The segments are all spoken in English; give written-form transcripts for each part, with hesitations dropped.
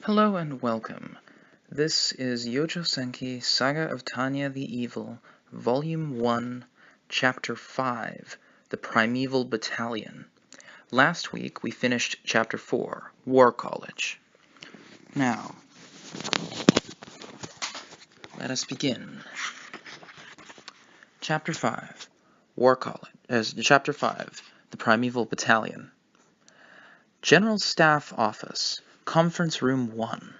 Hello and welcome. This is Youjo Senki Saga of Tanya the Evil, Volume 1, Chapter 5, The Primeval Battalion. Last week we finished Chapter 4, War College. Now, let us begin. Chapter 5, War College, Chapter 5, The Primeval Battalion. General Staff Office, Conference Room 1.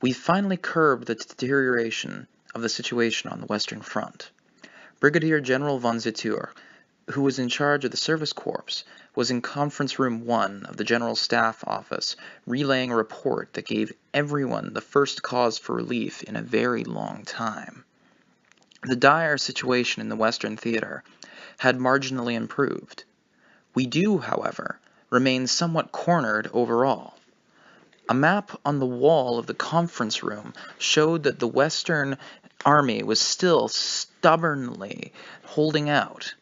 We finally curbed the deterioration of the situation on the Western Front. Brigadier General von Zitur, who was in charge of the Service Corps, was in Conference Room 1 of the General Staff Office, relaying a report that gave everyone the first cause for relief in a very long time. The dire situation in the Western Theater had marginally improved. We do, however, remain somewhat cornered overall. A map on the wall of the conference room showed that the Western Army was still stubbornly holding out.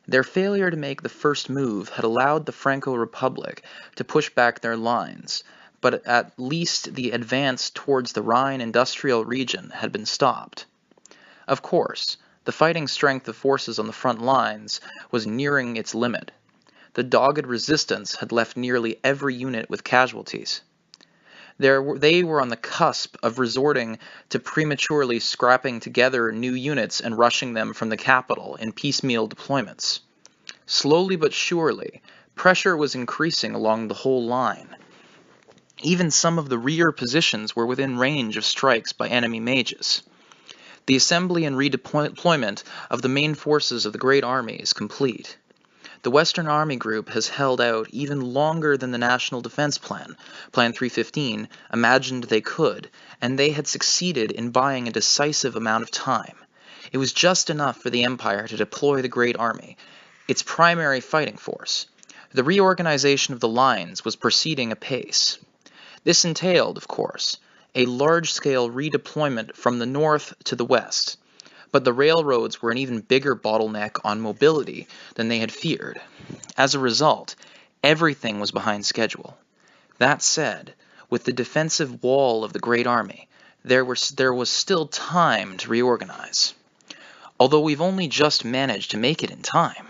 Their failure to make the first move had allowed the Franco-Republic to push back their lines, but at least the advance towards the Rhine industrial region had been stopped. Of course, the fighting strength of forces on the front lines was nearing its limit. The dogged resistance had left nearly every unit with casualties. They were on the cusp of resorting to prematurely scrapping together new units and rushing them from the capital in piecemeal deployments. Slowly but surely, pressure was increasing along the whole line. Even some of the rear positions were within range of strikes by enemy mages. The assembly and redeployment of the main forces of the Great Army is complete. The Western Army Group has held out even longer than the National Defense Plan, Plan 315, imagined they could, and they had succeeded in buying a decisive amount of time. It was just enough for the Empire to deploy the Great Army, its primary fighting force. The reorganization of the lines was proceeding apace. This entailed, of course, a large-scale redeployment from the north to the west. But the railroads were an even bigger bottleneck on mobility than they had feared. As a result, everything was behind schedule. That said, with the defensive wall of the Great Army, there was still time to reorganize. Although we've only just managed to make it in time.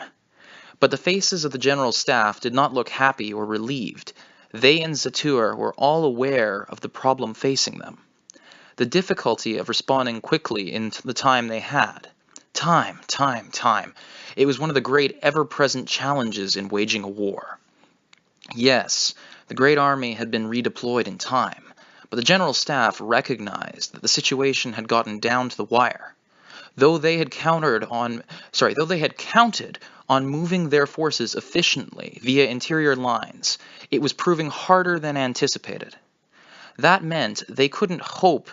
But the faces of the General Staff did not look happy or relieved. They and Zitur were all aware of the problem facing them. The difficulty of responding quickly in the time they had. Time. It was one of the great ever-present challenges in waging a war. Yes, the Great Army had been redeployed in time, but the General Staff recognized that the situation had gotten down to the wire. Though they had counted on moving their forces efficiently via interior lines, it was proving harder than anticipated. That meant they couldn't hope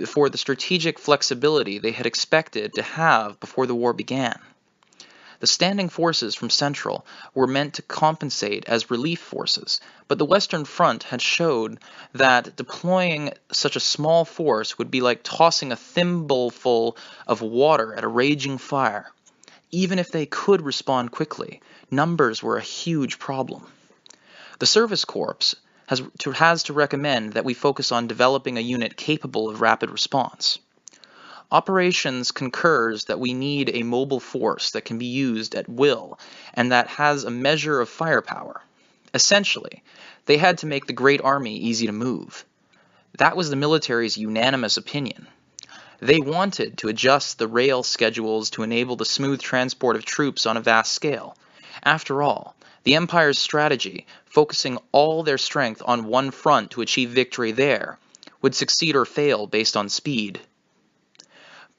for the strategic flexibility they had expected to have before the war began. The standing forces from Central were meant to compensate as relief forces, but the Western Front had showed that deploying such a small force would be like tossing a thimbleful of water at a raging fire. Even if they could respond quickly, numbers were a huge problem. The Service Corps has to recommend that we focus on developing a unit capable of rapid response. Operations concurs that we need a mobile force that can be used at will and that has a measure of firepower. Essentially, they had to make the Great Army easy to move. That was the military's unanimous opinion. They wanted to adjust the rail schedules to enable the smooth transport of troops on a vast scale. After all, the Empire's strategy, focusing all their strength on one front to achieve victory there, would succeed or fail based on speed.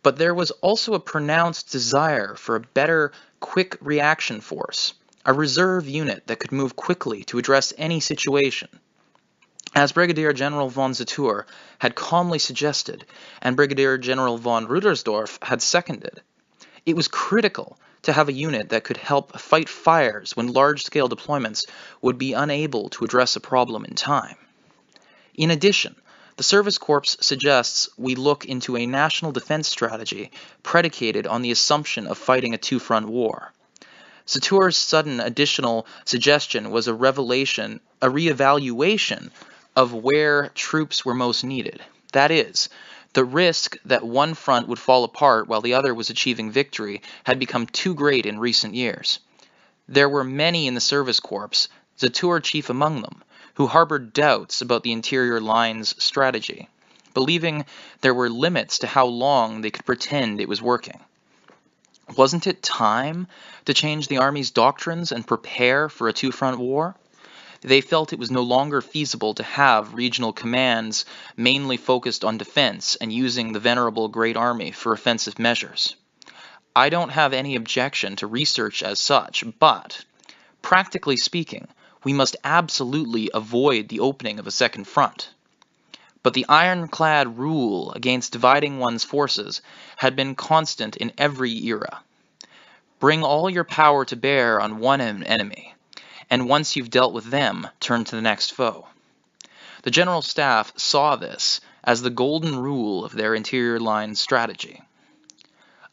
But there was also a pronounced desire for a better, quick reaction force, a reserve unit that could move quickly to address any situation. As Brigadier General von Zitur had calmly suggested, and Brigadier General von Rudersdorf had seconded, it was critical to have a unit that could help fight fires when large-scale deployments would be unable to address a problem in time. In addition, the Service Corps suggests we look into a national defense strategy predicated on the assumption of fighting a two-front war. Zitur's sudden additional suggestion was a reevaluation of where troops were most needed. That is, the risk that one front would fall apart while the other was achieving victory had become too great in recent years. There were many in the service corps, Zatur chief among them, who harbored doubts about the interior line's strategy, believing there were limits to how long they could pretend it was working. Wasn't it time to change the army's doctrines and prepare for a two-front war? They felt it was no longer feasible to have regional commands mainly focused on defense and using the venerable Great Army for offensive measures. I don't have any objection to research as such, but, practically speaking, we must absolutely avoid the opening of a second front. But the ironclad rule against dividing one's forces had been constant in every era. Bring all your power to bear on one enemy, and once you've dealt with them, turn to the next foe. The General Staff saw this as the golden rule of their interior line strategy.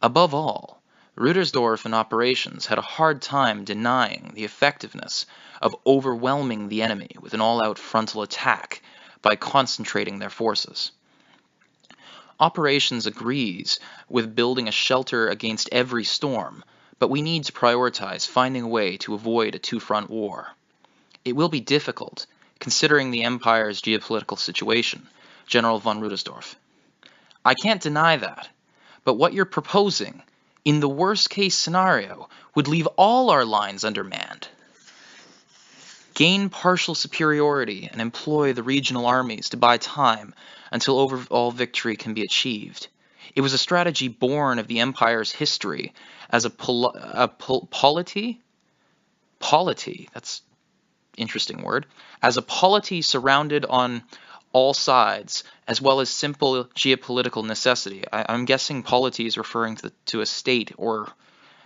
Above all, Rudersdorf and operations had a hard time denying the effectiveness of overwhelming the enemy with an all-out frontal attack by concentrating their forces. Operations agrees with building a shelter against every storm, but we need to prioritize finding a way to avoid a two-front war. It will be difficult, considering the Empire's geopolitical situation, General von Rudersdorf. I can't deny that, but what you're proposing, in the worst-case scenario, would leave all our lines undermanned. Gain partial superiority and employ the regional armies to buy time until overall victory can be achieved. It was a strategy born of the Empire's history as a polity, that's interesting word, as a polity surrounded on all sides, as well as simple geopolitical necessity. I'm guessing polity is referring to a state or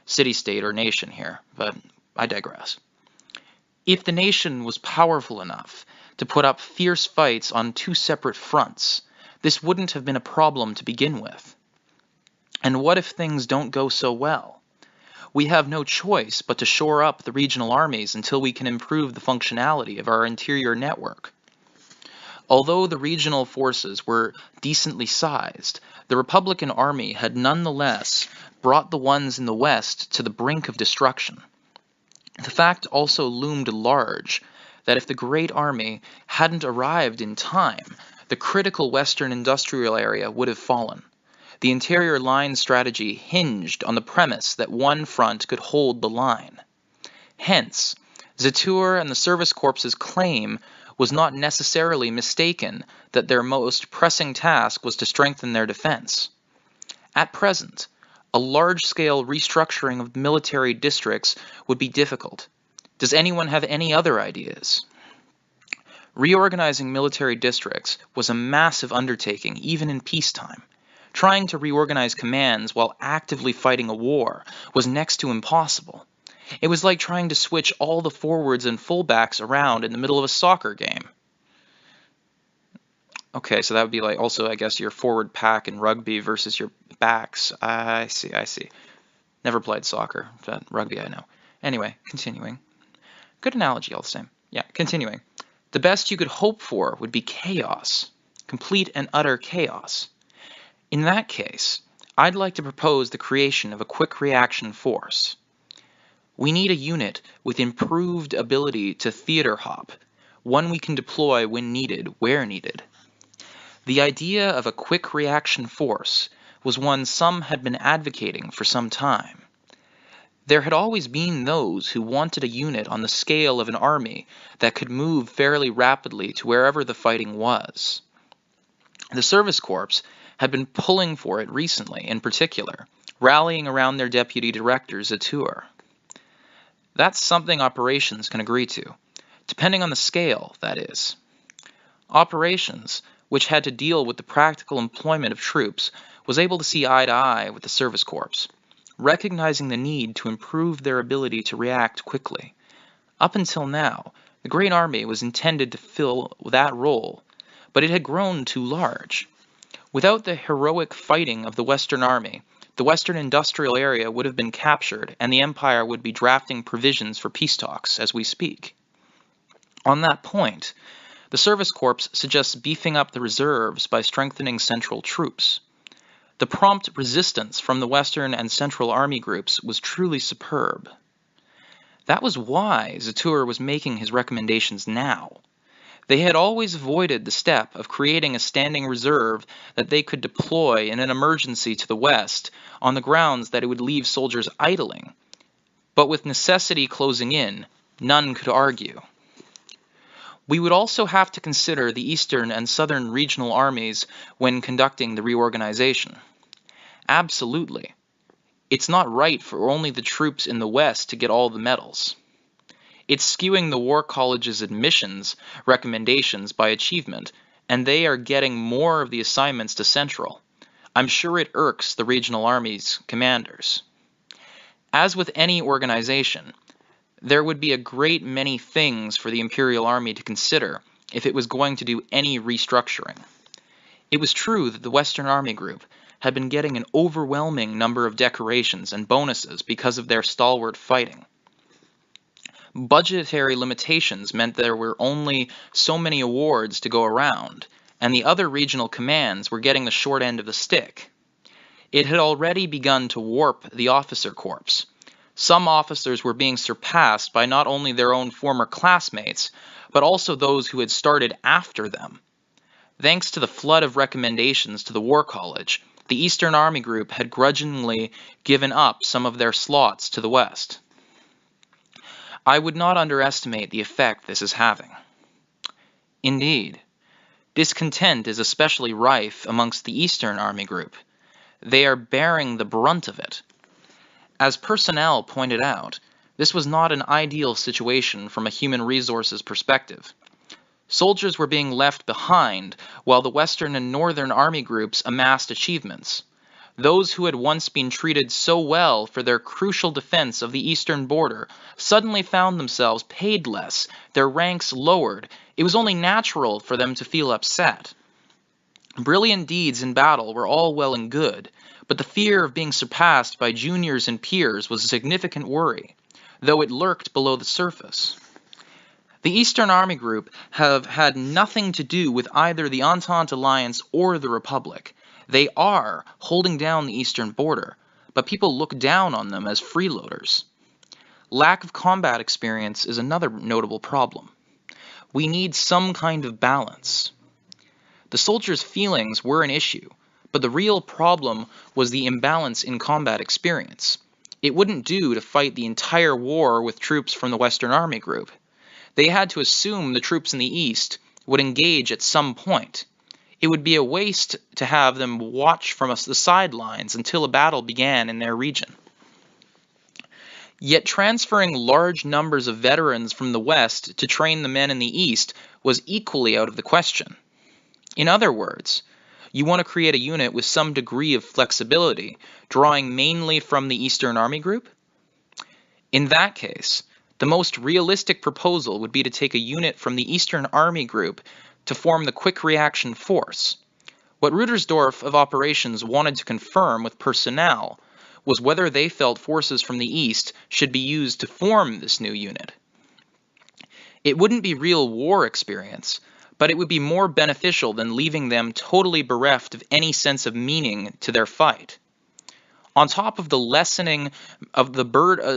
city-state or nation here, but I digress. If the nation was powerful enough to put up fierce fights on two separate fronts, this wouldn't have been a problem to begin with. And what if things don't go so well? We have no choice but to shore up the regional armies until we can improve the functionality of our interior network. Although the regional forces were decently sized, the Republican Army had nonetheless brought the ones in the West to the brink of destruction. The fact also loomed large that if the Great Army hadn't arrived in time, the critical Western industrial area would have fallen. The interior line strategy hinged on the premise that one front could hold the line. Hence, Zatur and the service corps's claim was not necessarily mistaken that their most pressing task was to strengthen their defense. At present, a large-scale restructuring of military districts would be difficult. Does anyone have any other ideas? Reorganizing military districts was a massive undertaking even in peacetime. Trying to reorganize commands while actively fighting a war was next to impossible. It was like trying to switch all the forwards and fullbacks around in the middle of a soccer game. Okay, so that would be like also, I guess, your forward pack in rugby versus your backs. I see. Never played soccer, but rugby I know. Anyway, continuing. Good analogy all the same. Yeah, continuing. The best you could hope for would be chaos. Complete and utter chaos. In that case, I'd like to propose the creation of a quick reaction force. We need a unit with improved ability to theater hop, one we can deploy when needed, where needed. The idea of a quick reaction force was one some had been advocating for some time. There had always been those who wanted a unit on the scale of an army that could move fairly rapidly to wherever the fighting was. The service corps had been pulling for it recently, in particular, rallying around their deputy director, Zatur. That's something operations can agree to, depending on the scale, that is. Operations, which had to deal with the practical employment of troops, was able to see eye to eye with the service corps, recognizing the need to improve their ability to react quickly. Up until now, the Great Army was intended to fill that role, but it had grown too large. Without the heroic fighting of the Western Army, the Western industrial area would have been captured, and the Empire would be drafting provisions for peace talks as we speak. On that point, The Service Corps suggests beefing up the reserves by strengthening central troops. The prompt resistance from the Western and Central Army groups was truly superb. That was why Zatur was making his recommendations now. They had always avoided the step of creating a standing reserve that they could deploy in an emergency to the west on the grounds that it would leave soldiers idling. But with necessity closing in, none could argue. We would also have to consider the Eastern and Southern regional armies when conducting the reorganization. Absolutely. It's not right for only the troops in the West to get all the medals. It's skewing the War College's admissions recommendations by achievement, and they are getting more of the assignments to Central. I'm sure it irks the regional armies' commanders. As with any organization, there would be a great many things for the Imperial Army to consider if it was going to do any restructuring. It was true that the Western Army Group had been getting an overwhelming number of decorations and bonuses because of their stalwart fighting. Budgetary limitations meant there were only so many awards to go around, and the other regional commands were getting the short end of the stick. It had already begun to warp the officer corps. Some officers were being surpassed by not only their own former classmates, but also those who had started after them. Thanks to the flood of recommendations to the War College, the Eastern Army Group had grudgingly given up some of their slots to the West. I would not underestimate the effect this is having. Indeed, discontent is especially rife amongst the Eastern Army Group. They are bearing the brunt of it. As personnel pointed out, this was not an ideal situation from a human resources perspective. Soldiers were being left behind while the Western and Northern Army groups amassed achievements. Those who had once been treated so well for their crucial defense of the eastern border suddenly found themselves paid less, their ranks lowered. It was only natural for them to feel upset. Brilliant deeds in battle were all well and good, but the fear of being surpassed by juniors and peers was a significant worry, though it lurked below the surface. The Eastern Army Group have had nothing to do with either the Entente Alliance or the Republic. They are holding down the eastern border, but people look down on them as freeloaders. Lack of combat experience is another notable problem. We need some kind of balance. The soldiers' feelings were an issue, but the real problem was the imbalance in combat experience. It wouldn't do to fight the entire war with troops from the Western Army Group. They had to assume the troops in the East would engage at some point. It would be a waste to have them watch from the sidelines until a battle began in their region. Yet transferring large numbers of veterans from the West to train the men in the East was equally out of the question. In other words, you want to create a unit with some degree of flexibility, drawing mainly from the Eastern Army Group? In that case, the most realistic proposal would be to take a unit from the Eastern Army Group to form the Quick Reaction Force. What Rudersdorf of Operations wanted to confirm with personnel was whether they felt forces from the East should be used to form this new unit. It wouldn't be real war experience, but it would be more beneficial than leaving them totally bereft of any sense of meaning to their fight. On top of the lessening of the burden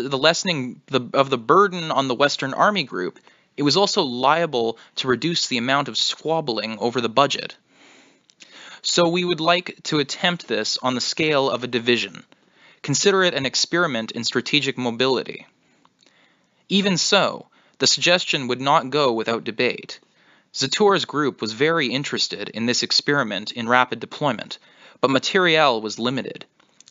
on the Western Army Group, it was also liable to reduce the amount of squabbling over the budget. So we would like to attempt this on the scale of a division. Consider it an experiment in strategic mobility. Even so, the suggestion would not go without debate. Zatur's group was very interested in this experiment in rapid deployment, but materiel was limited.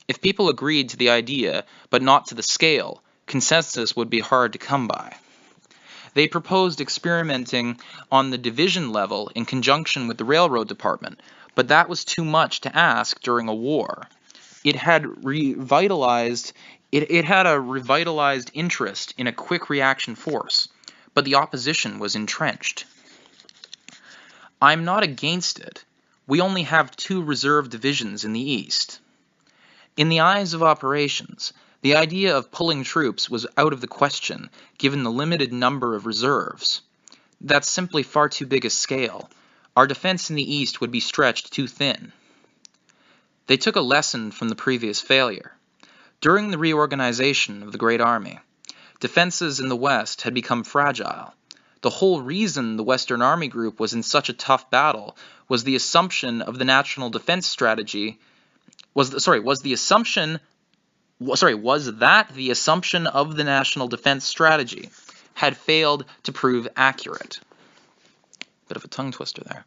If people agreed to the idea, but not to the scale, consensus would be hard to come by. They proposed experimenting on the division level in conjunction with the railroad department, but that was too much to ask during a war. It had a revitalized interest in a quick reaction force, but the opposition was entrenched. I'm not against it. We only have 2 reserve divisions in the East. In the eyes of operations, the idea of pulling troops was out of the question, given the limited number of reserves. That's simply far too big a scale. Our defense in the east would be stretched too thin. They took a lesson from the previous failure. During the reorganization of the Great Army, defenses in the west had become fragile. The whole reason the Western Army Group was in such a tough battle was the assumption of the national defense strategy was that the assumption of the national defense strategy had failed to prove accurate. Bit of a tongue twister there.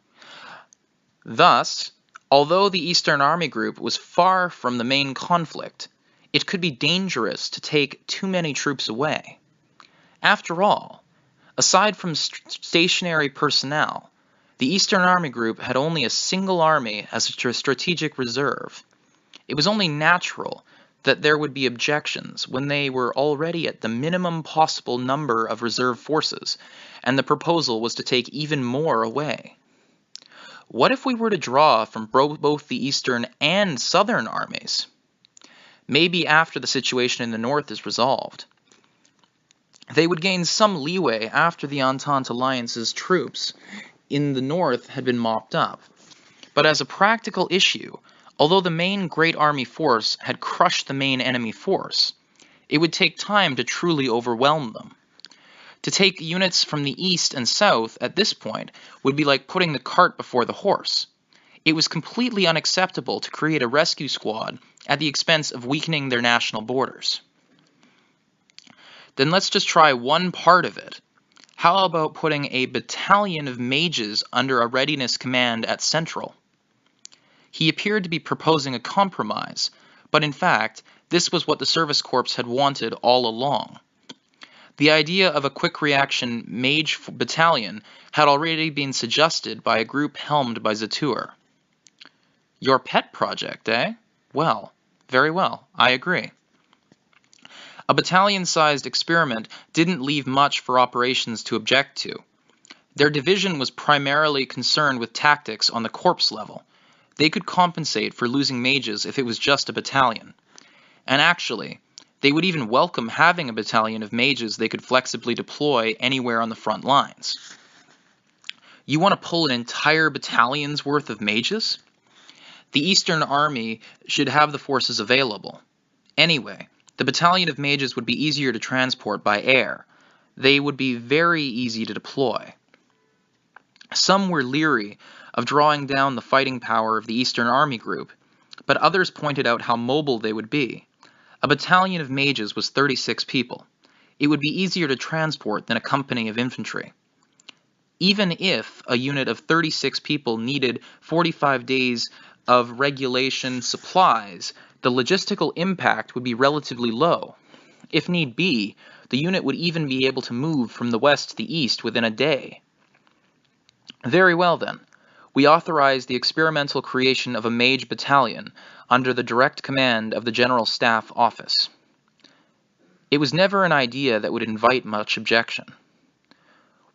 Thus, although the Eastern Army Group was far from the main conflict, it could be dangerous to take too many troops away. After all, aside from stationary personnel, the Eastern Army Group had only a single army as a strategic reserve. It was only natural that there would be objections when they were already at the minimum possible number of reserve forces, and the proposal was to take even more away. What if we were to draw from both the Eastern and Southern armies? Maybe after the situation in the north is resolved. They would gain some leeway after the Entente Alliance's troops in the north had been mopped up. But as a practical issue, although the main Great Army force had crushed the main enemy force, it would take time to truly overwhelm them. To take units from the east and south at this point would be like putting the cart before the horse. It was completely unacceptable to create a rescue squad at the expense of weakening their national borders. Then let's just try one part of it. How about putting a battalion of mages under a readiness command at Central? He appeared to be proposing a compromise, but in fact, this was what the Service Corps had wanted all along. The idea of a quick reaction mage battalion had already been suggested by a group helmed by Zatur. Your pet project, eh? Well, very well, I agree. A battalion-sized experiment didn't leave much for operations to object to. Their division was primarily concerned with tactics on the corps level. They could compensate for losing mages if it was just a battalion. And actually, they would even welcome having a battalion of mages they could flexibly deploy anywhere on the front lines. You want to pull an entire battalion's worth of mages? The Eastern Army should have the forces available. Anyway, the battalion of mages would be easier to transport by air. They would be very easy to deploy. Some were leery of drawing down the fighting power of the Eastern Army Group, but others pointed out how mobile they would be. A battalion of mages was 36 people. It would be easier to transport than a company of infantry. Even if a unit of 36 people needed 45 days of regulation supplies, the logistical impact would be relatively low. If need be, the unit would even be able to move from the west to the east within a day. Very well then. We authorized the experimental creation of a mage battalion under the direct command of the General Staff Office. It was never an idea that would invite much objection.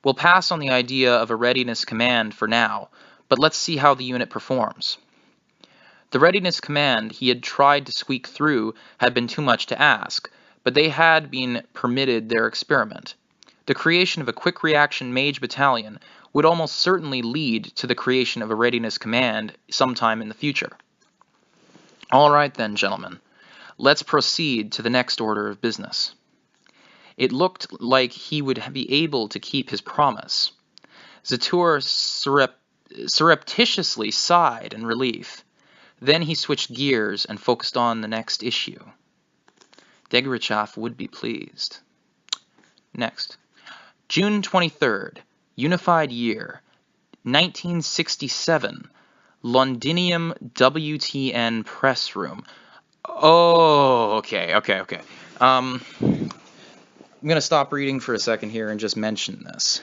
We'll pass on the idea of a readiness command for now, but let's see how the unit performs. The readiness command he had tried to squeak through had been too much to ask, but they had been permitted their experiment. The creation of a quick reaction mage battalion would almost certainly lead to the creation of a readiness command sometime in the future. All right then, gentlemen, let's proceed to the next order of business. It looked like he would be able to keep his promise. Zatur surreptitiously sighed in relief. Then he switched gears and focused on the next issue. Degrichov would be pleased. Next. June 23rd, Unified Year, 1967, Londinium WTN Press Room. Oh, okay. I'm going to stop reading for a second here and just mention this.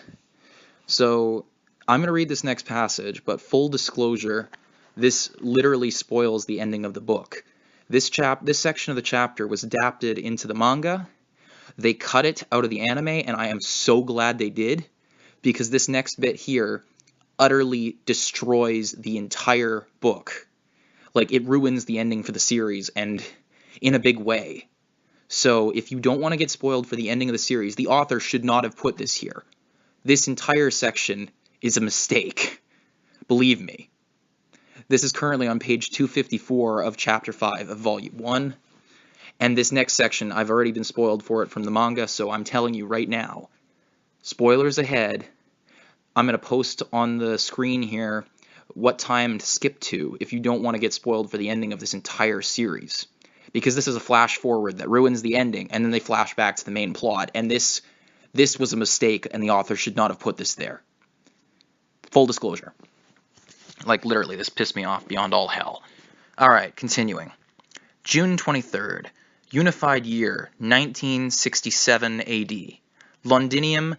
So, I'm going to read this next passage, but full disclosure, this literally spoils the ending of the book. This section of the chapter was adapted into the manga. They cut it out of the anime, and I am so glad they did, because this next bit here utterly destroys the entire book. Like, it ruins the ending for the series, and in a big way. So, if you don't want to get spoiled for the ending of the series, the author should not have put this here. this entire section is a mistake. Believe me. This is currently on page 254 of Chapter 5 of Volume 1. And this next section, I've already been spoiled for it from the manga, so I'm telling you right now. Spoilers ahead. I'm going to post on the screen here what time to skip to if you don't want to get spoiled for the ending of this entire series. Because this is a flash forward that ruins the ending, and then they flash back to the main plot. And this was a mistake, and the author should not have put this there. Full disclosure. Like, literally, this pissed me off beyond all hell. Alright, continuing. June 23rd, Unified Year, 1967 AD. Londinium,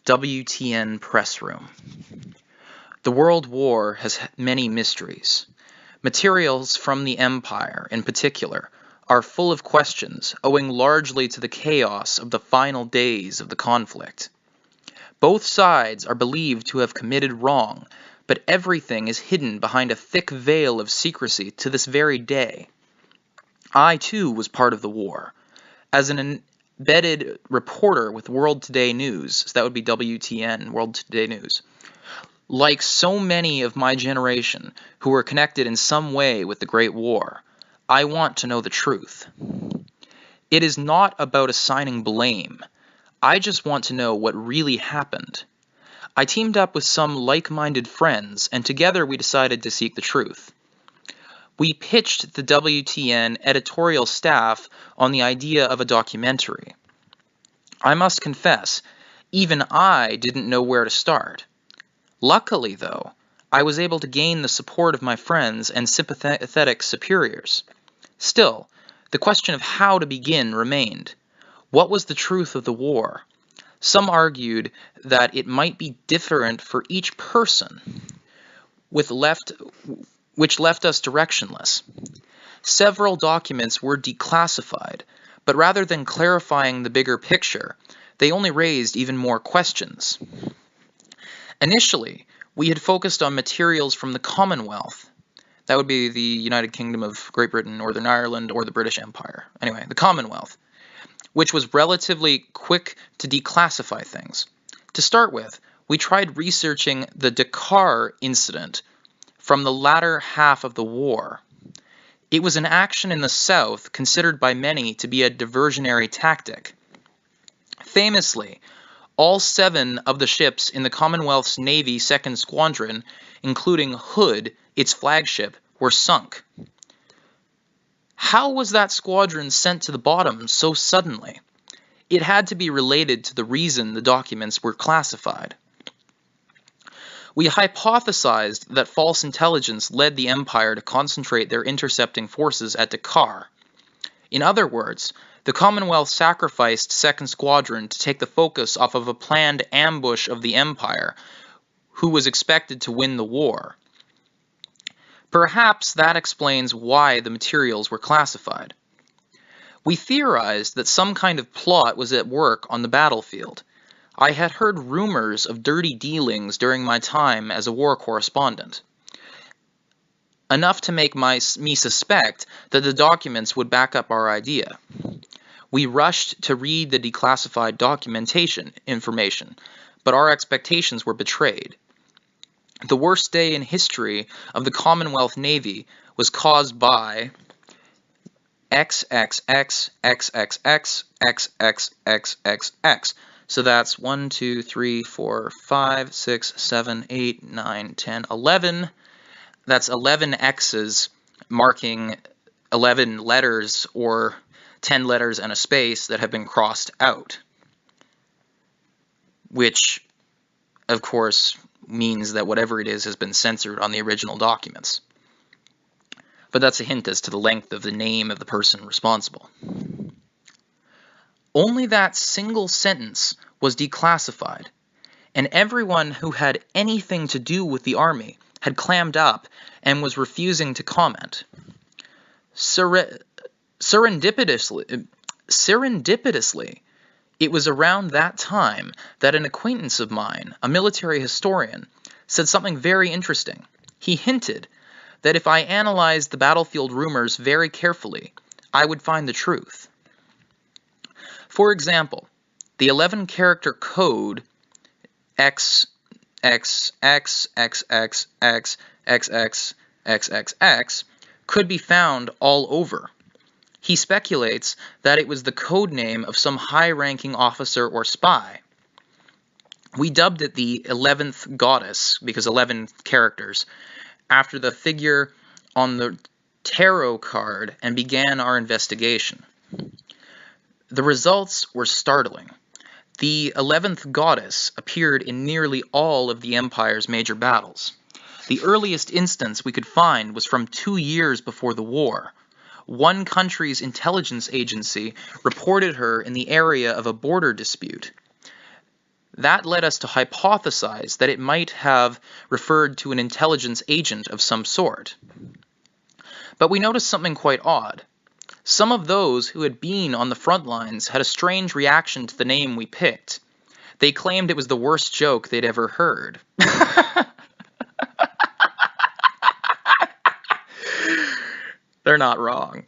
WTN Press Room. The World War has many mysteries. Materials from the Empire, in particular, are full of questions, owing largely to the chaos of the final days of the conflict. Both sides are believed to have committed wrong, but everything is hidden behind a thick veil of secrecy to this very day. I, too, was part of the war. As an embedded reporter with World Today News, so that would be WTN, World Today News, like so many of my generation who were connected in some way with the Great War, I want to know the truth. It is not about assigning blame. I just want to know what really happened. I teamed up with some like-minded friends, and together we decided to seek the truth. We pitched the WTN editorial staff on the idea of a documentary. I must confess, even I didn't know where to start. Luckily, though, I was able to gain the support of my friends and sympathetic superiors. Still, the question of how to begin remained. What was the truth of the war? Some argued that it might be different for each person, which left us directionless. Several documents were declassified, but rather than clarifying the bigger picture, they only raised even more questions. Initially, we had focused on materials from the Commonwealth. That would be the United Kingdom of Great Britain, Northern Ireland, or the British Empire. Anyway, the Commonwealth, which was relatively quick to declassify things. To start with, we tried researching the Dakar incident from the latter half of the war. It was an action in the south considered by many to be a diversionary tactic. Famously, all 7 of the ships in the Commonwealth's Navy 2nd Squadron, including Hood, its flagship, were sunk. How was that squadron sent to the bottom so suddenly? It had to be related to the reason the documents were classified. We hypothesized that false intelligence led the Empire to concentrate their intercepting forces at Dakar. In other words, the Commonwealth sacrificed 2nd Squadron to take the focus off of a planned ambush of the Empire, who was expected to win the war. Perhaps that explains why the materials were classified. We theorized that some kind of plot was at work on the battlefield. I had heard rumors of dirty dealings during my time as a war correspondent. Enough to make me suspect that the documents would back up our idea. We rushed to read the declassified documentation information, but our expectations were betrayed. The worst day in history of the Commonwealth Navy was caused by XXXXXXXXXX. So that's 1, 2, 3, 4, 5, 6, 7, 8, 9, 10, 11. That's 11 X's marking 11 letters or 10 letters and a space that have been crossed out. Which, of course, means that whatever it is has been censored on the original documents. But that's a hint as to the length of the name of the person responsible. Only that single sentence was declassified, and everyone who had anything to do with the army had clammed up and was refusing to comment. Serendipitously, it was around that time that an acquaintance of mine, a military historian, said something very interesting. He hinted that if I analyzed the battlefield rumors very carefully, I would find the truth. For example, the 11-character code X, X, X, X, X, X, X, X, X, X, X could be found all over. He speculates that it was the code name of some high-ranking officer or spy. We dubbed it the 11th Goddess, because 11 characters, after the figure on the tarot card, and began our investigation. The results were startling. The 11th Goddess appeared in nearly all of the Empire's major battles. The earliest instance we could find was from 2 years before the war. One country's intelligence agency reported her in the area of a border dispute. That led us to hypothesize that it might have referred to an intelligence agent of some sort. But we noticed something quite odd. Some of those who had been on the front lines had a strange reaction to the name we picked. They claimed it was the worst joke they'd ever heard. They're not wrong.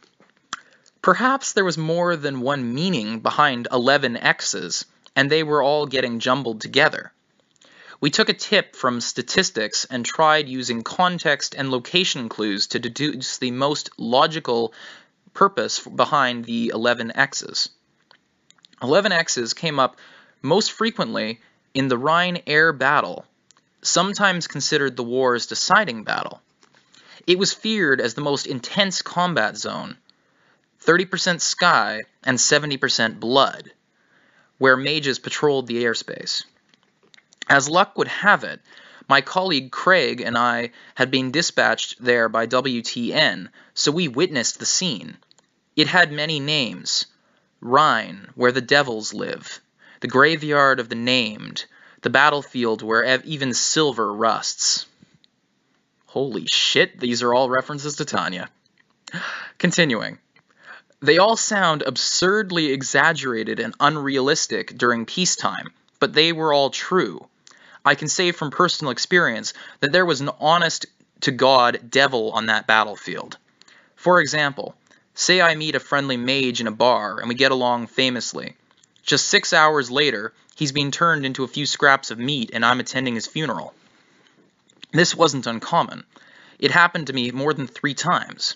Perhaps there was more than one meaning behind 11 X's, and they were all getting jumbled together. We took a tip from statistics and tried using context and location clues to deduce the most logical purpose behind the 11 X's. 11 X's came up most frequently in the Rhine Air Battle, sometimes considered the war's deciding battle. It was feared as the most intense combat zone, 30% sky and 70% blood, where mages patrolled the airspace. As luck would have it, my colleague Craig and I had been dispatched there by WTN, so we witnessed the scene. It had many names. Rhine, where the devils live, the graveyard of the named, the battlefield where even silver rusts. Holy shit, these are all references to Tanya. Continuing. They all sound absurdly exaggerated and unrealistic during peacetime, but they were all true. I can say from personal experience that there was an honest-to-God devil on that battlefield. For example, say I meet a friendly mage in a bar and we get along famously. Just 6 hours later, he's been turned into a few scraps of meat and I'm attending his funeral. This wasn't uncommon. It happened to me more than 3 times.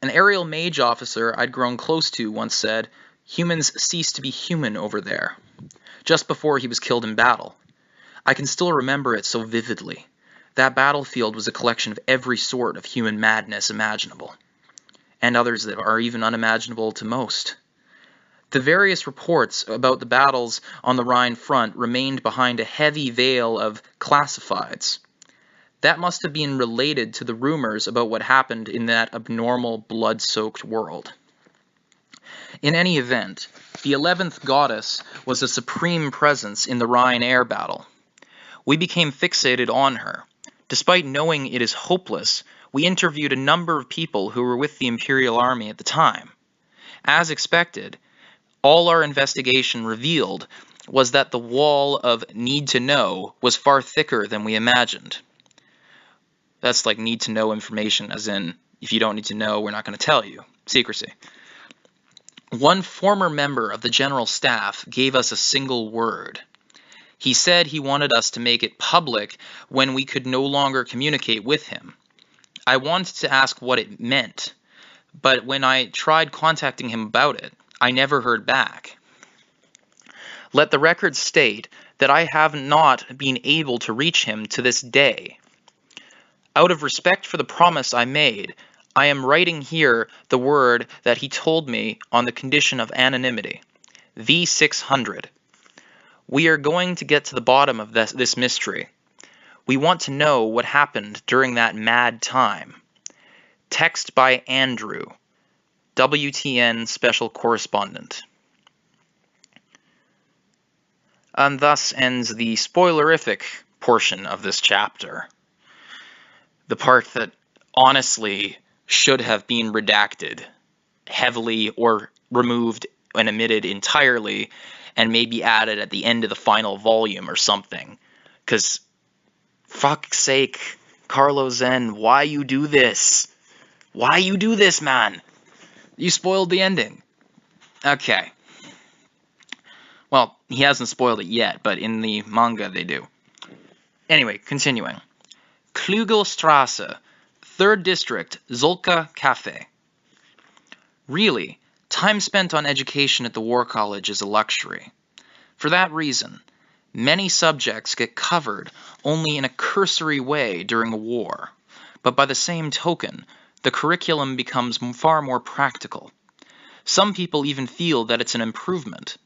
An aerial mage officer I'd grown close to once said, "Humans cease to be human over there," just before he was killed in battle. I can still remember it so vividly. That battlefield was a collection of every sort of human madness imaginable, and others that are even unimaginable to most. The various reports about the battles on the Rhine front remained behind a heavy veil of classifieds. That must have been related to the rumors about what happened in that abnormal, blood-soaked world. In any event, the 11th Goddess was a supreme presence in the Rhine air battle. We became fixated on her. Despite knowing it is hopeless, we interviewed a number of people who were with the Imperial Army at the time. As expected, all our investigation revealed was that the wall of need to know was far thicker than we imagined. That's like need to know information, as in, if you don't need to know, we're not going to tell you. Secrecy. One former member of the General Staff gave us a single word. He said he wanted us to make it public when we could no longer communicate with him. I wanted to ask what it meant, but when I tried contacting him about it, I never heard back. Let the record state that I have not been able to reach him to this day. Out of respect for the promise I made, I am writing here the word that he told me on the condition of anonymity. V600. We are going to get to the bottom of this mystery. We want to know what happened during that mad time. Text by Andrew, WTN Special Correspondent. And thus ends the spoilerific portion of this chapter. The part that honestly should have been redacted heavily or removed and omitted entirely and maybe added at the end of the final volume or something. Because, fuck's sake, Carlo Zen, why you do this? Why you do this, man? You spoiled the ending. Okay. Well, he hasn't spoiled it yet, but in the manga they do. Anyway, continuing. Klugelstrasse, 3rd District, Zolka Cafe. Really, time spent on education at the War College is a luxury. For that reason, many subjects get covered only in a cursory way during a war, but by the same token, the curriculum becomes far more practical. Some people even feel that it's an improvement.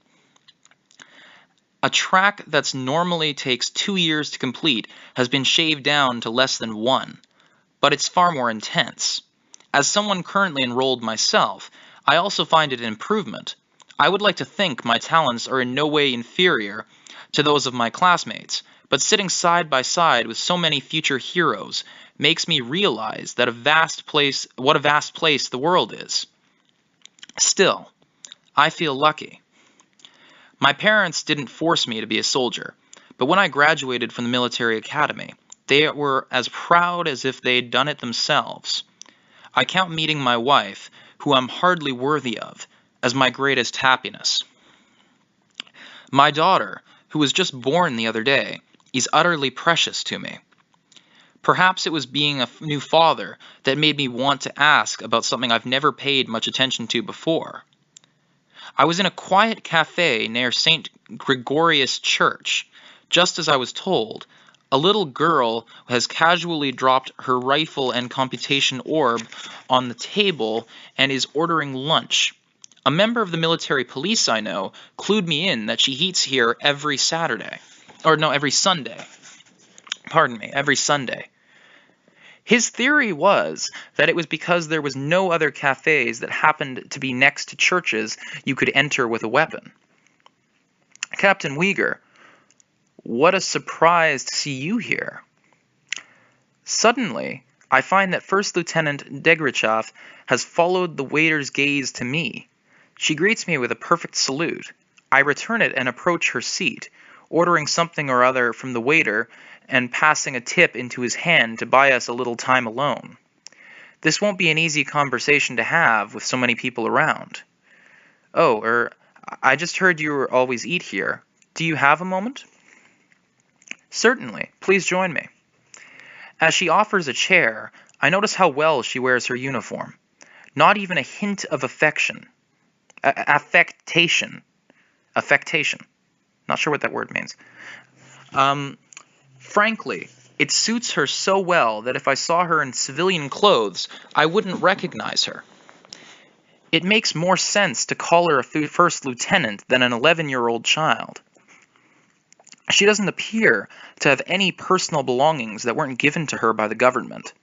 A track that normally takes 2 years to complete has been shaved down to less than 1, but it's far more intense. As someone currently enrolled myself, I also find it an improvement. I would like to think my talents are in no way inferior to those of my classmates, but sitting side by side with so many future heroes makes me realize that what a vast place the world is. Still, I feel lucky. My parents didn't force me to be a soldier, but when I graduated from the military academy, they were as proud as if they'd done it themselves. I count meeting my wife, who I'm hardly worthy of, as my greatest happiness. My daughter, who was just born the other day, is utterly precious to me. Perhaps it was being a new father that made me want to ask about something I've never paid much attention to before. I was in a quiet cafe near St. Gregorius Church. Just as I was told, a little girl has casually dropped her rifle and computation orb on the table and is ordering lunch. A member of the military police I know clued me in that she eats here every Sunday. Every Sunday. His theory was that it was because there was no other cafes that happened to be next to churches you could enter with a weapon. Captain Uyghur, what a surprise to see you here. Suddenly, I find that First Lieutenant Degrichov has followed the waiter's gaze to me. She greets me with a perfect salute. I return it and approach her seat, ordering something or other from the waiter and passing a tip into his hand to buy us a little time alone. This won't be an easy conversation to have with so many people around. Oh, I just heard you always eat here. Do you have a moment? Certainly. Please join me. As she offers a chair, I notice how well she wears her uniform. Not even a hint of affectation. Affectation. Not sure what that word means. Frankly, it suits her so well that if I saw her in civilian clothes, I wouldn't recognize her. It makes more sense to call her a first lieutenant than an 11-year-old child. She doesn't appear to have any personal belongings that weren't given to her by the government.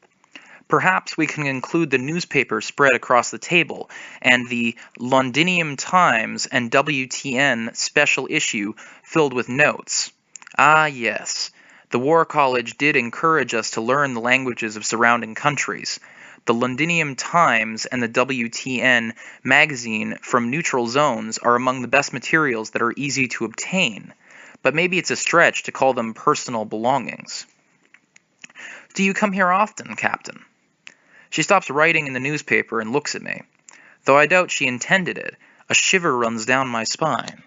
Perhaps we can include the newspaper spread across the table and the Londinium Times and WTN special issue filled with notes. Ah, yes. The War College did encourage us to learn the languages of surrounding countries. The Londinium Times and the WTN magazine from neutral zones are among the best materials that are easy to obtain, but maybe it's a stretch to call them personal belongings. Do you come here often, Captain? She stops writing in the newspaper and looks at me. Though I doubt she intended it, a shiver runs down my spine.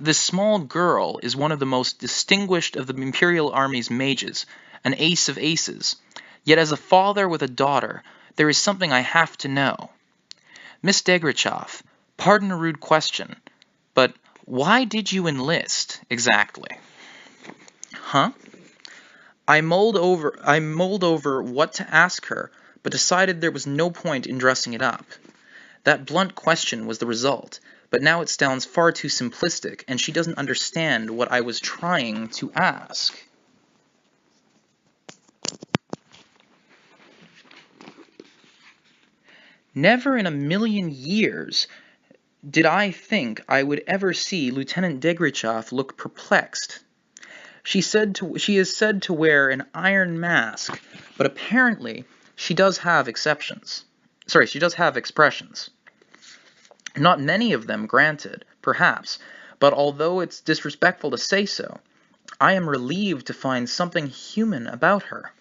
This small girl is one of the most distinguished of the Imperial Army's mages, an ace of aces. Yet as a father with a daughter, there is something I have to know. Miss Degrichov, pardon a rude question, but why did you enlist, exactly? Huh? I mulled over what to ask her, but decided there was no point in dressing it up. That blunt question was the result, but now it sounds far too simplistic, and she doesn't understand what I was trying to ask. Never in a million years did I think I would ever see Lieutenant Degrichov look perplexed. She is said to wear an iron mask, but apparently she does have expressions. Not many of them, granted, perhaps, but although it's disrespectful to say so, I am relieved to find something human about her.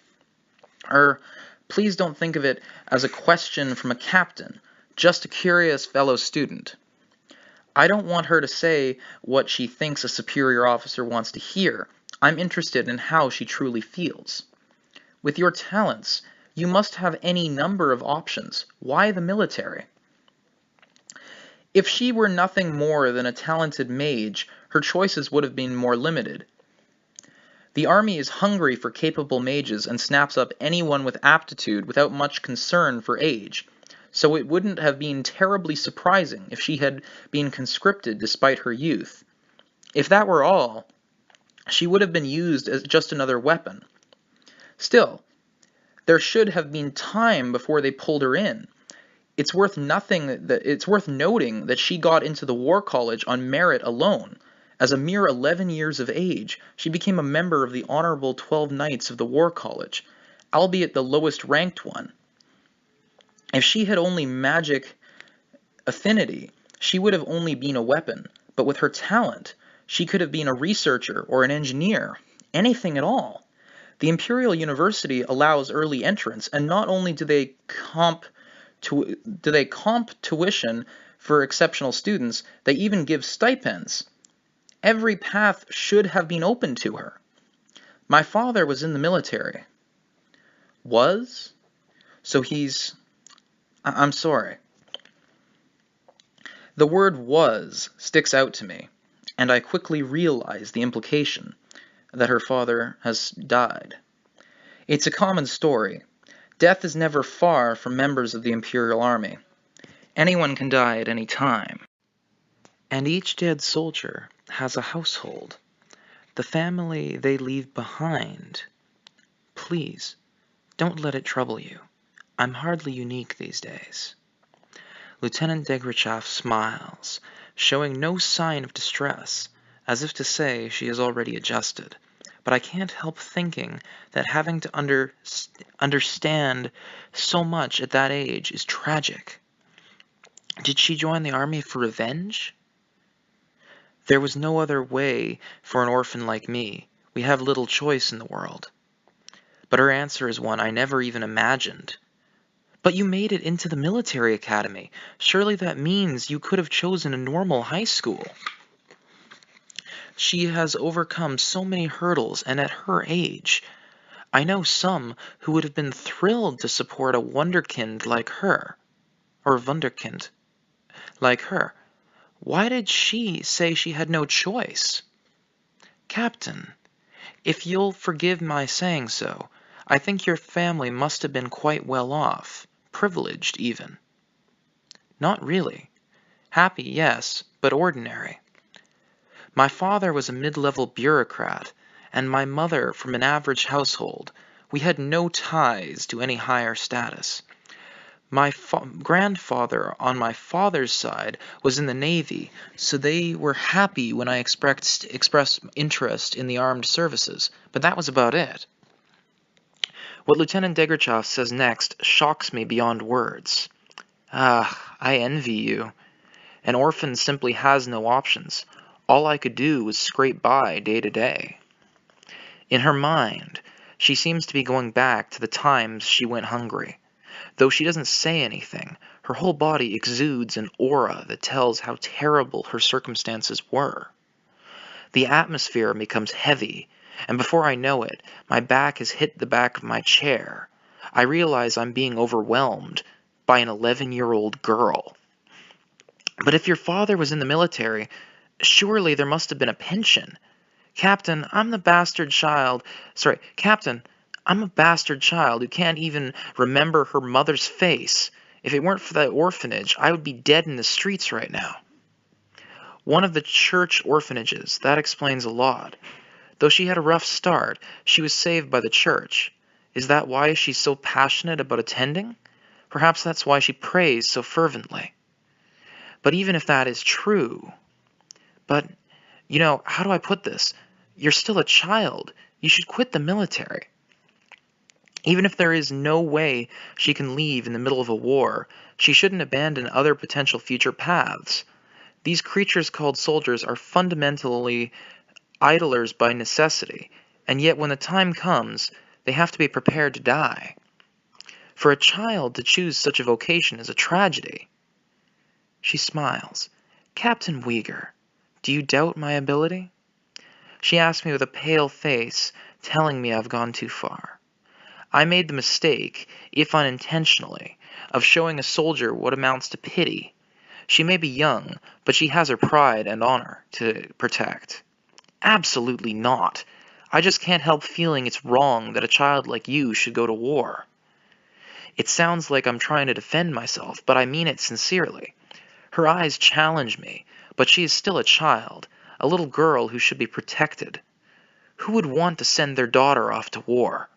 Please don't think of it as a question from a captain, just a curious fellow student. I don't want her to say what she thinks a superior officer wants to hear. I'm interested in how she truly feels. With your talents, you must have any number of options. Why the military? If she were nothing more than a talented mage, her choices would have been more limited. The army is hungry for capable mages and snaps up anyone with aptitude without much concern for age, so it wouldn't have been terribly surprising if she had been conscripted despite her youth. If that were all, she would have been used as just another weapon. Still, there should have been time before they pulled her in. It's worth noting that she got into the War College on merit alone. As a mere 11 years of age, she became a member of the Honorable 12 Knights of the War College, albeit the lowest ranked one. If she had only magic affinity, she would have only been a weapon, but with her talent, she could have been a researcher or an engineer, anything at all. The Imperial University allows early entrance, and not only do they comp tuition for exceptional students, they even give stipends. Every path should have been open to her. My father was in the military. Was? So I'm sorry. The word was sticks out to me, and I quickly realize the implication that her father has died. It's a common story. Death is never far from members of the Imperial Army. Anyone can die at any time. And each dead soldier has a household, the family they leave behind. Please, don't let it trouble you. I'm hardly unique these days. Lieutenant Degrachaff smiles, showing no sign of distress, as if to say she is already adjusted. But I can't help thinking that having to understand so much at that age is tragic. Did she join the army for revenge? There was no other way for an orphan like me. We have little choice in the world. But her answer is one I never even imagined. But you made it into the military academy. Surely that means you could have chosen a normal high school. She has overcome so many hurdles, and at her age, I know some who would have been thrilled to support a wunderkind like her. Or wunderkind like her. Why did she say she had no choice? Captain, if you'll forgive my saying so, I think your family must have been quite well off, privileged even. Not really. Happy, yes, but ordinary. My father was a mid-level bureaucrat, and my mother from an average household. We had no ties to any higher status. My grandfather on my father's side was in the Navy, so they were happy when I expressed interest in the armed services, but that was about it. What Lieutenant Degrachaff says next shocks me beyond words. Ah, I envy you. An orphan simply has no options. All I could do was scrape by day to day. In her mind, she seems to be going back to the times she went hungry. Though she doesn't say anything, her whole body exudes an aura that tells how terrible her circumstances were. The atmosphere becomes heavy, and before I know it, my back has hit the back of my chair. I realize I'm being overwhelmed by an 11-year-old girl. But if your father was in the military, surely there must have been a pension. Captain, I'm a bastard child who can't even remember her mother's face. If it weren't for that orphanage, I would be dead in the streets right now. One of the church orphanages, that explains a lot. Though she had a rough start, she was saved by the church. Is that why she's so passionate about attending? Perhaps that's why she prays so fervently. But even if that is true... But, how do I put this? You're still a child. You should quit the military. Even if there is no way she can leave in the middle of a war, she shouldn't abandon other potential future paths. These creatures called soldiers are fundamentally idlers by necessity, and yet when the time comes, they have to be prepared to die. For a child to choose such a vocation is a tragedy. She smiles. Captain Uyghur, do you doubt my ability? She asked me with a pale face, telling me I've gone too far. I made the mistake, if unintentionally, of showing a soldier what amounts to pity. She may be young, but she has her pride and honor to protect. Absolutely not. I just can't help feeling it's wrong that a child like you should go to war. It sounds like I'm trying to defend myself, but I mean it sincerely. Her eyes challenge me, but she is still a child, a little girl who should be protected. Who would want to send their daughter off to war?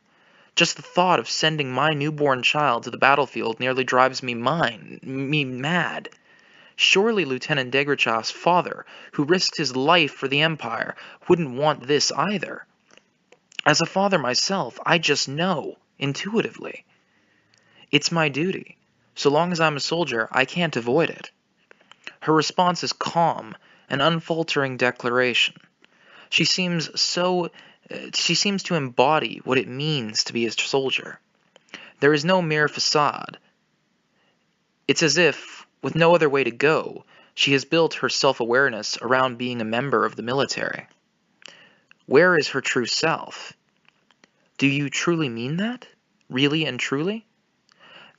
Just the thought of sending my newborn child to the battlefield nearly drives me mad. Surely Lieutenant Degrachev's father, who risked his life for the Empire, wouldn't want this either. As a father myself, I just know, intuitively. It's my duty. So long as I'm a soldier, I can't avoid it. Her response is calm, an unfaltering declaration. She seems to embody what it means to be a soldier. There is no mere facade. It's as if, with no other way to go, she has built her self-awareness around being a member of the military. Where is her true self? Do you truly mean that? Really and truly?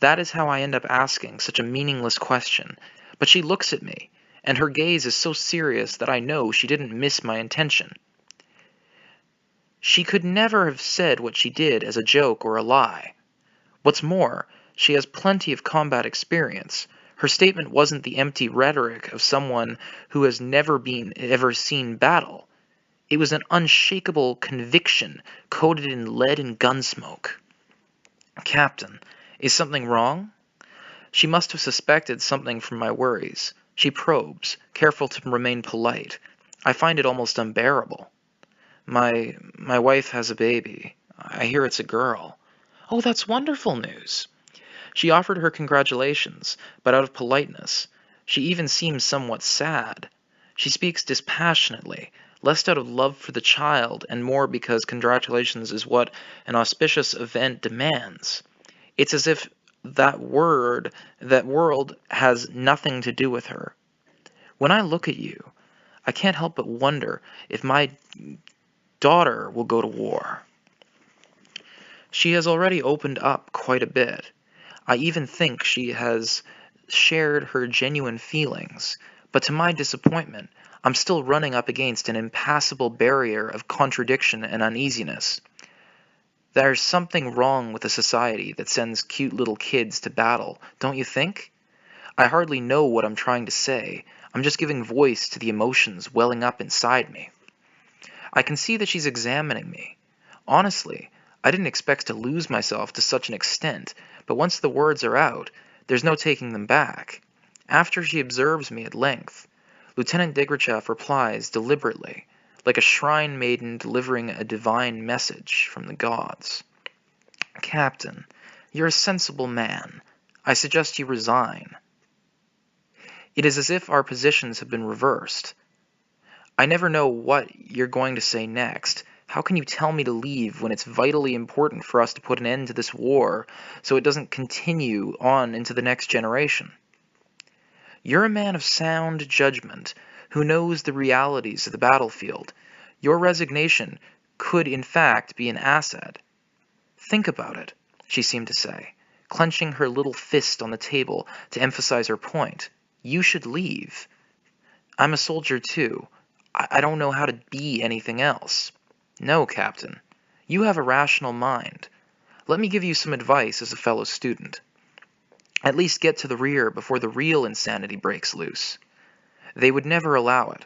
That is how I end up asking such a meaningless question, but she looks at me, and her gaze is so serious that I know she didn't miss my intention. She could never have said what she did as a joke or a lie. What's more, she has plenty of combat experience. Her statement wasn't the empty rhetoric of someone who has never seen battle. It was an unshakable conviction coated in lead and gunsmoke. Captain, is something wrong? She must have suspected something from my worries. She probes, careful to remain polite. I find it almost unbearable. My wife has a baby. I hear it's a girl. Oh, that's wonderful news. She offered her congratulations, but out of politeness. She even seems somewhat sad. She speaks dispassionately, less out of love for the child and more because congratulations is what an auspicious event demands. It's as if that world has nothing to do with her. When I look at you, I can't help but wonder if my daughter will go to war. She has already opened up quite a bit. I even think she has shared her genuine feelings, but to my disappointment, I'm still running up against an impassable barrier of contradiction and uneasiness. There's something wrong with a society that sends cute little kids to battle, don't you think? I hardly know what I'm trying to say. I'm just giving voice to the emotions welling up inside me. I can see that she's examining me. Honestly, I didn't expect to lose myself to such an extent, but once the words are out, there's no taking them back. After she observes me at length, Lieutenant Degrachev replies deliberately, like a shrine maiden delivering a divine message from the gods. Captain, you're a sensible man. I suggest you resign. It is as if our positions have been reversed. I never know what you're going to say next. How can you tell me to leave when it's vitally important for us to put an end to this war so it doesn't continue on into the next generation? You're a man of sound judgment who knows the realities of the battlefield. Your resignation could in fact be an asset. Think about it, she seemed to say, clenching her little fist on the table to emphasize her point. You should leave. I'm a soldier too. I don't know how to be anything else. No, Captain. You have a rational mind. Let me give you some advice as a fellow student. At least get to the rear before the real insanity breaks loose. They would never allow it.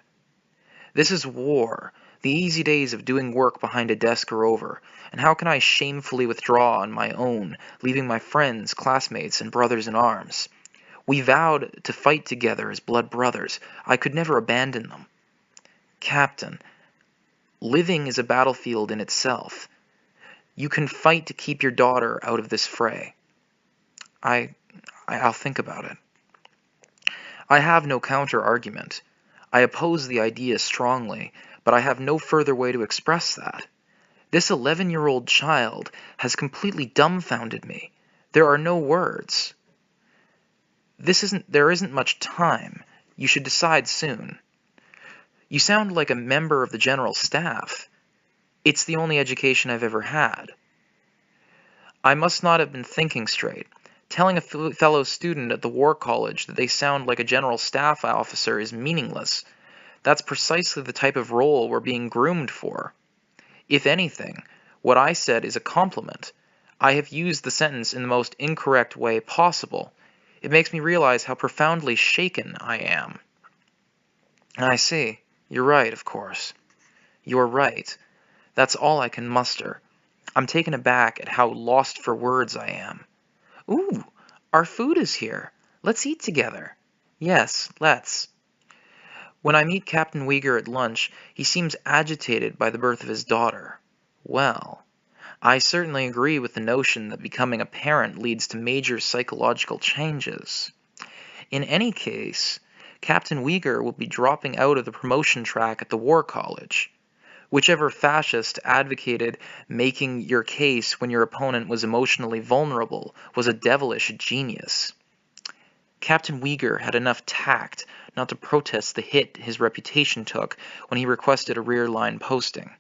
This is war. The easy days of doing work behind a desk are over, and how can I shamefully withdraw on my own, leaving my friends, classmates, and brothers in arms? We vowed to fight together as blood brothers. I could never abandon them. Captain, living is a battlefield in itself. You can fight to keep your daughter out of this fray. I'll think about it. I have no counter-argument. I oppose the idea strongly, but I have no further way to express that. This 11-year-old child has completely dumbfounded me. There are no words. There isn't much time. You should decide soon. You sound like a member of the General Staff. It's the only education I've ever had. I must not have been thinking straight. Telling a fellow student at the War College that they sound like a General Staff officer is meaningless. That's precisely the type of role we're being groomed for. If anything, what I said is a compliment. I have used the sentence in the most incorrect way possible. It makes me realize how profoundly shaken I am. I see. You're right, of course. You're right. That's all I can muster. I'm taken aback at how lost for words I am. Ooh, our food is here. Let's eat together. Yes, let's. When I meet Captain Uyghur at lunch, he seems agitated by the birth of his daughter. Well, I certainly agree with the notion that becoming a parent leads to major psychological changes. In any case, Captain Uyghur will be dropping out of the promotion track at the War College. Whichever fascist advocated making your case when your opponent was emotionally vulnerable was a devilish genius. Captain Uyghur had enough tact not to protest the hit his reputation took when he requested a rear-line posting.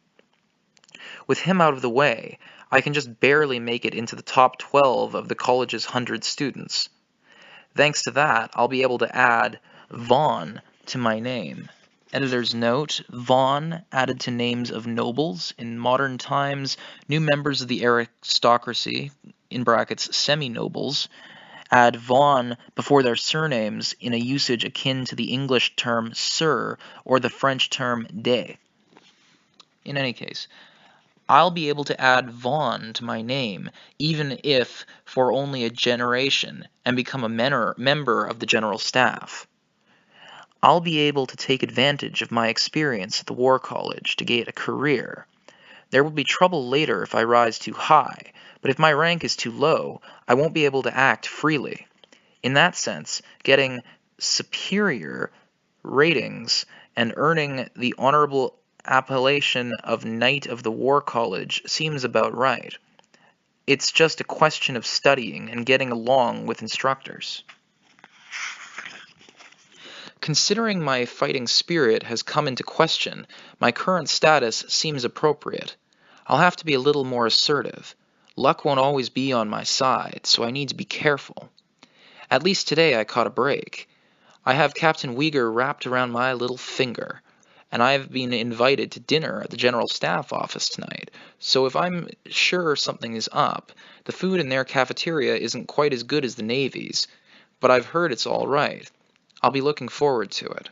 With him out of the way, I can just barely make it into the top 12 of the college's 100 students. Thanks to that, I'll be able to add Vaughn to my name. Editor's note, Vaughn added to names of nobles. In modern times, new members of the aristocracy, in brackets semi-nobles, add Vaughn before their surnames in a usage akin to the English term sir or the French term de. In any case, I'll be able to add Vaughn to my name, even if for only a generation, and become a member of the General Staff. I'll be able to take advantage of my experience at the War College to gain a career. There will be trouble later if I rise too high, but if my rank is too low, I won't be able to act freely. In that sense, getting superior ratings and earning the honorable appellation of Knight of the War College seems about right. It's just a question of studying and getting along with instructors. Considering my fighting spirit has come into question, my current status seems appropriate. I'll have to be a little more assertive. Luck won't always be on my side, so I need to be careful. At least today I caught a break. I have Captain Uyghur wrapped around my little finger, and I've been invited to dinner at the General Staff office tonight, so if I'm sure something is up, the food in their cafeteria isn't quite as good as the Navy's, but I've heard it's all right. I'll be looking forward to it.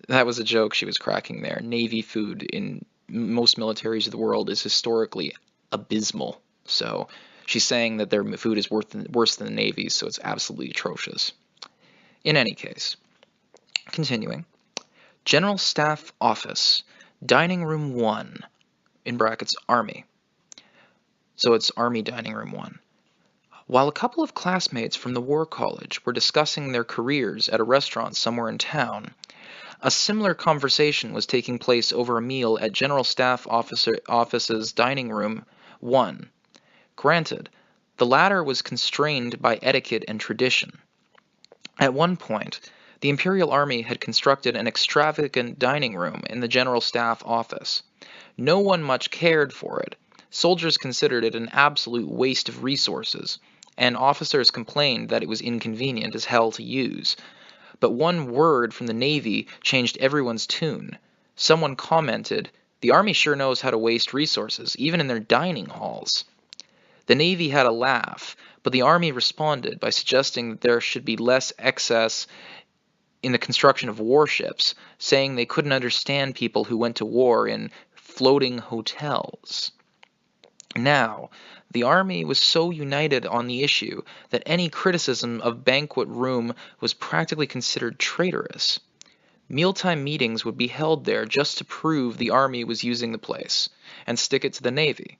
That was a joke she was cracking there. Navy food in most militaries of the world is historically abysmal. So she's saying that their food is worse than the Navy's, so it's absolutely atrocious. In any case, continuing. General Staff Office, Dining Room 1, in brackets Army. So it's Army Dining Room 1. While a couple of classmates from the War College were discussing their careers at a restaurant somewhere in town, a similar conversation was taking place over a meal at General Staff Office's Dining Room 1. Granted, the latter was constrained by etiquette and tradition. At one point, the Imperial Army had constructed an extravagant dining room in the General Staff Office. No one much cared for it. Soldiers considered it an absolute waste of resources, and officers complained that it was inconvenient as hell to use. But one word from the Navy changed everyone's tune. Someone commented, "The Army sure knows how to waste resources, even in their dining halls." The Navy had a laugh, but the Army responded by suggesting that there should be less excess in the construction of warships, saying they couldn't understand people who went to war in floating hotels. Now, the Army was so united on the issue that any criticism of banquet room was practically considered traitorous. Mealtime meetings would be held there just to prove the Army was using the place, and stick it to the Navy.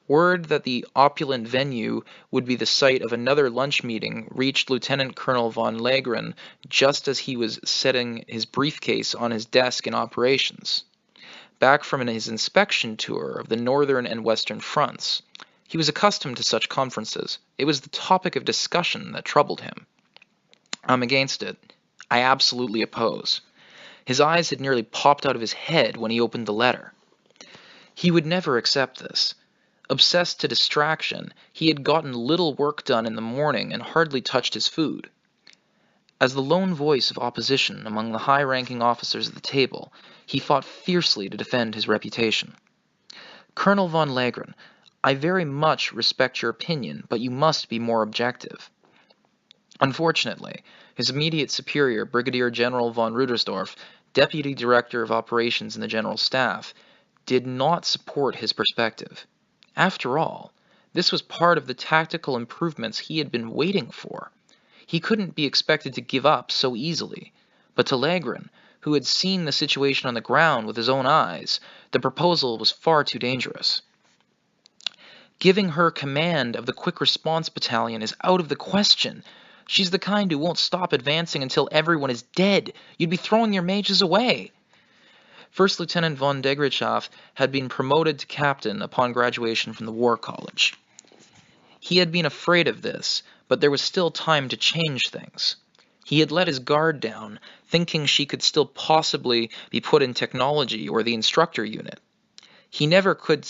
Word that the opulent venue would be the site of another lunch meeting reached Lieutenant Colonel von Legren just as he was setting his briefcase on his desk in operations. Back from his inspection tour of the northern and western fronts, he was accustomed to such conferences. It was the topic of discussion that troubled him. I'm against it. I absolutely oppose. His eyes had nearly popped out of his head when he opened the letter. He would never accept this. Obsessed to distraction, he had gotten little work done in the morning and hardly touched his food. As the lone voice of opposition among the high-ranking officers at the table, he fought fiercely to defend his reputation. Colonel von Legren, I very much respect your opinion, but you must be more objective. Unfortunately, his immediate superior, Brigadier General von Rudersdorf, Deputy Director of Operations in the General Staff, did not support his perspective. After all, this was part of the tactical improvements he had been waiting for. He couldn't be expected to give up so easily. But to Legren, who had seen the situation on the ground with his own eyes, the proposal was far too dangerous. Giving her command of the Quick Response Battalion is out of the question. She's the kind who won't stop advancing until everyone is dead. You'd be throwing your mages away. First Lieutenant von Degrichow had been promoted to captain upon graduation from the War College. He had been afraid of this, but there was still time to change things. He had let his guard down, thinking she could still possibly be put in technology or the instructor unit. He never could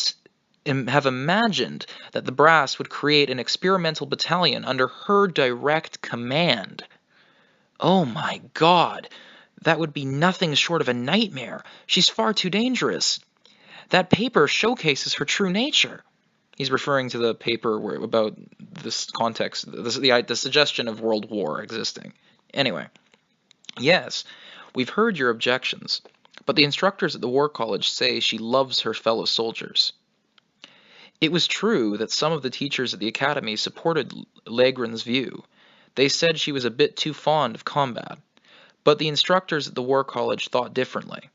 have imagined that the brass would create an experimental battalion under her direct command. Oh my God! That would be nothing short of a nightmare. She's far too dangerous. That paper showcases her true nature. He's referring to the paper about this context, the suggestion of world war existing. Anyway, yes, we've heard your objections, but the instructors at the War College say she loves her fellow soldiers. It was true that some of the teachers at the academy supported Legren's view. They said she was a bit too fond of combat. But the instructors at the War College thought differently.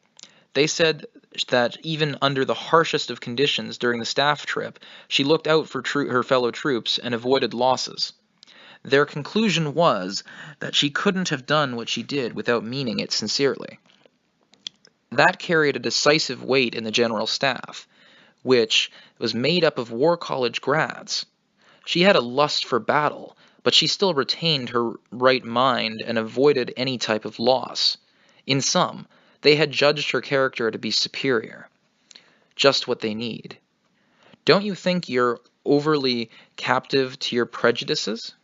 They said that even under the harshest of conditions during the staff trip, she looked out for her fellow troops and avoided losses. Their conclusion was that she couldn't have done what she did without meaning it sincerely. That carried a decisive weight in the General Staff, which was made up of War College grads. She had a lust for battle, but she still retained her right mind and avoided any type of loss. In sum, they had judged her character to be superior. Just what they need. Don't you think you're overly captive to your prejudices?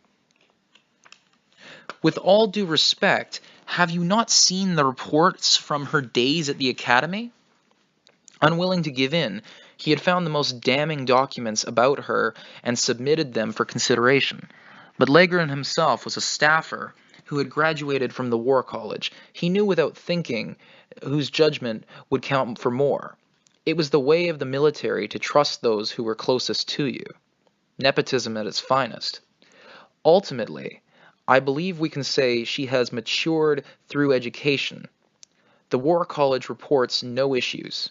With all due respect, have you not seen the reports from her days at the academy? Unwilling to give in, he had found the most damning documents about her and submitted them for consideration. But Legren himself was a staffer who had graduated from the War College. He knew without thinking whose judgment would count for more. It was the way of the military to trust those who were closest to you. Nepotism at its finest. Ultimately, I believe we can say she has matured through education. The War College reports no issues.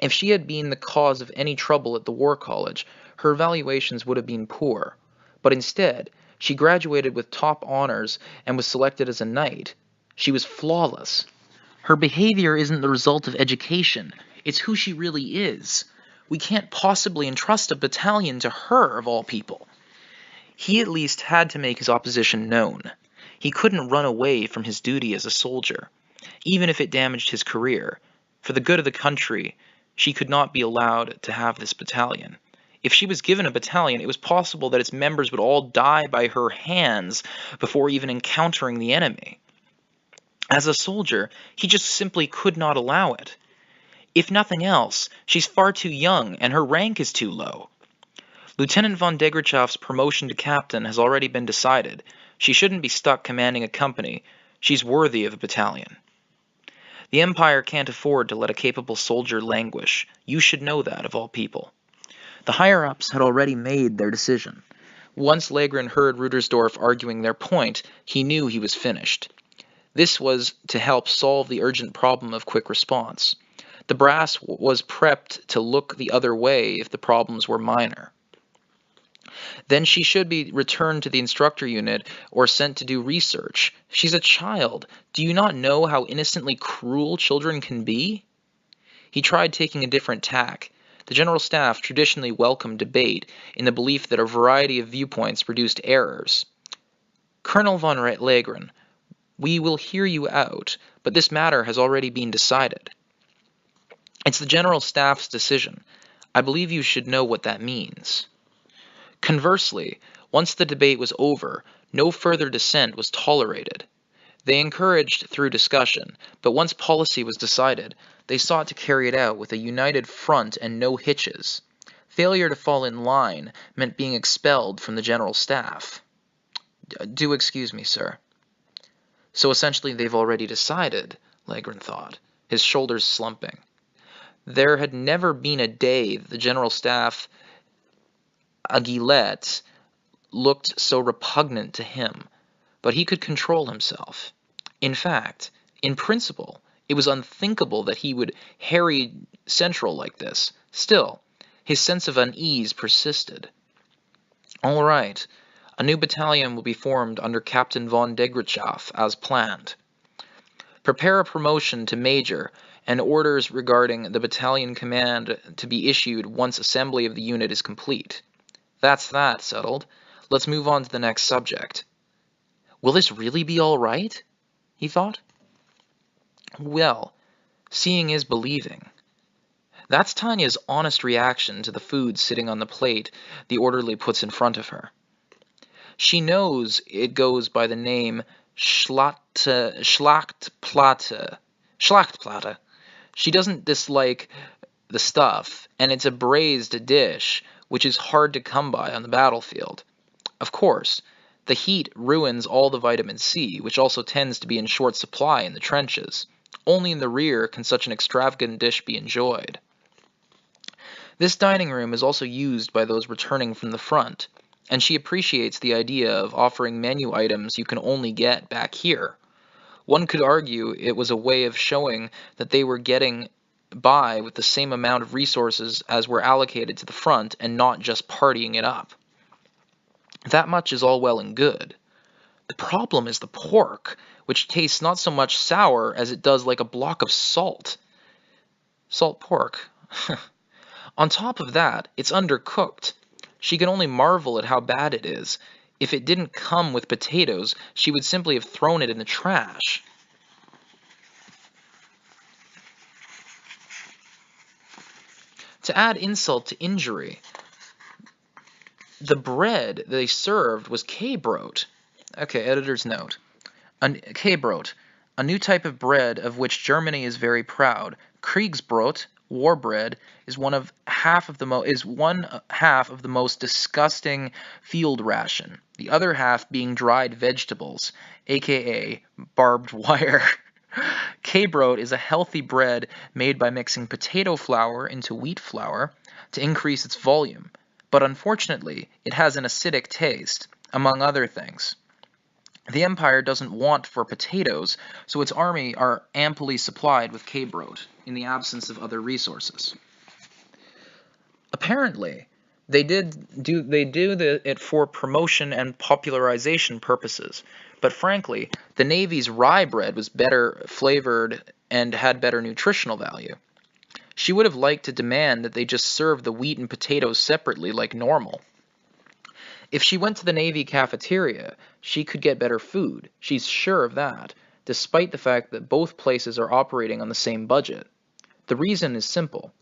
If she had been the cause of any trouble at the War College, her evaluations would have been poor. But instead, she graduated with top honors and was selected as a knight. She was flawless. Her behavior isn't the result of education. It's who she really is. We can't possibly entrust a battalion to her, of all people. He at least had to make his opposition known. He couldn't run away from his duty as a soldier, even if it damaged his career. For the good of the country, she could not be allowed to have this battalion. If she was given a battalion, it was possible that its members would all die by her hands before even encountering the enemy. As a soldier, he just simply could not allow it. If nothing else, she's far too young and her rank is too low. Lieutenant von Degrichow's promotion to captain has already been decided. She shouldn't be stuck commanding a company. She's worthy of a battalion. The Empire can't afford to let a capable soldier languish. You should know that, of all people. The higher-ups had already made their decision. Once Legren heard Rudersdorf arguing their point, he knew he was finished. This was to help solve the urgent problem of quick response. The brass was prepped to look the other way if the problems were minor. Then she should be returned to the instructor unit or sent to do research. She's a child. Do you not know how innocently cruel children can be? He tried taking a different tack. The General Staff traditionally welcomed debate in the belief that a variety of viewpoints produced errors. Colonel von Legren, we will hear you out, but this matter has already been decided. It's the General Staff's decision. I believe you should know what that means. Conversely, once the debate was over, no further dissent was tolerated. They encouraged through discussion, but once policy was decided, they sought to carry it out with a united front and no hitches. Failure to fall in line meant being expelled from the General Staff. Do excuse me, sir. So essentially they've already decided, Legren thought, his shoulders slumping. There had never been a day that the General Staff, Aguilette, looked so repugnant to him, but he could control himself. In fact, in principle, it was unthinkable that he would harry Central like this. Still, his sense of unease persisted. All right, a new battalion will be formed under Captain von Degrachaff as planned. Prepare a promotion to major and orders regarding the battalion command to be issued once assembly of the unit is complete. That's that settled. Let's move on to the next subject. Will this really be all right? He thought. Well, seeing is believing. That's Tanya's honest reaction to the food sitting on the plate the orderly puts in front of her. She knows it goes by the name Schlachtplatte. Schlachtplatte. She doesn't dislike the stuff, and it's a braised dish, which is hard to come by on the battlefield. Of course, the heat ruins all the vitamin C, which also tends to be in short supply in the trenches. Only in the rear can such an extravagant dish be enjoyed. This dining room is also used by those returning from the front, and she appreciates the idea of offering menu items you can only get back here. One could argue it was a way of showing that they were getting by with the same amount of resources as were allocated to the front and not just partying it up. That much is all well and good. The problem is the pork, which tastes not so much sour as it does like a block of salt. Salt pork. On top of that, it's undercooked. She can only marvel at how bad it is. If it didn't come with potatoes, she would simply have thrown it in the trash. To add insult to injury, the bread they served was K-brote. Okay, editor's note. K-brote, a new type of bread of which Germany is very proud. Kriegsbrot, war bread, is one half of the most disgusting field ration. The other half being dried vegetables, aka barbed wire. K-brote is a healthy bread made by mixing potato flour into wheat flour to increase its volume, but unfortunately it has an acidic taste, among other things. The Empire doesn't want for potatoes, so its army are amply supplied with K-brote in the absence of other resources. Apparently, they do it for promotion and popularization purposes, but frankly, the Navy's rye bread was better flavored and had better nutritional value. She would have liked to demand that they just serve the wheat and potatoes separately like normal. If she went to the Navy cafeteria, she could get better food. She's sure of that, despite the fact that both places are operating on the same budget. The reason is simple.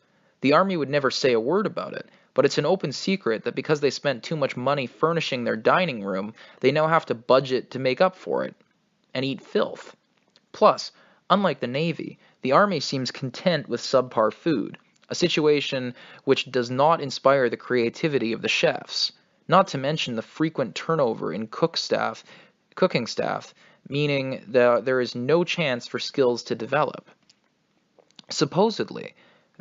The Army would never say a word about it, but it's an open secret that because they spent too much money furnishing their dining room, they now have to budget to make up for it, and eat filth. Plus, unlike the Navy, the Army seems content with subpar food, a situation which does not inspire the creativity of the chefs, not to mention the frequent turnover in cooking staff, meaning that there is no chance for skills to develop. Supposedly,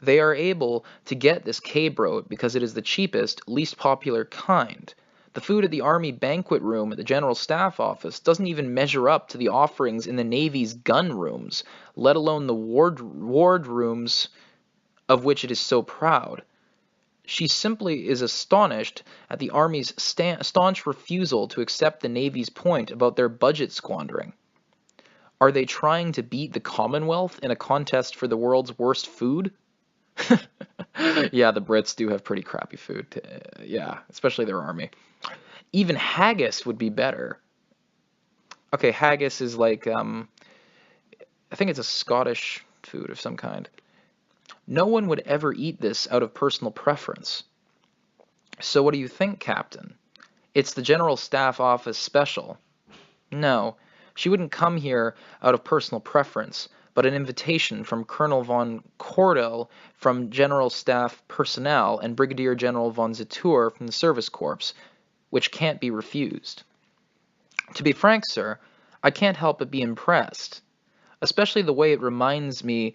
they are able to get this K-brote because it is the cheapest, least popular kind. The food at the Army banquet room at the General Staff Office doesn't even measure up to the offerings in the Navy's gun rooms, let alone the ward rooms of which it is so proud. She simply is astonished at the Army's staunch refusal to accept the Navy's point about their budget squandering. Are they trying to beat the Commonwealth in a contest for the world's worst food? Yeah, the Brits do have pretty crappy food. Yeah, especially their army. Even haggis would be better. Okay, haggis is like, I think it's a Scottish food of some kind. No one would ever eat this out of personal preference. So what do you think, Captain? It's the General Staff Office special. No, she wouldn't come here out of personal preference, but an invitation from Colonel von Cordell from General Staff Personnel and Brigadier General von Zetour from the Service Corps, which can't be refused. To be frank, sir, I can't help but be impressed, especially the way it reminds me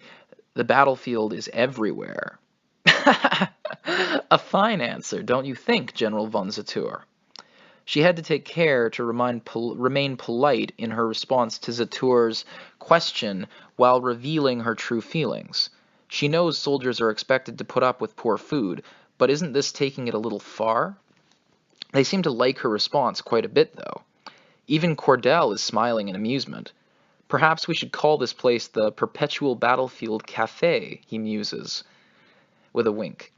the battlefield is everywhere. A fine answer, don't you think, General von Zetour? She had to take care to remain polite in her response to Zetour's question while revealing her true feelings. She knows soldiers are expected to put up with poor food, but isn't this taking it a little far? They seem to like her response quite a bit, though. Even Cordell is smiling in amusement. Perhaps we should call this place the Perpetual Battlefield Café, he muses, with a wink.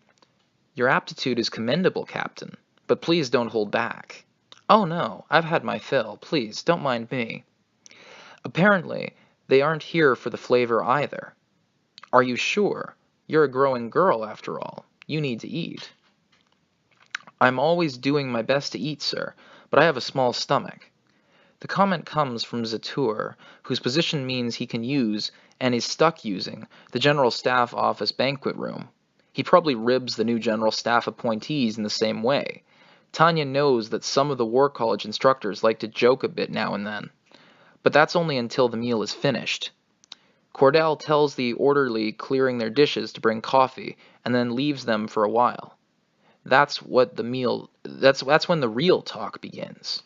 Your aptitude is commendable, Captain, but please don't hold back. Oh no, I've had my fill. Please, don't mind me. Apparently, they aren't here for the flavor either. Are you sure? You're a growing girl, after all. You need to eat. I'm always doing my best to eat, sir, but I have a small stomach. The comment comes from Zetour, whose position means he can use, and is stuck using, the General Staff Office banquet room. He probably ribs the new General Staff appointees in the same way. Tanya knows that some of the War College instructors like to joke a bit now and then. But that's only until the meal is finished. Cordell tells the orderly clearing their dishes to bring coffee, and then leaves them for a while. That's when the real talk begins.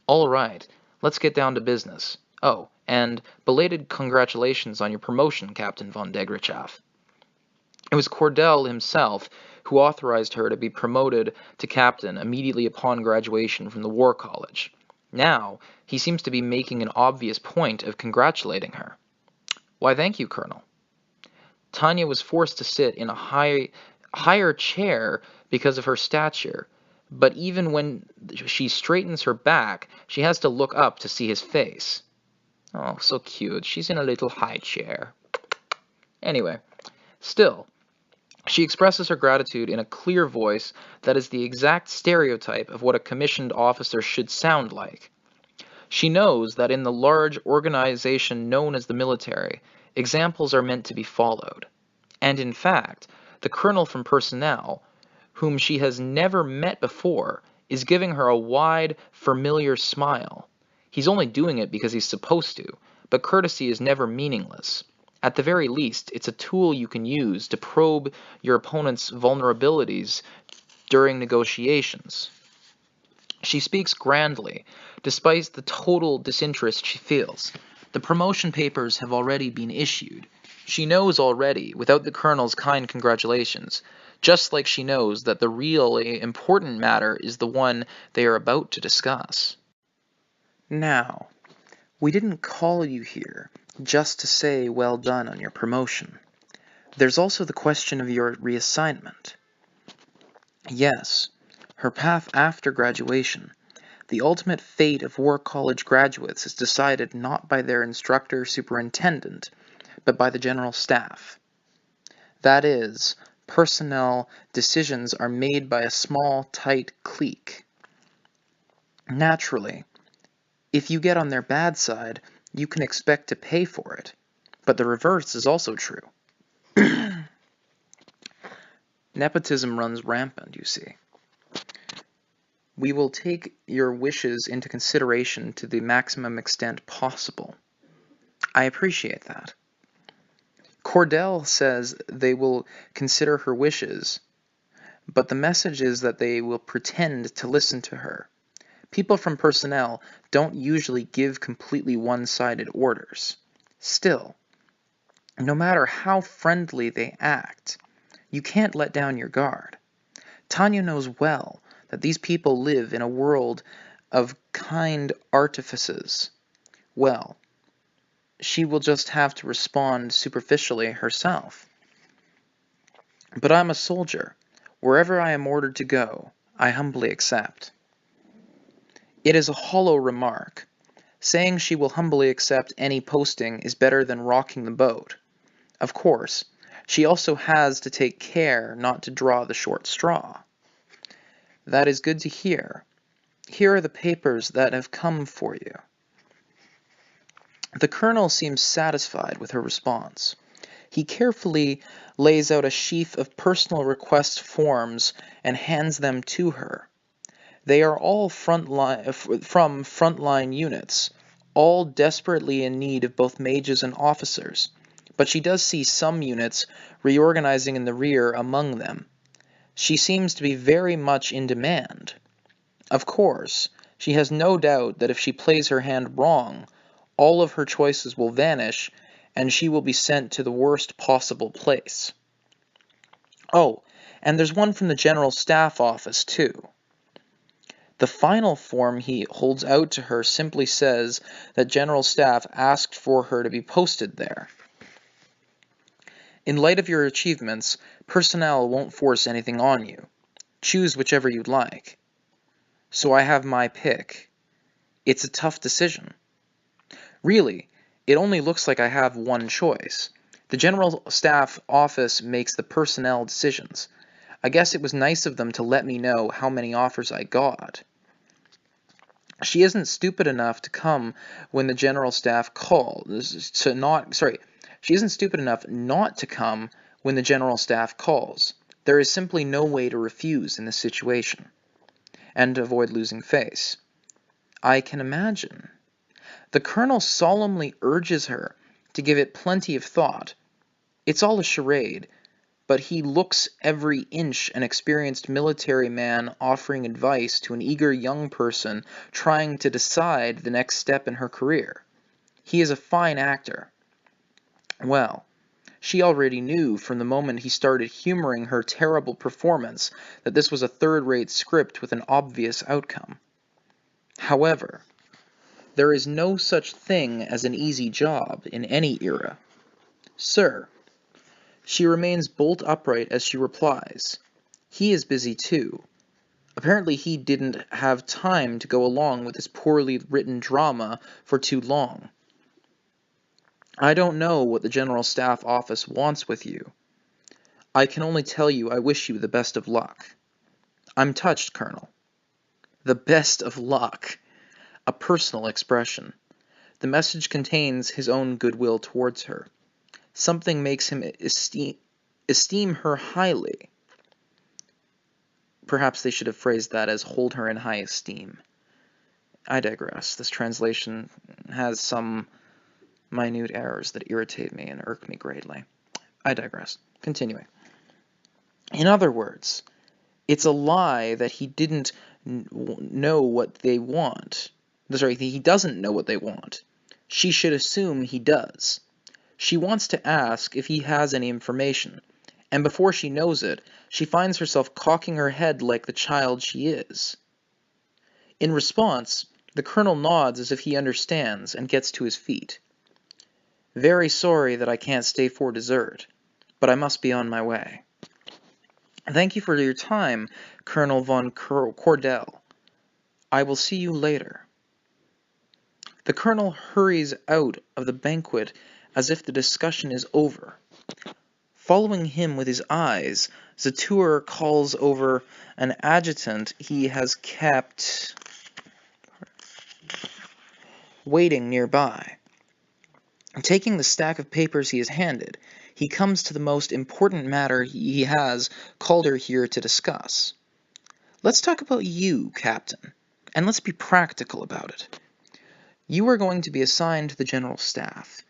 All right, let's get down to business. Oh, and belated congratulations on your promotion, Captain von Degrachaff. It was Cordell himself who authorized her to be promoted to captain immediately upon graduation from the War College. Now, he seems to be making an obvious point of congratulating her. Why, thank you, Colonel. Tanya was forced to sit in a higher chair because of her stature, but even when she straightens her back, she has to look up to see his face. Oh, so cute. She's in a little high chair. Anyway, still, she expresses her gratitude in a clear voice that is the exact stereotype of what a commissioned officer should sound like. She knows that in the large organization known as the military, examples are meant to be followed. And in fact, the colonel from personnel, whom she has never met before, is giving her a wide, familiar smile. He's only doing it because he's supposed to, but courtesy is never meaningless. At the very least, it's a tool you can use to probe your opponent's vulnerabilities during negotiations. She speaks grandly, despite the total disinterest she feels. The promotion papers have already been issued. She knows already, without the colonel's kind congratulations, just like she knows that the really important matter is the one they are about to discuss. Now, we didn't call you here just to say well done on your promotion. There's also the question of your reassignment. Yes, her path after graduation, the ultimate fate of War College graduates is decided not by their instructor-superintendent, but by the general staff. That is, personnel decisions are made by a small, tight clique. Naturally, if you get on their bad side, you can expect to pay for it, but the reverse is also true. Nepotism runs rampant, you see. We will take your wishes into consideration to the maximum extent possible. I appreciate that. Cordell says they will consider her wishes, but the message is that they will pretend to listen to her. People from personnel don't usually give completely one-sided orders. Still, no matter how friendly they act, you can't let down your guard. Tanya knows well that these people live in a world of kind artifices. Well, she will just have to respond superficially herself. But I'm a soldier. Wherever I am ordered to go, I humbly accept. It is a hollow remark. Saying she will humbly accept any posting is better than rocking the boat. Of course, she also has to take care not to draw the short straw. That is good to hear. Here are the papers that have come for you. The colonel seems satisfied with her response. He carefully lays out a sheaf of personal request forms and hands them to her. They are all from frontline units, all desperately in need of both mages and officers, but she does see some units reorganizing in the rear among them. She seems to be very much in demand. Of course, she has no doubt that if she plays her hand wrong, all of her choices will vanish, and she will be sent to the worst possible place. Oh, and there's one from the General Staff Office, too. The final form he holds out to her simply says that General Staff asked for her to be posted there. In light of your achievements, personnel won't force anything on you. Choose whichever you'd like. So I have my pick. It's a tough decision. Really, it only looks like I have one choice. The General Staff Office makes the personnel decisions. I guess it was nice of them to let me know how many offers I got. She isn't stupid enough to come when the General Staff calls. She isn't stupid enough not to come when the General Staff calls. There is simply no way to refuse in this situation, and to avoid losing face. I can imagine. The colonel solemnly urges her to give it plenty of thought. It's all a charade, but he looks every inch an experienced military man offering advice to an eager young person trying to decide the next step in her career. He is a fine actor. Well, she already knew from the moment he started humoring her terrible performance that this was a third-rate script with an obvious outcome. However, there is no such thing as an easy job in any era. Sir. She remains bolt upright as she replies. He is busy too. Apparently he didn't have time to go along with this poorly written drama for too long. I don't know what the General Staff Office wants with you. I can only tell you I wish you the best of luck. I'm touched, Colonel. The best of luck. A personal expression. The message contains his own goodwill towards her. Something makes him esteem her highly. Perhaps they should have phrased that as hold her in high esteem. I digress. This translation has some minute errors that irritate me and irk me greatly. I digress. Continuing. In other words, it's a lie that he didn't know what they want. Sorry, he doesn't know what they want. She should assume he does. She wants to ask if he has any information, and before she knows it, she finds herself cocking her head like the child she is. In response, the colonel nods as if he understands and gets to his feet. Very sorry that I can't stay for dessert, but I must be on my way. Thank you for your time, Colonel von Cordell. I will see you later. The colonel hurries out of the banquet as if the discussion is over. Following him with his eyes, Zatur calls over an adjutant he has kept waiting nearby. Taking the stack of papers he is handed, he comes to the most important matter he has called her here to discuss. Let's talk about you, Captain, and let's be practical about it. You are going to be assigned to the General Staff.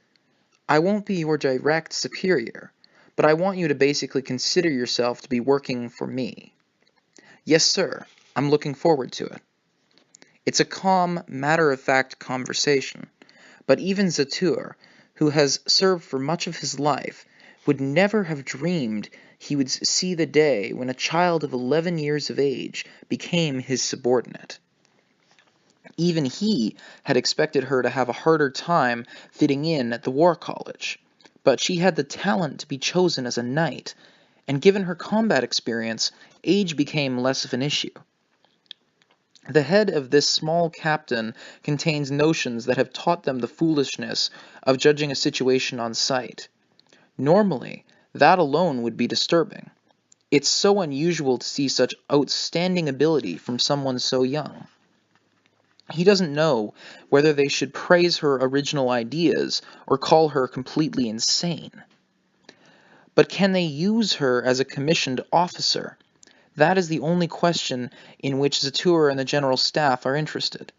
I won't be your direct superior, but I want you to basically consider yourself to be working for me. Yes, sir, I'm looking forward to it. It's a calm, matter-of-fact conversation, but even Zatur, who has served for much of his life, would never have dreamed he would see the day when a child of 11 years of age became his subordinate. Even he had expected her to have a harder time fitting in at the War College, but she had the talent to be chosen as a knight, and given her combat experience, age became less of an issue. The head of this small captain contains notions that have taught them the foolishness of judging a situation on sight. Normally, that alone would be disturbing. It's so unusual to see such outstanding ability from someone so young. He doesn't know whether they should praise her original ideas or call her completely insane. But can they use her as a commissioned officer? That is the only question in which Zatur and the General Staff are interested.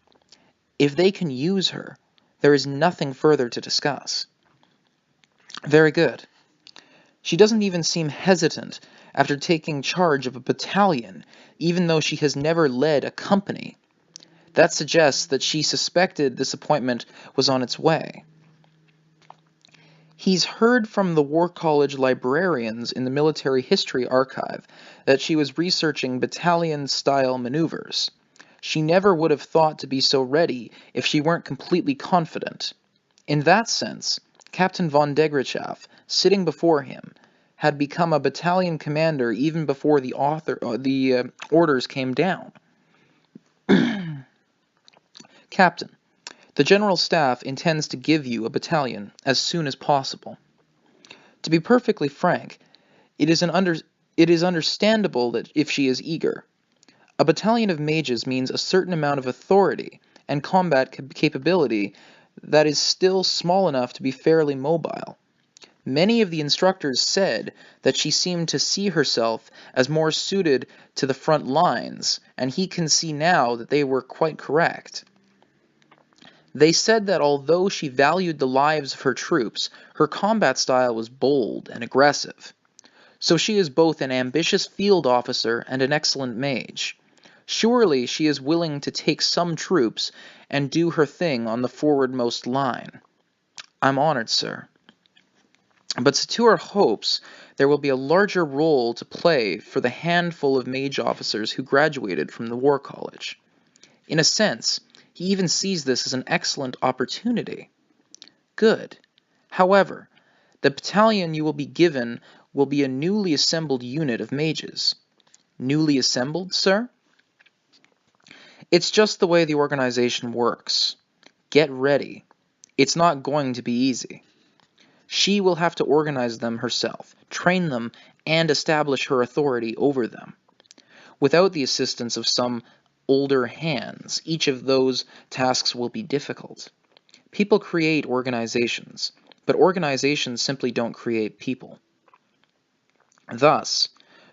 If they can use her, there is nothing further to discuss. Very good. She doesn't even seem hesitant after taking charge of a battalion, even though she has never led a company. That suggests that she suspected this appointment was on its way. He's heard from the War College librarians in the Military History Archive that she was researching battalion-style maneuvers. She never would have thought to be so ready if she weren't completely confident. In that sense, Captain von Degrachaff, sitting before him, had become a battalion commander even before the orders came down. Captain, the General Staff intends to give you a battalion as soon as possible. To be perfectly frank, it is understandable that if she is eager. A battalion of mages means a certain amount of authority and combat capability that is still small enough to be fairly mobile. Many of the instructors said that she seemed to see herself as more suited to the front lines, and he can see now that they were quite correct. They said that although she valued the lives of her troops, her combat style was bold and aggressive. So she is both an ambitious field officer and an excellent mage. Surely she is willing to take some troops and do her thing on the forwardmost line. I'm honored, sir. But Satur hopes there will be a larger role to play for the handful of mage officers who graduated from the War College. In a sense, he even sees this as an excellent opportunity. Good. However, the battalion you will be given will be a newly assembled unit of mages. Newly assembled, sir? It's just the way the organization works. Get ready. It's not going to be easy. She will have to organize them herself, train them, and establish her authority over them. Without the assistance of some older hands, each of those tasks will be difficult. People create organizations, but organizations simply don't create people. Thus,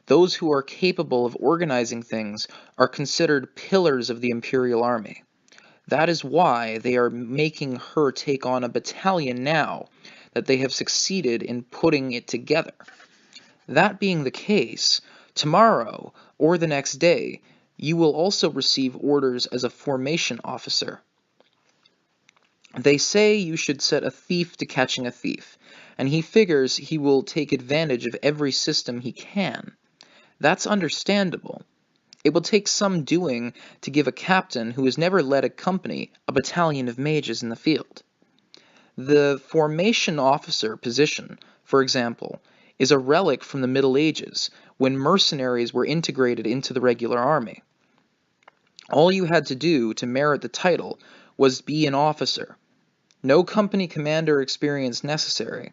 those who are capable of organizing things are considered pillars of the Imperial Army. That is why they are making her take on a battalion now that they have succeeded in putting it together. That being the case, tomorrow or the next day, you will also receive orders as a formation officer. They say you should set a thief to catching a thief, and he figures he will take advantage of every system he can. That's understandable. It will take some doing to give a captain who has never led a company a battalion of mages in the field. The formation officer position, for example, is a relic from the Middle Ages, when mercenaries were integrated into the regular army. All you had to do to merit the title was be an officer. No company commander experience necessary.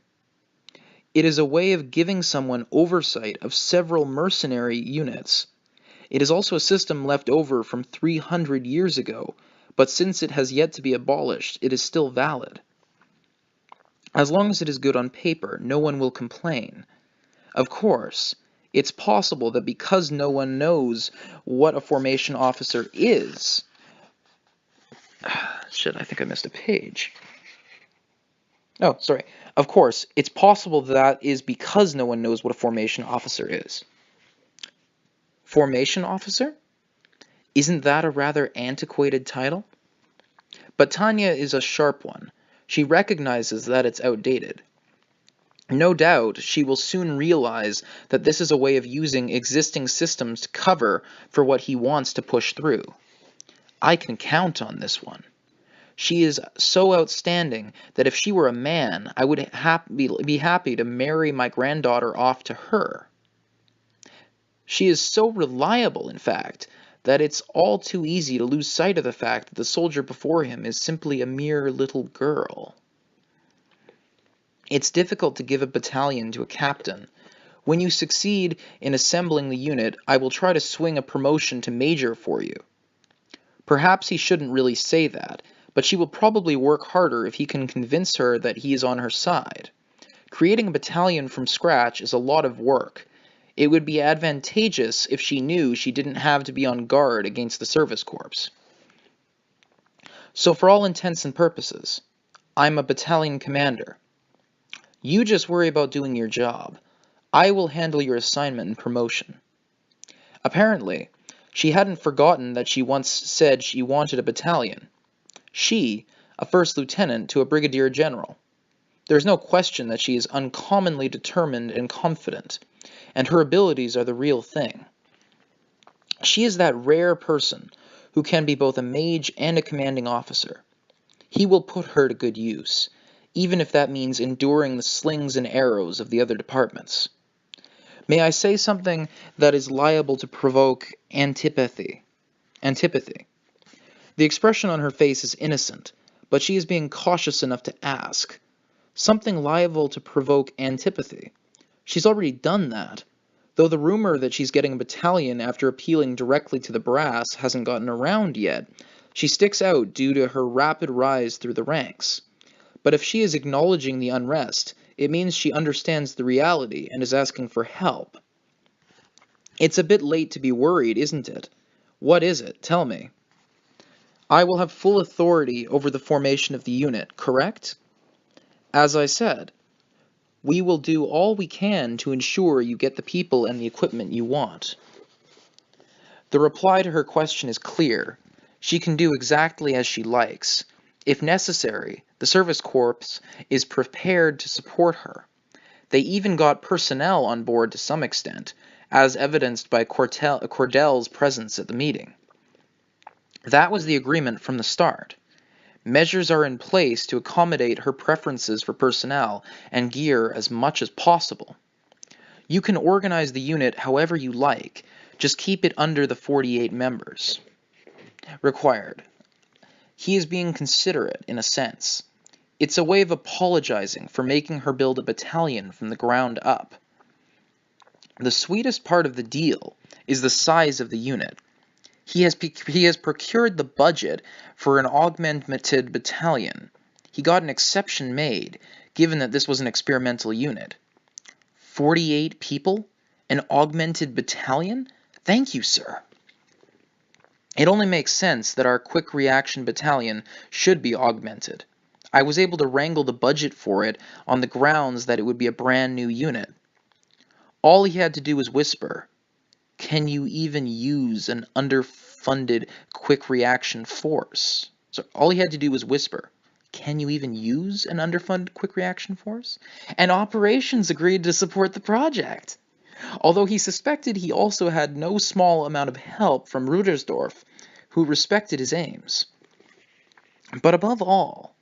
It is a way of giving someone oversight of several mercenary units. It is also a system left over from 300 years ago, but since it has yet to be abolished, it is still valid. As long as it is good on paper, no one will complain. Of course, it's possible that because no one knows what a formation officer is... Shit, I think I missed a page. Oh, sorry. Of course, it's possible that is because no one knows what a formation officer is. Formation officer? Isn't that a rather antiquated title? But Tanya is a sharp one. She recognizes that it's outdated. No doubt she will soon realize that this is a way of using existing systems to cover for what he wants to push through. I can count on this one. She is so outstanding that if she were a man, I would be happy to marry my granddaughter off to her. She is so reliable, in fact, that it's all too easy to lose sight of the fact that the soldier before him is simply a mere little girl. It's difficult to give a battalion to a captain. When you succeed in assembling the unit, I will try to swing a promotion to major for you. Perhaps he shouldn't really say that, but she will probably work harder if he can convince her that he is on her side. Creating a battalion from scratch is a lot of work. It would be advantageous if she knew she didn't have to be on guard against the service corps. So for all intents and purposes, I'm a battalion commander. You just worry about doing your job. I will handle your assignment and promotion. Apparently, she hadn't forgotten that she once said she wanted a battalion. She, a first lieutenant to a brigadier general. There's no question that she is uncommonly determined and confident, and her abilities are the real thing. She is that rare person who can be both a mage and a commanding officer. He will put her to good use, even if that means enduring the slings and arrows of the other departments. May I say something that is liable to provoke antipathy? The expression on her face is innocent, but she is being cautious enough to ask. Something liable to provoke antipathy. She's already done that, though the rumor that she's getting a battalion after appealing directly to the brass hasn't gotten around yet. She sticks out due to her rapid rise through the ranks. But if she is acknowledging the unrest, it means she understands the reality and is asking for help. It's a bit late to be worried, isn't it? What is it? Tell me. I will have full authority over the formation of the unit, correct? As I said, we will do all we can to ensure you get the people and the equipment you want. The reply to her question is clear. She can do exactly as she likes. If necessary, the service corps is prepared to support her. They even got personnel on board to some extent, as evidenced by Cordell's presence at the meeting. That was the agreement from the start. Measures are in place to accommodate her preferences for personnel and gear as much as possible. You can organize the unit however you like, just keep it under the 48 members required. He is being considerate, in a sense. It's a way of apologizing for making her build a battalion from the ground up. The sweetest part of the deal is the size of the unit. He has procured the budget for an augmented battalion. He got an exception made, given that this was an experimental unit. 48 people? An augmented battalion? Thank you, sir. It only makes sense that our quick reaction battalion should be augmented. I was able to wrangle the budget for it on the grounds that it would be a brand new unit. All he had to do was whisper, "Can you even use an underfunded quick reaction force?" So all he had to do was whisper, "Can you even use an underfunded quick reaction force?" And operations agreed to support the project. Although he suspected he also had no small amount of help from Rudersdorf, who respected his aims. But above all,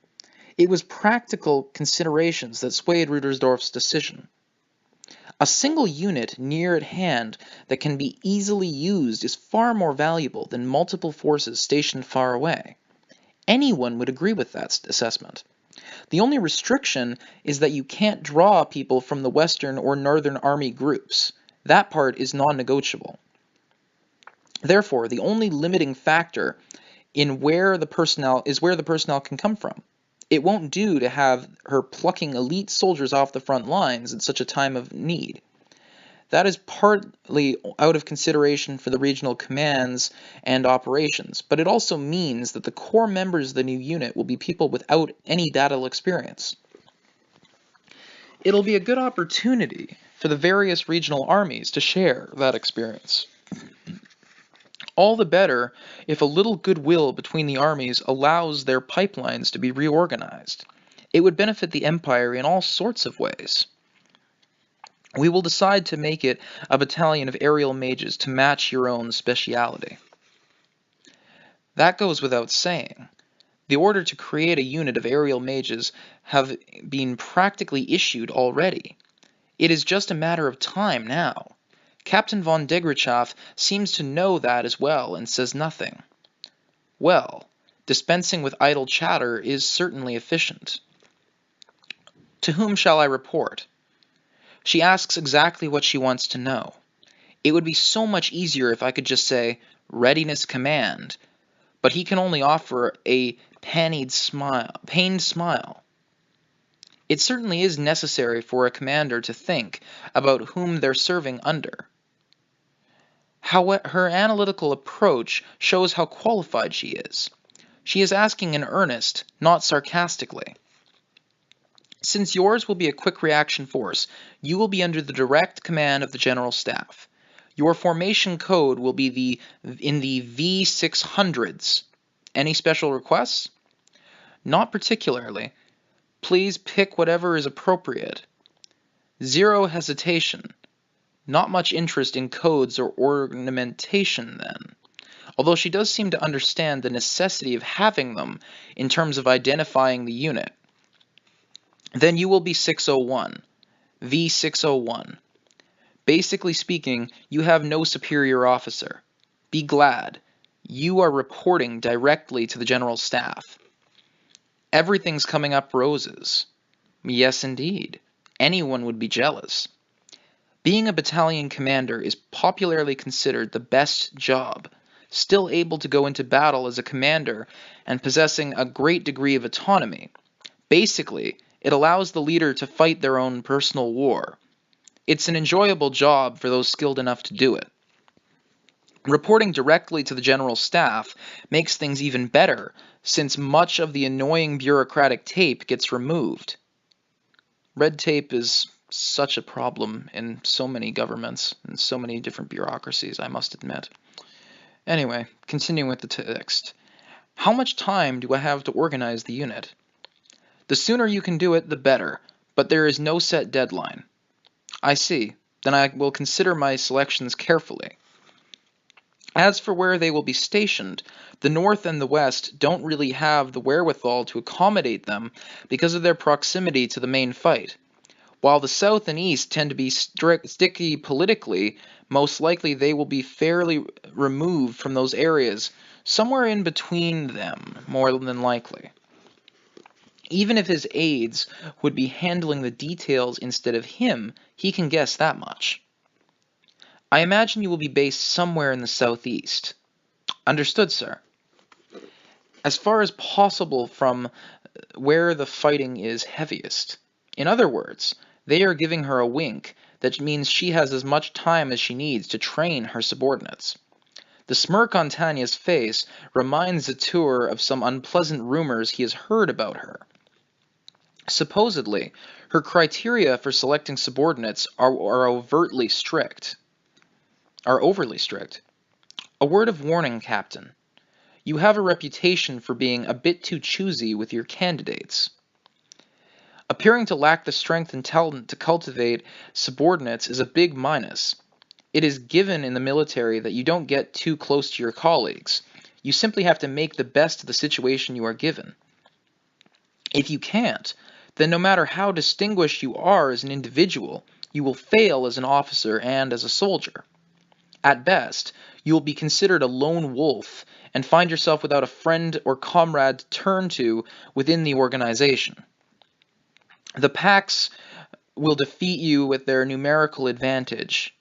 it was practical considerations that swayed Rudersdorf's decision. A single unit near at hand that can be easily used is far more valuable than multiple forces stationed far away. Anyone would agree with that assessment. The only restriction is that you can't draw people from the Western or Northern Army groups. That part is non-negotiable. Therefore, the only limiting factor in where the personnel can come from. It won't do to have her plucking elite soldiers off the front lines at such a time of need. That is partly out of consideration for the regional commands and operations, but it also means that the core members of the new unit will be people without any datal experience. It'll be a good opportunity for the various regional armies to share that experience. All the better if a little goodwill between the armies allows their pipelines to be reorganized. It would benefit the Empire in all sorts of ways. We will decide to make it a battalion of aerial mages to match your own speciality. That goes without saying. The order to create a unit of aerial mages have been practically issued already. It is just a matter of time now. Captain von Degrachaff seems to know that as well and says nothing. Well, dispensing with idle chatter is certainly efficient. To whom shall I report? She asks exactly what she wants to know. It would be so much easier if I could just say, "Readiness command," but he can only offer a pained smile. It certainly is necessary for a commander to think about whom they're serving under. Her analytical approach shows how qualified she is. She is asking in earnest, not sarcastically. Since yours will be a quick reaction force, you will be under the direct command of the General Staff. Your formation code will be in the V600s. Any special requests? Not particularly. Please pick whatever is appropriate. Zero hesitation. Not much interest in codes or ornamentation, then. Although she does seem to understand the necessity of having them in terms of identifying the unit. Then you will be 601. V601. Basically speaking, you have no superior officer. Be glad. You are reporting directly to the General Staff. Everything's coming up roses. Yes, indeed. Anyone would be jealous. Being a battalion commander is popularly considered the best job, still able to go into battle as a commander and possessing a great degree of autonomy. Basically, it allows the leader to fight their own personal war. It's an enjoyable job for those skilled enough to do it. Reporting directly to the General Staff makes things even better, since much of the annoying bureaucratic tape gets removed. Red tape is such a problem in so many governments and so many different bureaucracies, I must admit. Anyway, continuing with the text. How much time do I have to organize the unit? The sooner you can do it, the better, but there is no set deadline. I see. Then I will consider my selections carefully. As for where they will be stationed, the North and the West don't really have the wherewithal to accommodate them because of their proximity to the main fight. While the South and East tend to be sticky politically, most likely they will be fairly removed from those areas, somewhere in between them, more than likely. Even if his aides would be handling the details instead of him, he can guess that much. I imagine you will be based somewhere in the southeast. Understood, sir. As far as possible from where the fighting is heaviest. In other words, they are giving her a wink that means she has as much time as she needs to train her subordinates. The smirk on Tanya's face reminds Zatur of some unpleasant rumors he has heard about her. Supposedly, her criteria for selecting subordinates are overly strict. A word of warning, Captain. You have a reputation for being a bit too choosy with your candidates. Appearing to lack the strength and talent to cultivate subordinates is a big minus. It is given in the military that you don't get too close to your colleagues. You simply have to make the best of the situation you are given. If you can't, then no matter how distinguished you are as an individual, you will fail as an officer and as a soldier. At best, you will be considered a lone wolf and find yourself without a friend or comrade to turn to within the organization. The packs will defeat you with their numerical advantage.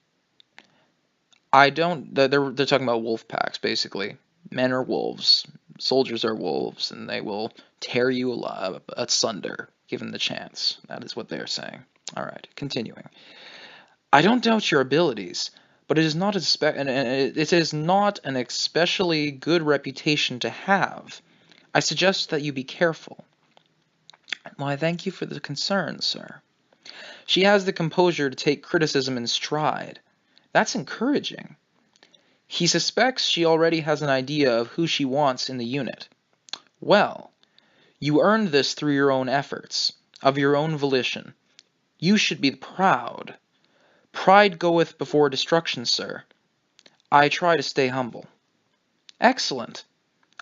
They're talking about wolf packs, basically. Men are wolves, soldiers are wolves, and they will tear you asunder, given the chance. That is what they're saying. Alright, continuing. I don't doubt your abilities, but it is not an especially good reputation to have. I suggest that you be careful. Why, thank you for the concern, sir. She has the composure to take criticism in stride. That's encouraging. He suspects she already has an idea of who she wants in the unit. Well, you earned this through your own efforts, of your own volition. You should be proud. Pride goeth before destruction, sir. I try to stay humble. Excellent.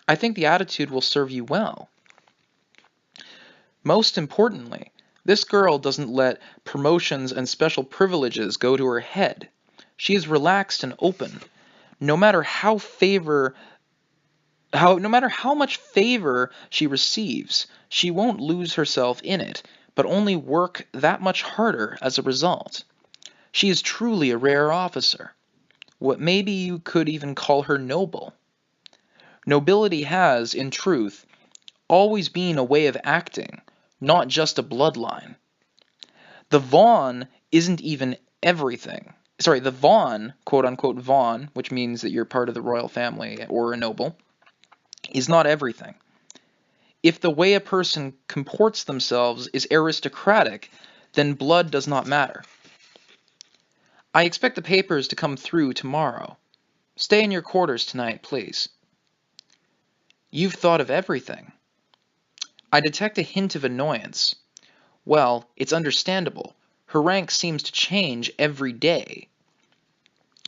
I think the attitude will serve you well. Most importantly, this girl doesn't let promotions and special privileges go to her head. She is relaxed and open. No matter how much favor she receives, she won't lose herself in it, but only work that much harder as a result. She is truly a rare officer. What maybe you could even call her noble. Nobility has, in truth, always been a way of acting, not just a bloodline. The Vaughn isn't even everything. Sorry, the Vaughn, quote-unquote Vaughn, which means that you're part of the royal family or a noble, is not everything. If the way a person comports themselves is aristocratic, then blood does not matter. I expect the papers to come through tomorrow. Stay in your quarters tonight, please. You've thought of everything. I detect a hint of annoyance. Well, it's understandable. Her rank seems to change every day.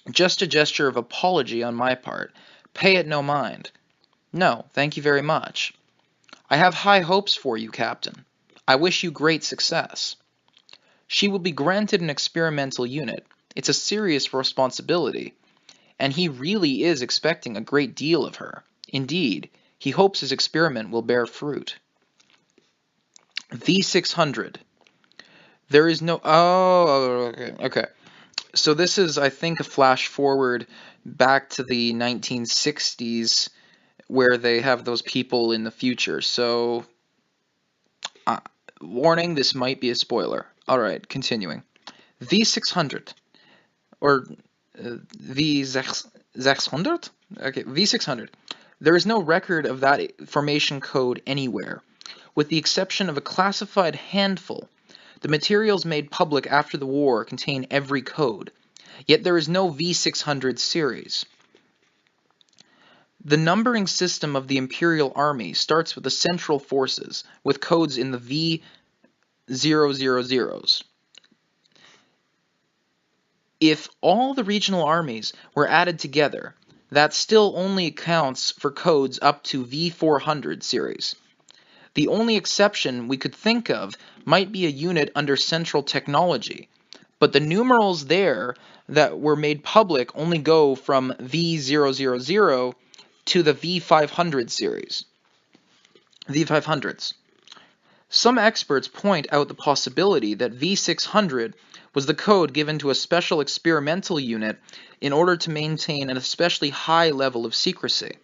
Just a gesture of apology on my part. Pay it no mind. No, thank you very much. I have high hopes for you, Captain. I wish you great success. She will be granted an experimental unit. It's a serious responsibility, and he really is expecting a great deal of her. Indeed, he hopes his experiment will bear fruit. V600. There is no... Oh, okay. So this is, I think, a flash forward back to the 1960s where they have those people in the future. So, warning, this might be a spoiler. Alright, continuing. V600. Or V600? Okay, V600. There is no record of that formation code anywhere, with the exception of a classified handful. The materials made public after the war contain every code, yet there is no V600 series. The numbering system of the Imperial Army starts with the Central Forces, with codes in the V000s. If all the regional armies were added together, that still only accounts for codes up to V400 series. The only exception we could think of might be a unit under Central Technology, but the numerals there that were made public only go from V000 to the V500 series. V500s. Some experts point out the possibility that V600 was the code given to a special experimental unit in order to maintain an especially high level of secrecy.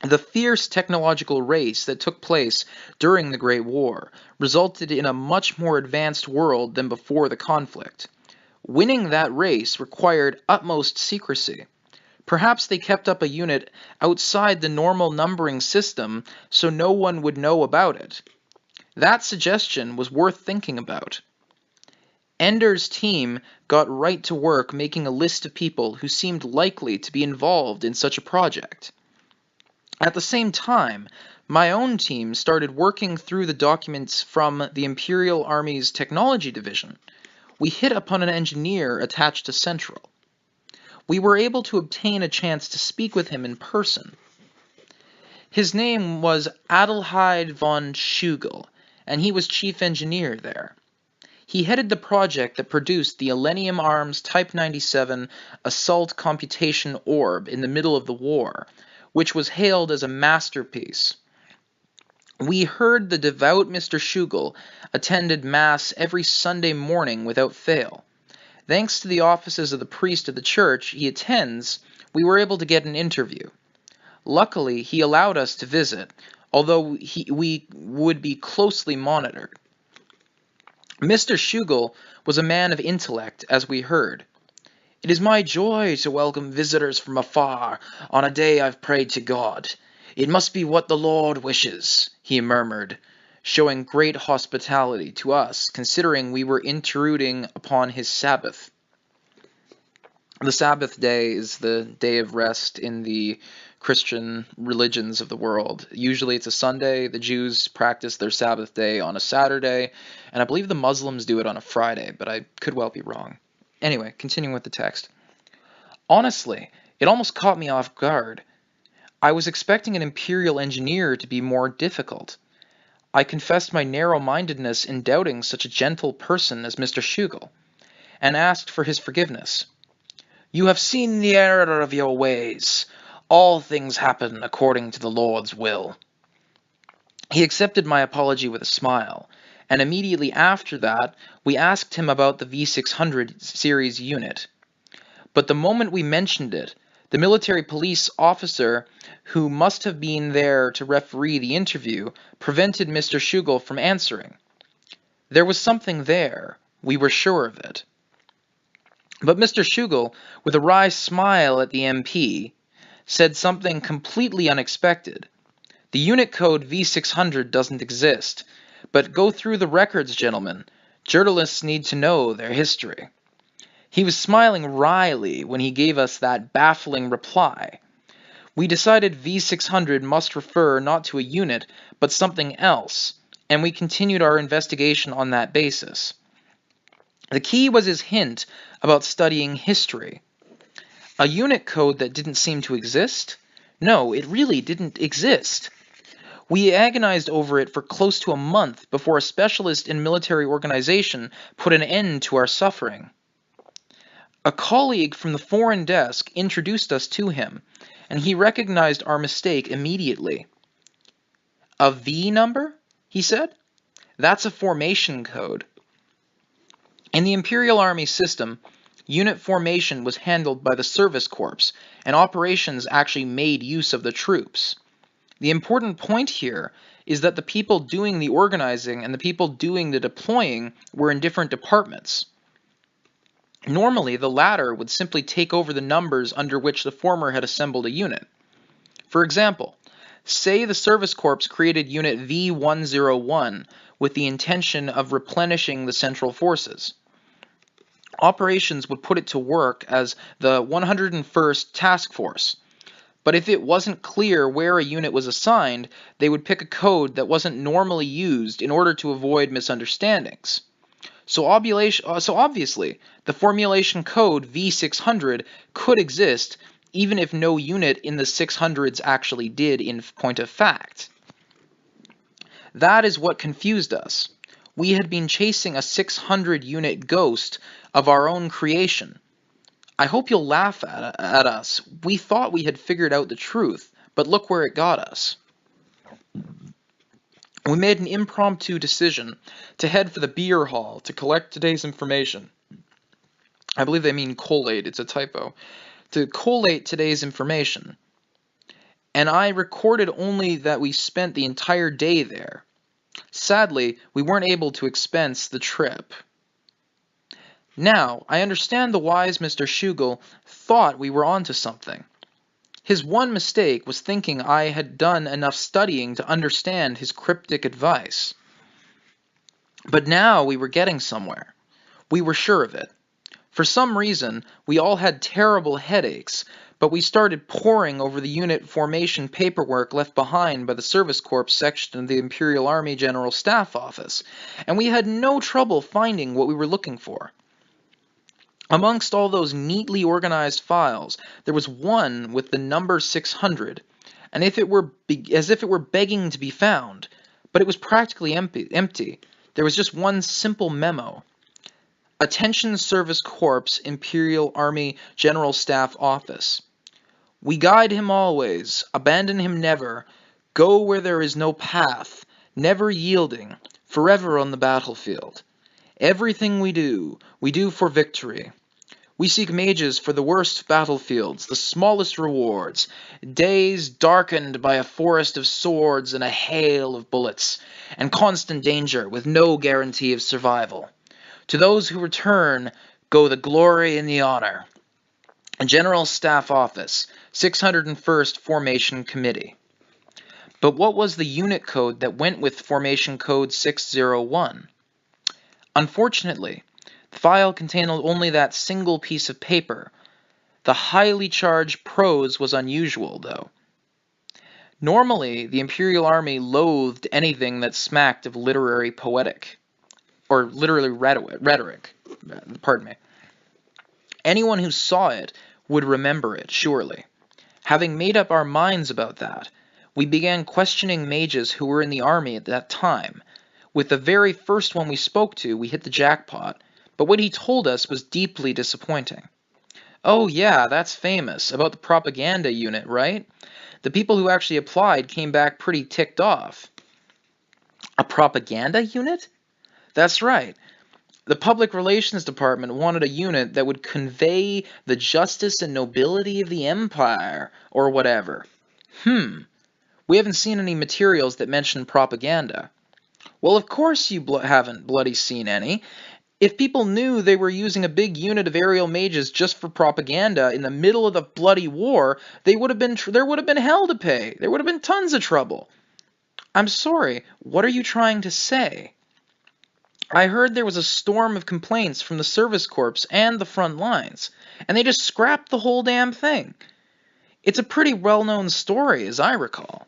The fierce technological race that took place during the Great War resulted in a much more advanced world than before the conflict. Winning that race required utmost secrecy. Perhaps they kept up a unit outside the normal numbering system so no one would know about it. That suggestion was worth thinking about. Ender's team got right to work making a list of people who seemed likely to be involved in such a project. At the same time, my own team started working through the documents from the Imperial Army's Technology Division. We hit upon an engineer attached to Central. We were able to obtain a chance to speak with him in person. His name was Adelheid von Schugel, and he was chief engineer there. He headed the project that produced the Elenium Arms Type 97 assault computation orb in the middle of the war, which was hailed as a masterpiece. We heard the devout Mr. Schugel attended Mass every Sunday morning without fail. Thanks to the offices of the priest of the church he attends, we were able to get an interview. Luckily, he allowed us to visit, although we would be closely monitored. Mr. Schugel was a man of intellect, as we heard. "It is my joy to welcome visitors from afar on a day I've prayed to God. It must be what the Lord wishes," he murmured, showing great hospitality to us, considering we were intruding upon his Sabbath. The Sabbath day is the day of rest in the Christian religions of the world. Usually it's a Sunday. The Jews practice their Sabbath day on a Saturday, and I believe the Muslims do it on a Friday, but I could well be wrong. Anyway, continuing with the text. Honestly, it almost caught me off guard. I was expecting an Imperial engineer to be more difficult. I confessed my narrow-mindedness in doubting such a gentle person as Mr. Schugel, and asked for his forgiveness. You have seen the error of your ways. All things happen according to the Lord's will." He accepted my apology with a smile, and immediately after that, we asked him about the V600 series unit. But the moment we mentioned it, the military police officer who must have been there to referee the interview prevented Mr. Schugel from answering. There was something there. We were sure of it. But Mr. Schugel, with a wry smile at the MP, said something completely unexpected. "The unit code V600 doesn't exist, but go through the records, gentlemen. Journalists need to know their history." He was smiling wryly when he gave us that baffling reply. We decided V600 must refer not to a unit, but something else, and we continued our investigation on that basis. The key was his hint about studying history. A unit code that didn't seem to exist? No, it really didn't exist. We agonized over it for close to a month before a specialist in military organization put an end to our suffering. A colleague from the foreign desk introduced us to him, and he recognized our mistake immediately. "A V number?" he said. "That's a formation code." In the Imperial Army system, unit formation was handled by the service corps, and operations actually made use of the troops. The important point here is that the people doing the organizing and the people doing the deploying were in different departments. Normally, the latter would simply take over the numbers under which the former had assembled a unit. For example, say the Service Corps created Unit V101 with the intention of replenishing the Central Forces. Operations would put it to work as the 101st Task Force, but if it wasn't clear where a unit was assigned, they would pick a code that wasn't normally used in order to avoid misunderstandings. So obviously, the formulation code V600 could exist even if no unit in the 600s actually did in point of fact. That is what confused us. We had been chasing a 600-unit ghost of our own creation. I hope you'll laugh at us. We thought we had figured out the truth, but look where it got us. We made an impromptu decision to head for the beer hall to collect today's information. I believe they mean collate, it's a typo. To collate today's information. And I recorded only that we spent the entire day there. Sadly, we weren't able to expense the trip. Now, I understand the wise Mr. Schugel thought we were onto something. His one mistake was thinking I had done enough studying to understand his cryptic advice. But now we were getting somewhere. We were sure of it. For some reason, we all had terrible headaches, but we started poring over the unit formation paperwork left behind by the Service Corps section of the Imperial Army General Staff Office, and we had no trouble finding what we were looking for. Amongst all those neatly organized files, there was one with the number 600, and as if it were begging to be found, but it was practically empty. There was just one simple memo. "Attention Service Corps, Imperial Army General Staff Office. We guide him always, abandon him never, go where there is no path, never yielding, forever on the battlefield. Everything we do for victory. We seek mages for the worst battlefields, the smallest rewards, days darkened by a forest of swords and a hail of bullets, and constant danger with no guarantee of survival. To those who return go the glory and the honor. General Staff Office, 601st Formation Committee." But what was the unit code that went with Formation Code 601? Unfortunately, the file contained only that single piece of paper. The highly charged prose was unusual, though. Normally, the Imperial Army loathed anything that smacked of literary poetic, or literally rhetoric. Pardon me. Anyone who saw it would remember it, surely. Having made up our minds about that, we began questioning mages who were in the army at that time. With the very first one we spoke to, we hit the jackpot, but what he told us was deeply disappointing. Oh yeah, that's famous, about the propaganda unit, right? The people who actually applied came back pretty ticked off. A propaganda unit? That's right. The Public Relations Department wanted a unit that would convey the justice and nobility of the empire, or whatever. We haven't seen any materials that mention propaganda. Well, of course you haven't bloody seen any. If people knew they were using a big unit of aerial mages just for propaganda in the middle of the bloody war, there would have been hell to pay. There would have been tons of trouble. I'm sorry, what are you trying to say? I heard there was a storm of complaints from the service corps and the front lines, and they just scrapped the whole damn thing. It's a pretty well-known story, as I recall.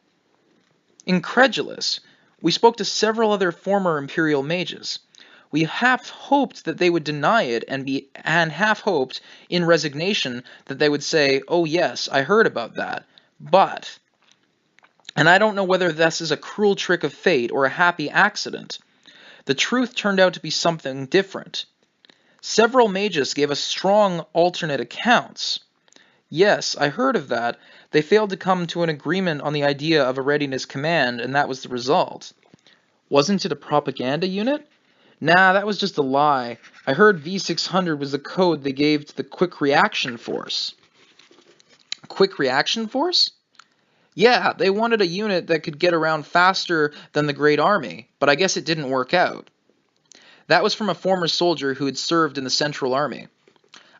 Incredulous, we spoke to several other former Imperial mages. We half hoped that they would deny it and half hoped, in resignation, that they would say, "Oh yes, I heard about that, but..." And I don't know whether this is a cruel trick of fate or a happy accident. The truth turned out to be something different. Several mages gave us strong alternate accounts. Yes, I heard of that. They failed to come to an agreement on the idea of a readiness command, and that was the result. Wasn't it a propaganda unit? Nah, that was just a lie. I heard V600 was the code they gave to the Quick Reaction Force. Quick Reaction Force? Yeah, they wanted a unit that could get around faster than the Great Army, but I guess it didn't work out. That was from a former soldier who had served in the Central Army.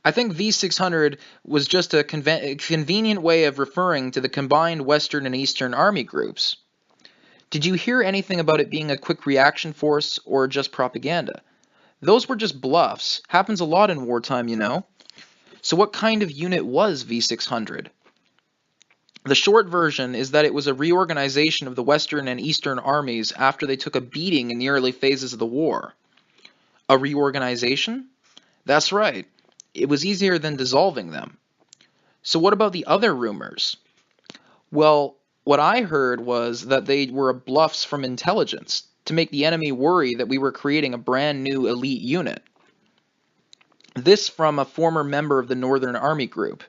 I think V600 was just a convenient way of referring to the combined Western and Eastern Army groups. Did you hear anything about it being a quick reaction force or just propaganda? Those were just bluffs. Happens a lot in wartime, you know. So what kind of unit was V600? The short version is that it was a reorganization of the Western and Eastern armies after they took a beating in the early phases of the war. A reorganization? That's right. It was easier than dissolving them. So what about the other rumors? Well, what I heard was that they were bluffs from intelligence to make the enemy worry that we were creating a brand new elite unit. This from a former member of the Northern Army Group.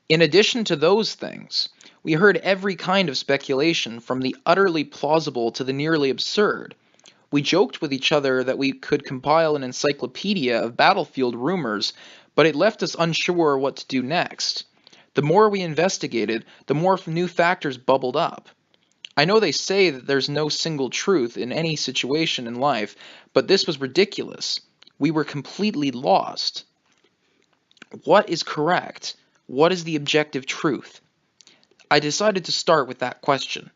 In addition to those things, we heard every kind of speculation from the utterly plausible to the nearly absurd. We joked with each other that we could compile an encyclopedia of battlefield rumors, but it left us unsure what to do next. The more we investigated, the more new factors bubbled up. I know they say that there's no single truth in any situation in life, but this was ridiculous. We were completely lost. What is correct? What is the objective truth? I decided to start with that question.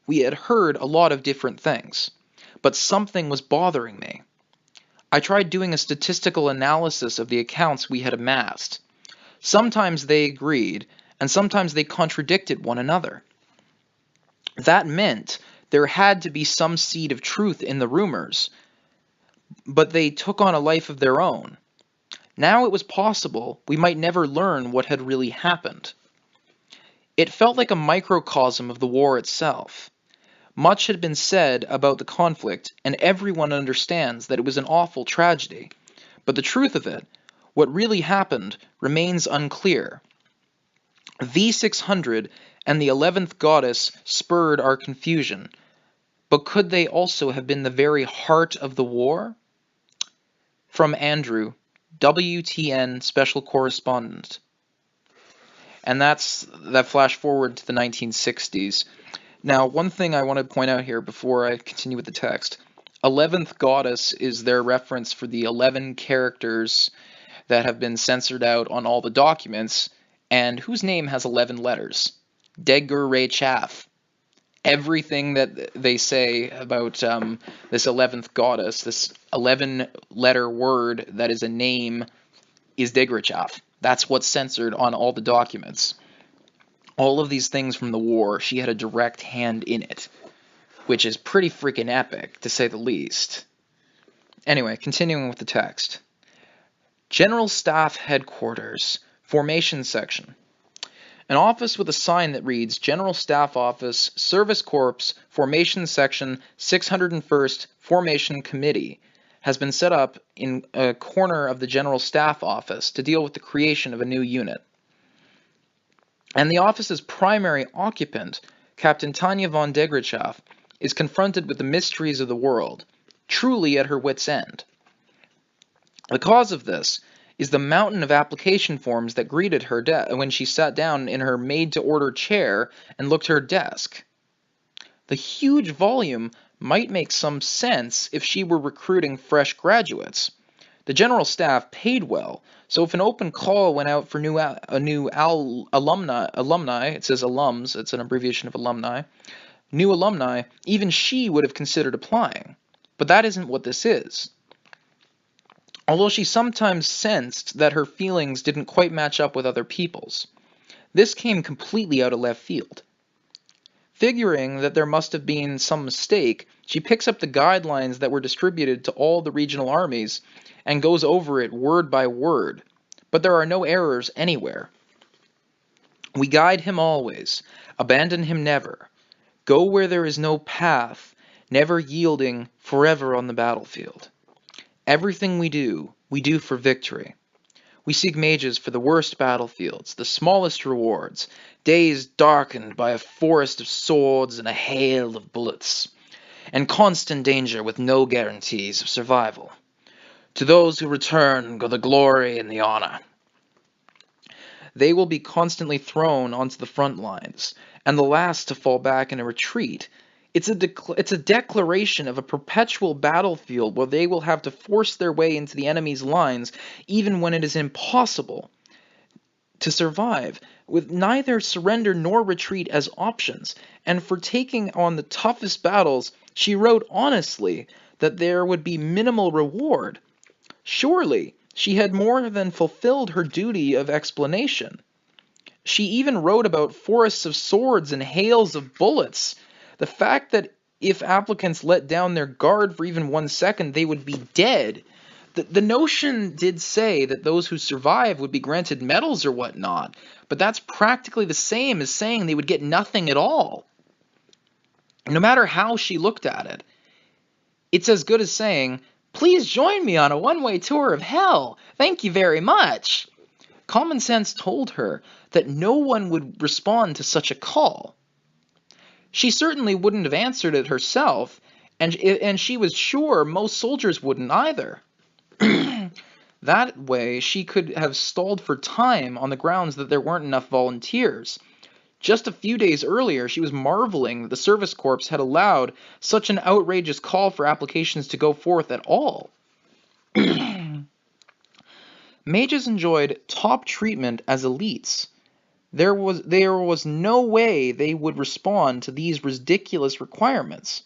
We had heard a lot of different things, but something was bothering me. I tried doing a statistical analysis of the accounts we had amassed. Sometimes they agreed, and sometimes they contradicted one another. That meant there had to be some seed of truth in the rumors, but they took on a life of their own. Now it was possible we might never learn what had really happened. It felt like a microcosm of the war itself. Much had been said about the conflict, and everyone understands that it was an awful tragedy. But the truth of it, what really happened, remains unclear. V600 and the 11th goddess spurred our confusion, but could they also have been the very heart of the war? From Andrew, WTN Special Correspondent. And that's that flash forward to the 1960s. Now, one thing I want to point out here before I continue with the text. 11th Goddess is their reference for the 11 characters that have been censored out on all the documents, and whose name has 11 letters. Degger Ray Chaff. Everything that they say about this 11th Goddess, this 11-letter word that is a name, is Degrachaff. That's what's censored on all the documents. All of these things from the war, she had a direct hand in it, which is pretty freaking epic, to say the least. Anyway, continuing with the text. General Staff Headquarters, Formation Section. An office with a sign that reads General Staff Office, Service Corps, Formation Section, 601st Formation Committee, has been set up in a corner of the General Staff Office to deal with the creation of a new unit. And the office's primary occupant, Captain Tanya von Degrachaff, is confronted with the mysteries of the world, truly at her wit's end. The cause of this is the mountain of application forms that greeted her when she sat down in her made-to-order chair and looked at her desk. The huge volume might make some sense if she were recruiting fresh graduates. The general staff paid well, so if an open call went out for alumni, it says alums, it's an abbreviation of alumni, new alumni, even she would have considered applying. But that isn't what this is. Although she sometimes sensed that her feelings didn't quite match up with other people's, this came completely out of left field. Figuring that there must have been some mistake, she picks up the guidelines that were distributed to all the regional armies and goes over it word by word, but there are no errors anywhere. We guide him always, abandon him never, go where there is no path, never yielding, forever on the battlefield. Everything we do for victory. We seek mages for the worst battlefields, the smallest rewards, days darkened by a forest of swords and a hail of bullets, and constant danger with no guarantees of survival. To those who return go the glory and the honor. They will be constantly thrown onto the front lines, and the last to fall back in a retreat. It's a declaration of a perpetual battlefield where they will have to force their way into the enemy's lines even when it is impossible to survive, with neither surrender nor retreat as options. And for taking on the toughest battles, she wrote honestly that there would be minimal reward. Surely, she had more than fulfilled her duty of explanation. She even wrote about forests of swords and hails of bullets. The fact that if applicants let down their guard for even 1 second, they would be dead. The notion did say that those who survive would be granted medals or whatnot, but that's practically the same as saying they would get nothing at all. No matter how she looked at it, it's as good as saying, "Please join me on a one-way tour of hell. Thank you very much." Common sense told her that no one would respond to such a call. She certainly wouldn't have answered it herself, and she was sure most soldiers wouldn't either. That way, she could have stalled for time on the grounds that there weren't enough volunteers. Just a few days earlier, she was marveling that the Service Corps had allowed such an outrageous call for applications to go forth at all. Mages enjoyed top treatment as elites. There was no way they would respond to these ridiculous requirements.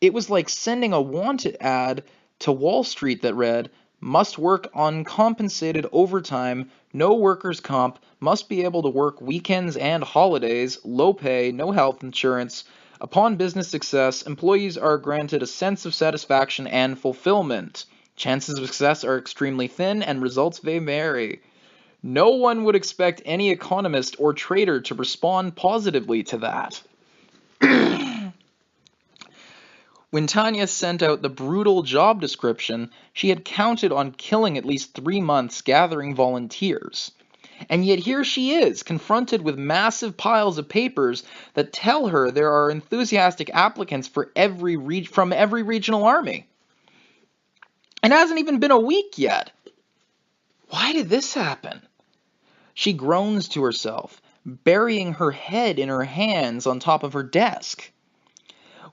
It was like sending a wanted ad to Wall Street that read, "Must work uncompensated overtime, no workers' comp, must be able to work weekends and holidays, low pay, no health insurance. Upon business success, employees are granted a sense of satisfaction and fulfillment. Chances of success are extremely thin and results may vary." No one would expect any economist or trader to respond positively to that. When Tanya sent out the brutal job description, she had counted on killing at least 3 months gathering volunteers. And yet here she is, confronted with massive piles of papers that tell her there are enthusiastic applicants from every regional army. It hasn't even been a week yet. Why did this happen? She groans to herself, burying her head in her hands on top of her desk.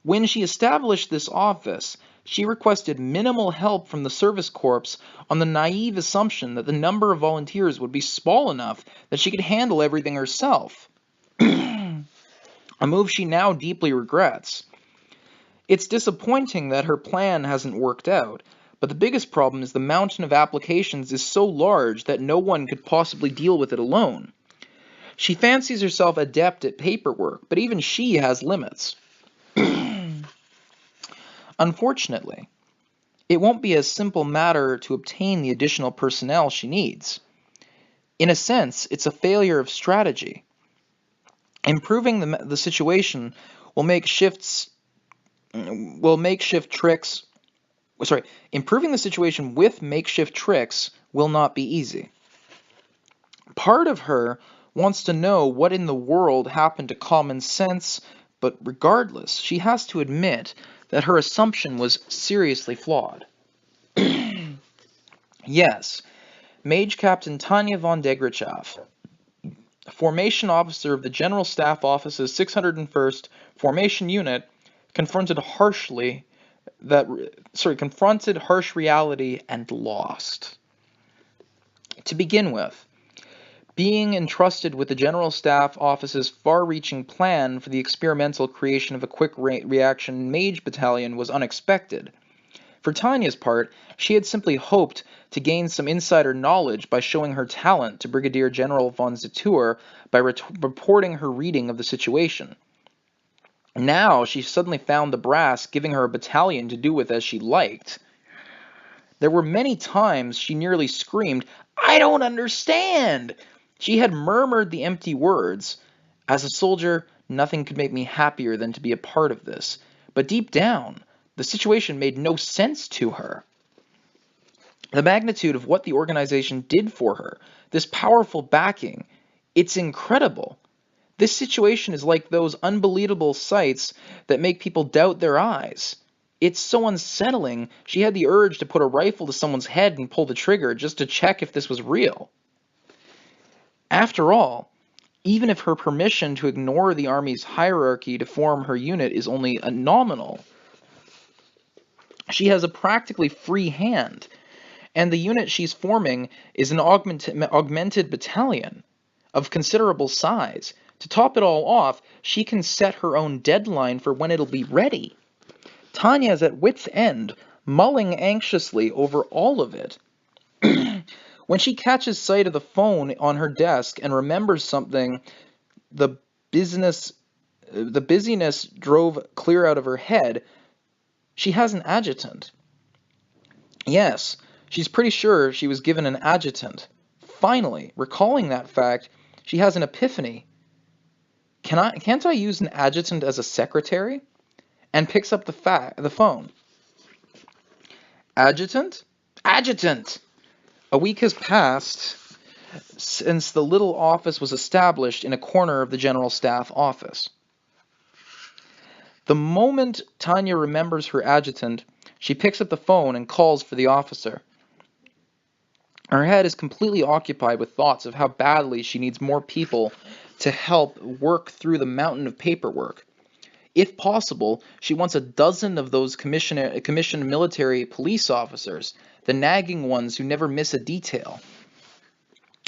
When she established this office, she requested minimal help from the Service Corps on the naive assumption that the number of volunteers would be small enough that she could handle everything herself. A move she now deeply regrets. It's disappointing that her plan hasn't worked out, but the biggest problem is the mountain of applications is so large that no one could possibly deal with it alone. She fancies herself adept at paperwork, but even she has limits. Unfortunately, it won't be a simple matter to obtain the additional personnel she needs. In a sense, it's a failure of strategy. Improving the situation will make shift tricks improving the situation with makeshift tricks will not be easy. Part of her wants to know what in the world happened to common sense, but regardless, she has to admit that her assumption was seriously flawed. Yes, Mage Captain Tanya von Degrachav, Formation Officer of the General Staff Office's 601st Formation Unit, confronted harsh reality and lost. To begin with, being entrusted with the General Staff Office's far-reaching plan for the experimental creation of a quick reaction mage battalion was unexpected. For Tanya's part, she had simply hoped to gain some insider knowledge by showing her talent to Brigadier General von Zetour by reporting her reading of the situation. Now she suddenly found the brass giving her a battalion to do with as she liked. There were many times she nearly screamed, "I don't understand!" She had murmured the empty words, "As a soldier, nothing could make me happier than to be a part of this." But deep down, the situation made no sense to her. The magnitude of what the organization did for her, this powerful backing, it's incredible. This situation is like those unbelievable sights that make people doubt their eyes. It's so unsettling, she had the urge to put a rifle to someone's head and pull the trigger just to check if this was real. After all, even if her permission to ignore the army's hierarchy to form her unit is only a nominal, she has a practically free hand, and the unit she's forming is an augmented battalion of considerable size. To top it all off, she can set her own deadline for when it'll be ready. Tanya is at wit's end, mulling anxiously over all of it. When she catches sight of the phone on her desk and remembers something, the busyness drove clear out of her head. She has an adjutant. Yes, she's pretty sure she was given an adjutant. Finally, recalling that fact, she has an epiphany. Can't I use an adjutant as a secretary? And picks up the phone. Adjutant? Adjutant! A week has passed since the little office was established in a corner of the General Staff office. The moment Tanya remembers her adjutant, she picks up the phone and calls for the officer. Her head is completely occupied with thoughts of how badly she needs more people to help work through the mountain of paperwork. If possible, she wants a dozen of those commissioned military police officers, the nagging ones who never miss a detail.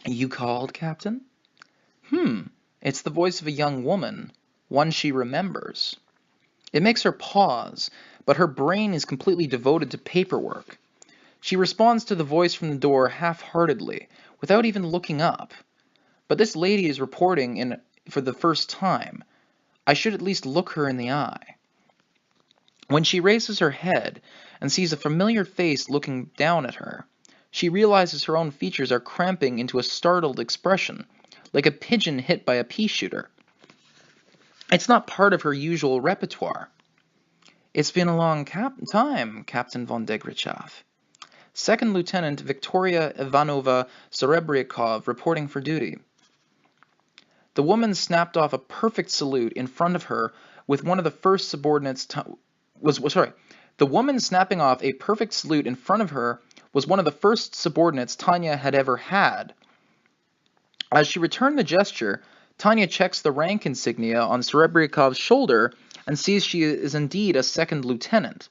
You called, Captain? It's the voice of a young woman, one she remembers. It makes her pause, but her brain is completely devoted to paperwork. She responds to the voice from the door half-heartedly, without even looking up. But this lady is reporting for the first time. I should at least look her in the eye. When she raises her head and sees a familiar face looking down at her, she realizes her own features are cramping into a startled expression, like a pigeon hit by a pea shooter. It's not part of her usual repertoire. It's been a long time, Captain von Degrachav. Second Lieutenant Victoria Ivanova Serebrikov reporting for duty. The woman snapped off a perfect salute in front of her with one of the first subordinates. The woman snapping off a perfect salute in front of her was one of the first subordinates Tanya had ever had. As she returned the gesture, Tanya checks the rank insignia on Serebrikov's shoulder and sees she is indeed a second lieutenant.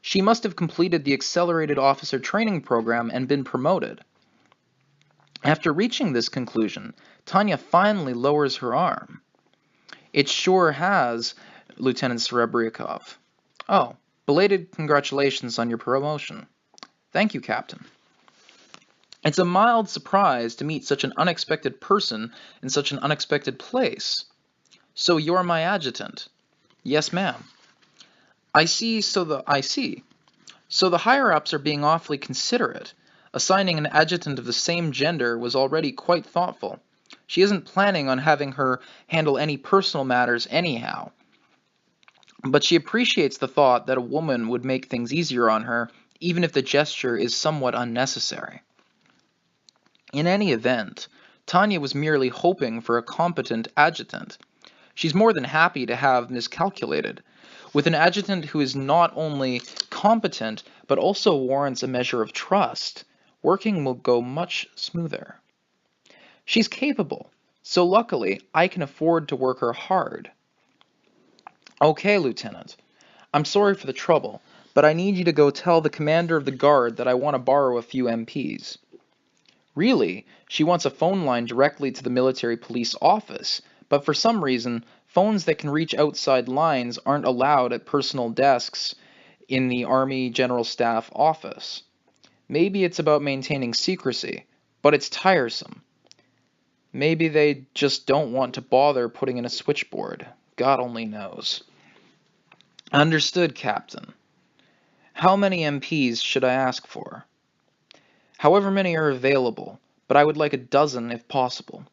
She must have completed the accelerated officer training program and been promoted. After reaching this conclusion, Tanya finally lowers her arm. It sure has, Lieutenant Serebrikov. Oh, belated congratulations on your promotion. Thank you, Captain. It's a mild surprise to meet such an unexpected person in such an unexpected place. So you're my adjutant? Yes, ma'am. I see. So the higher-ups are being awfully considerate. Assigning an adjutant of the same gender was already quite thoughtful. She isn't planning on having her handle any personal matters anyhow. but she appreciates the thought that a woman would make things easier on her, even if the gesture is somewhat unnecessary. In any event, Tanya was merely hoping for a competent adjutant. She's more than happy to have miscalculated. With an adjutant who is not only competent, but also warrants a measure of trust, working will go much smoother. She's capable, so luckily I can afford to work her hard. Okay, Lieutenant. I'm sorry for the trouble, but I need you to go tell the commander of the guard that I want to borrow a few MPs. Really, she wants a phone line directly to the military police office, but for some reason, phones that can reach outside lines aren't allowed at personal desks in the Army General Staff office. Maybe it's about maintaining secrecy, but it's tiresome. Maybe they just don't want to bother putting in a switchboard. God only knows. Understood, Captain. How many MPs should I ask for? However many are available, but I would like a dozen if possible.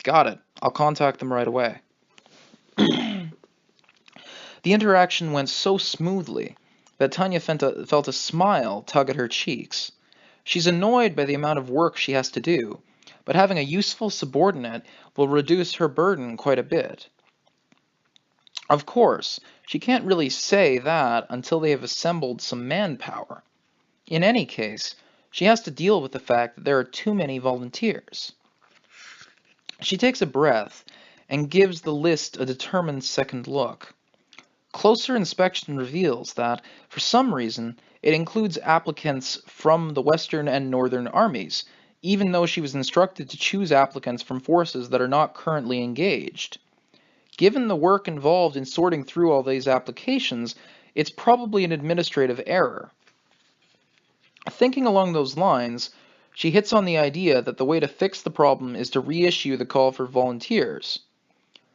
Got it. I'll contact them right away. The interaction went so smoothly that Tanya felt a smile tug at her cheeks. She's annoyed by the amount of work she has to do, but having a useful subordinate will reduce her burden quite a bit. Of course, she can't really say that until they have assembled some manpower. In any case, she has to deal with the fact that there are too many volunteers. She takes a breath and gives the list a determined second look. Closer inspection reveals that, for some reason, it includes applicants from the Western and Northern armies, even though she was instructed to choose applicants from forces that are not currently engaged. Given the work involved in sorting through all these applications, it's probably an administrative error. Thinking along those lines, she hits on the idea that the way to fix the problem is to reissue the call for volunteers.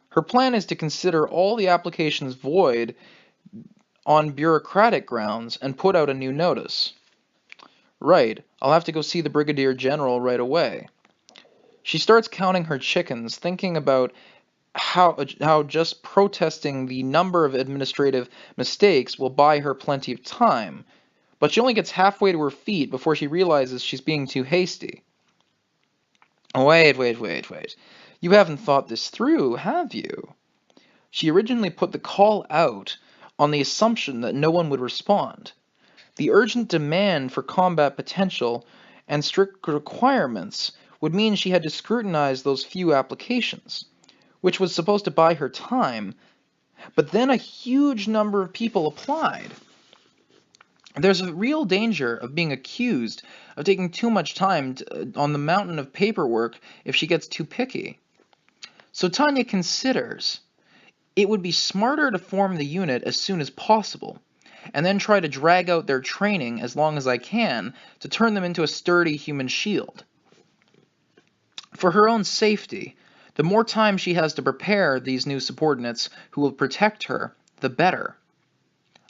Her plan is to consider all the applications void on bureaucratic grounds and put out a new notice. Right, I'll have to go see the Brigadier General right away. She starts counting her chickens, thinking about how just protesting the number of administrative mistakes will buy her plenty of time, but she only gets halfway to her feet before she realizes she's being too hasty. Wait. You haven't thought this through, have you? She originally put the call out on the assumption that no one would respond. The urgent demand for combat potential and strict requirements would mean she had to scrutinize those few applications, which was supposed to buy her time, but then a huge number of people applied. There's a real danger of being accused of taking too much time on the mountain of paperwork if she gets too picky. So Tanya considers it would be smarter to form the unit as soon as possible, and then try to drag out their training as long as I can to turn them into a sturdy human shield. For her own safety, the more time she has to prepare these new subordinates who will protect her, the better.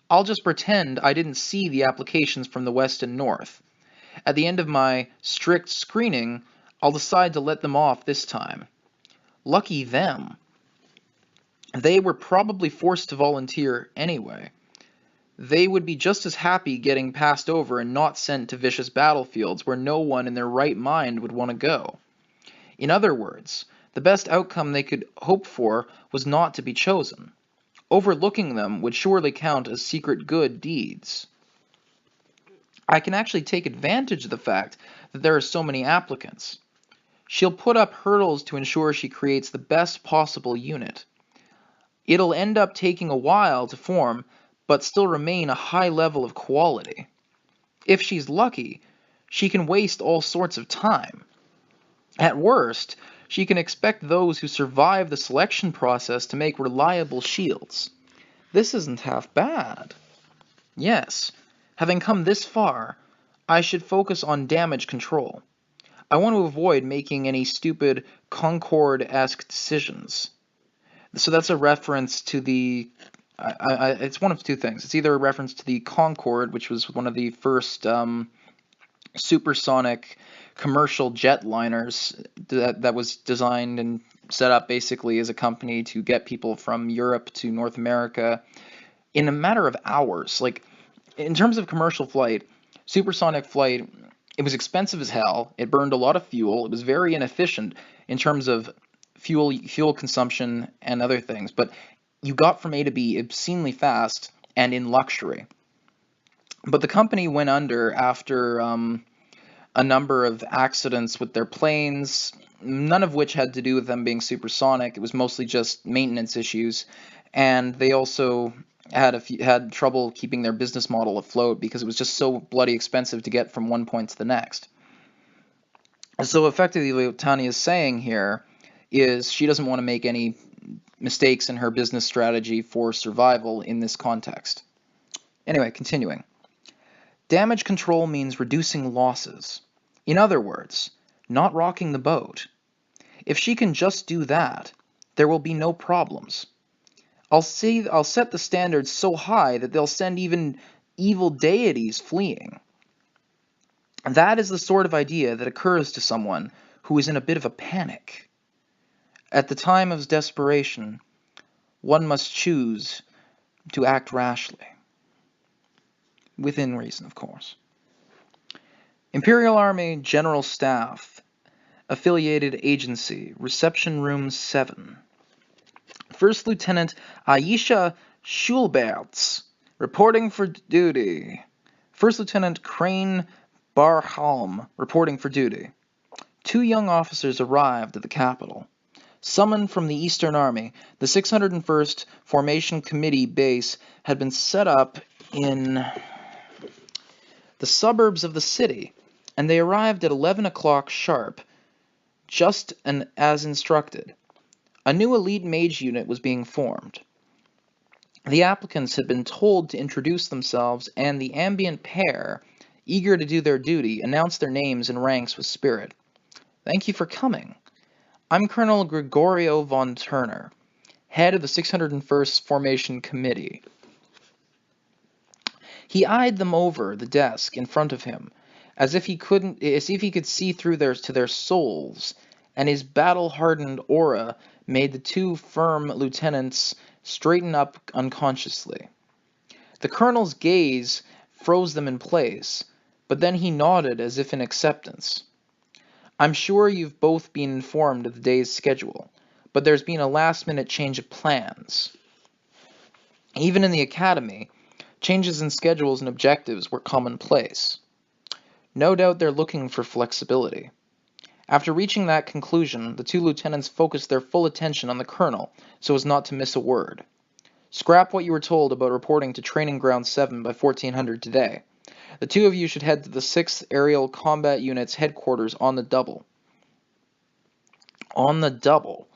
I'll just pretend I didn't see the applications from the West and North. At the end of my strict screening, I'll decide to let them off this time. Lucky them. They were probably forced to volunteer anyway. They would be just as happy getting passed over and not sent to vicious battlefields where no one in their right mind would want to go. In other words, the best outcome they could hope for was not to be chosen. Overlooking them would surely count as secret good deeds. I can actually take advantage of the fact that there are so many applicants. She'll put up hurdles to ensure she creates the best possible unit. It'll end up taking a while to form, but still remain a high level of quality. If she's lucky, she can waste all sorts of time. At worst, she can expect those who survive the selection process to make reliable shields. This isn't half bad. Yes, having come this far, I should focus on damage control. I want to avoid making any stupid Concord-esque decisions. So that's a reference to the... it's one of two things. It's either a reference to the Concorde, which was one of the first supersonic commercial jetliners that was designed and set up basically as a company to get people from Europe to North America in a matter of hours. Like, in terms of commercial flight, supersonic flight, it was expensive as hell. It burned a lot of fuel. It was very inefficient in terms of fuel consumption and other things. But you got from A to B obscenely fast and in luxury. But the company went under after a number of accidents with their planes, none of which had to do with them being supersonic. It was mostly just maintenance issues, and they also had trouble keeping their business model afloat because it was just so bloody expensive to get from one point to the next. So effectively, what Tanya is saying here is she doesn't want to make any mistakes in her business strategy for survival in this context. Anyway, continuing. Damage control means reducing losses. In other words, not rocking the boat. If she can just do that, there will be no problems. I'll set the standards so high that they'll send even evil deities fleeing. That is the sort of idea that occurs to someone who is in a bit of a panic. At the time of desperation, one must choose to act rashly. Within reason, of course. Imperial Army General Staff, Affiliated Agency, Reception Room 7. First Lieutenant Aisha Schulberts, reporting for duty. First Lieutenant Crane Barhalm, reporting for duty. 2 young officers arrived at the capital. Summoned from the Eastern Army, the 601st Formation Committee base had been set up in the suburbs of the city, and they arrived at 11 o'clock sharp, just as instructed. A new elite mage unit was being formed. The applicants had been told to introduce themselves, and the ambient pair, eager to do their duty, announced their names and ranks with spirit. Thank you for coming. I'm Colonel Gregorio von Turner, head of the 601st Formation Committee. He eyed them over the desk in front of him, as if he could see through to their souls, and his battle-hardened aura made the 2 firm lieutenants straighten up unconsciously. The colonel's gaze froze them in place, but then he nodded as if in acceptance. I'm sure you've both been informed of the day's schedule, but there's been a last-minute change of plans. Even in the academy, changes in schedules and objectives were commonplace. No doubt they're looking for flexibility. After reaching that conclusion, the 2 lieutenants focused their full attention on the colonel so as not to miss a word. Scrap what you were told about reporting to Training Ground 7 by 1400 today. The 2 of you should head to the 6th Aerial Combat Unit's headquarters on the double. On the double.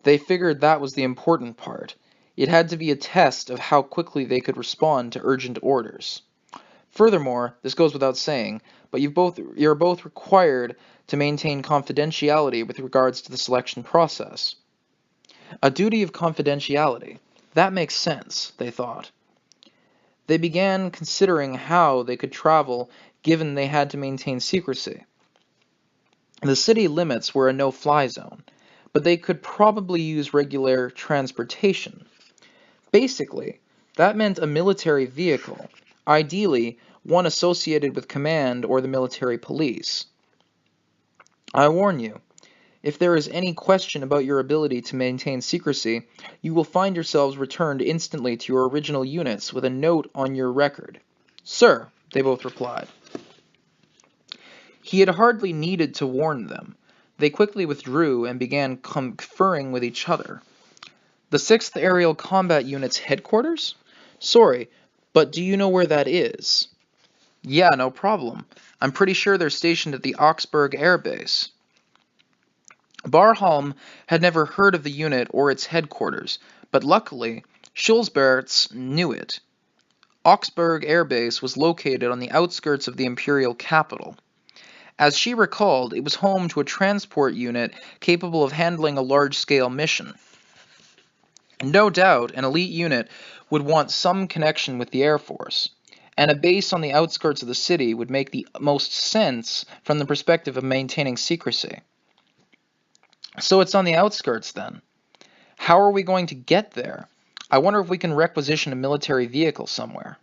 They figured that was the important part. It had to be a test of how quickly they could respond to urgent orders. Furthermore, this goes without saying, but you're both required to maintain confidentiality with regards to the selection process. A duty of confidentiality. That makes sense, they thought. They began considering how they could travel given they had to maintain secrecy. The city limits were a no-fly zone, but they could probably use regular transportation. Basically, that meant a military vehicle, ideally one associated with command or the military police. I warn you, if there is any question about your ability to maintain secrecy, you will find yourselves returned instantly to your original units with a note on your record. Sir, they both replied. He had hardly needed to warn them. They quickly withdrew and began conferring with each other. The 6th Aerial Combat Unit's headquarters? Sorry, but do you know where that is? Yeah, no problem. I'm pretty sure they're stationed at the Augsburg Air Base. Barholm had never heard of the unit or its headquarters, but luckily, Schulberts knew it. Augsburg Air Base was located on the outskirts of the imperial capital. As she recalled, it was home to a transport unit capable of handling a large-scale mission. No doubt, an elite unit would want some connection with the Air Force, and a base on the outskirts of the city would make the most sense from the perspective of maintaining secrecy. So it's on the outskirts, then. How are we going to get there? I wonder if we can requisition a military vehicle somewhere.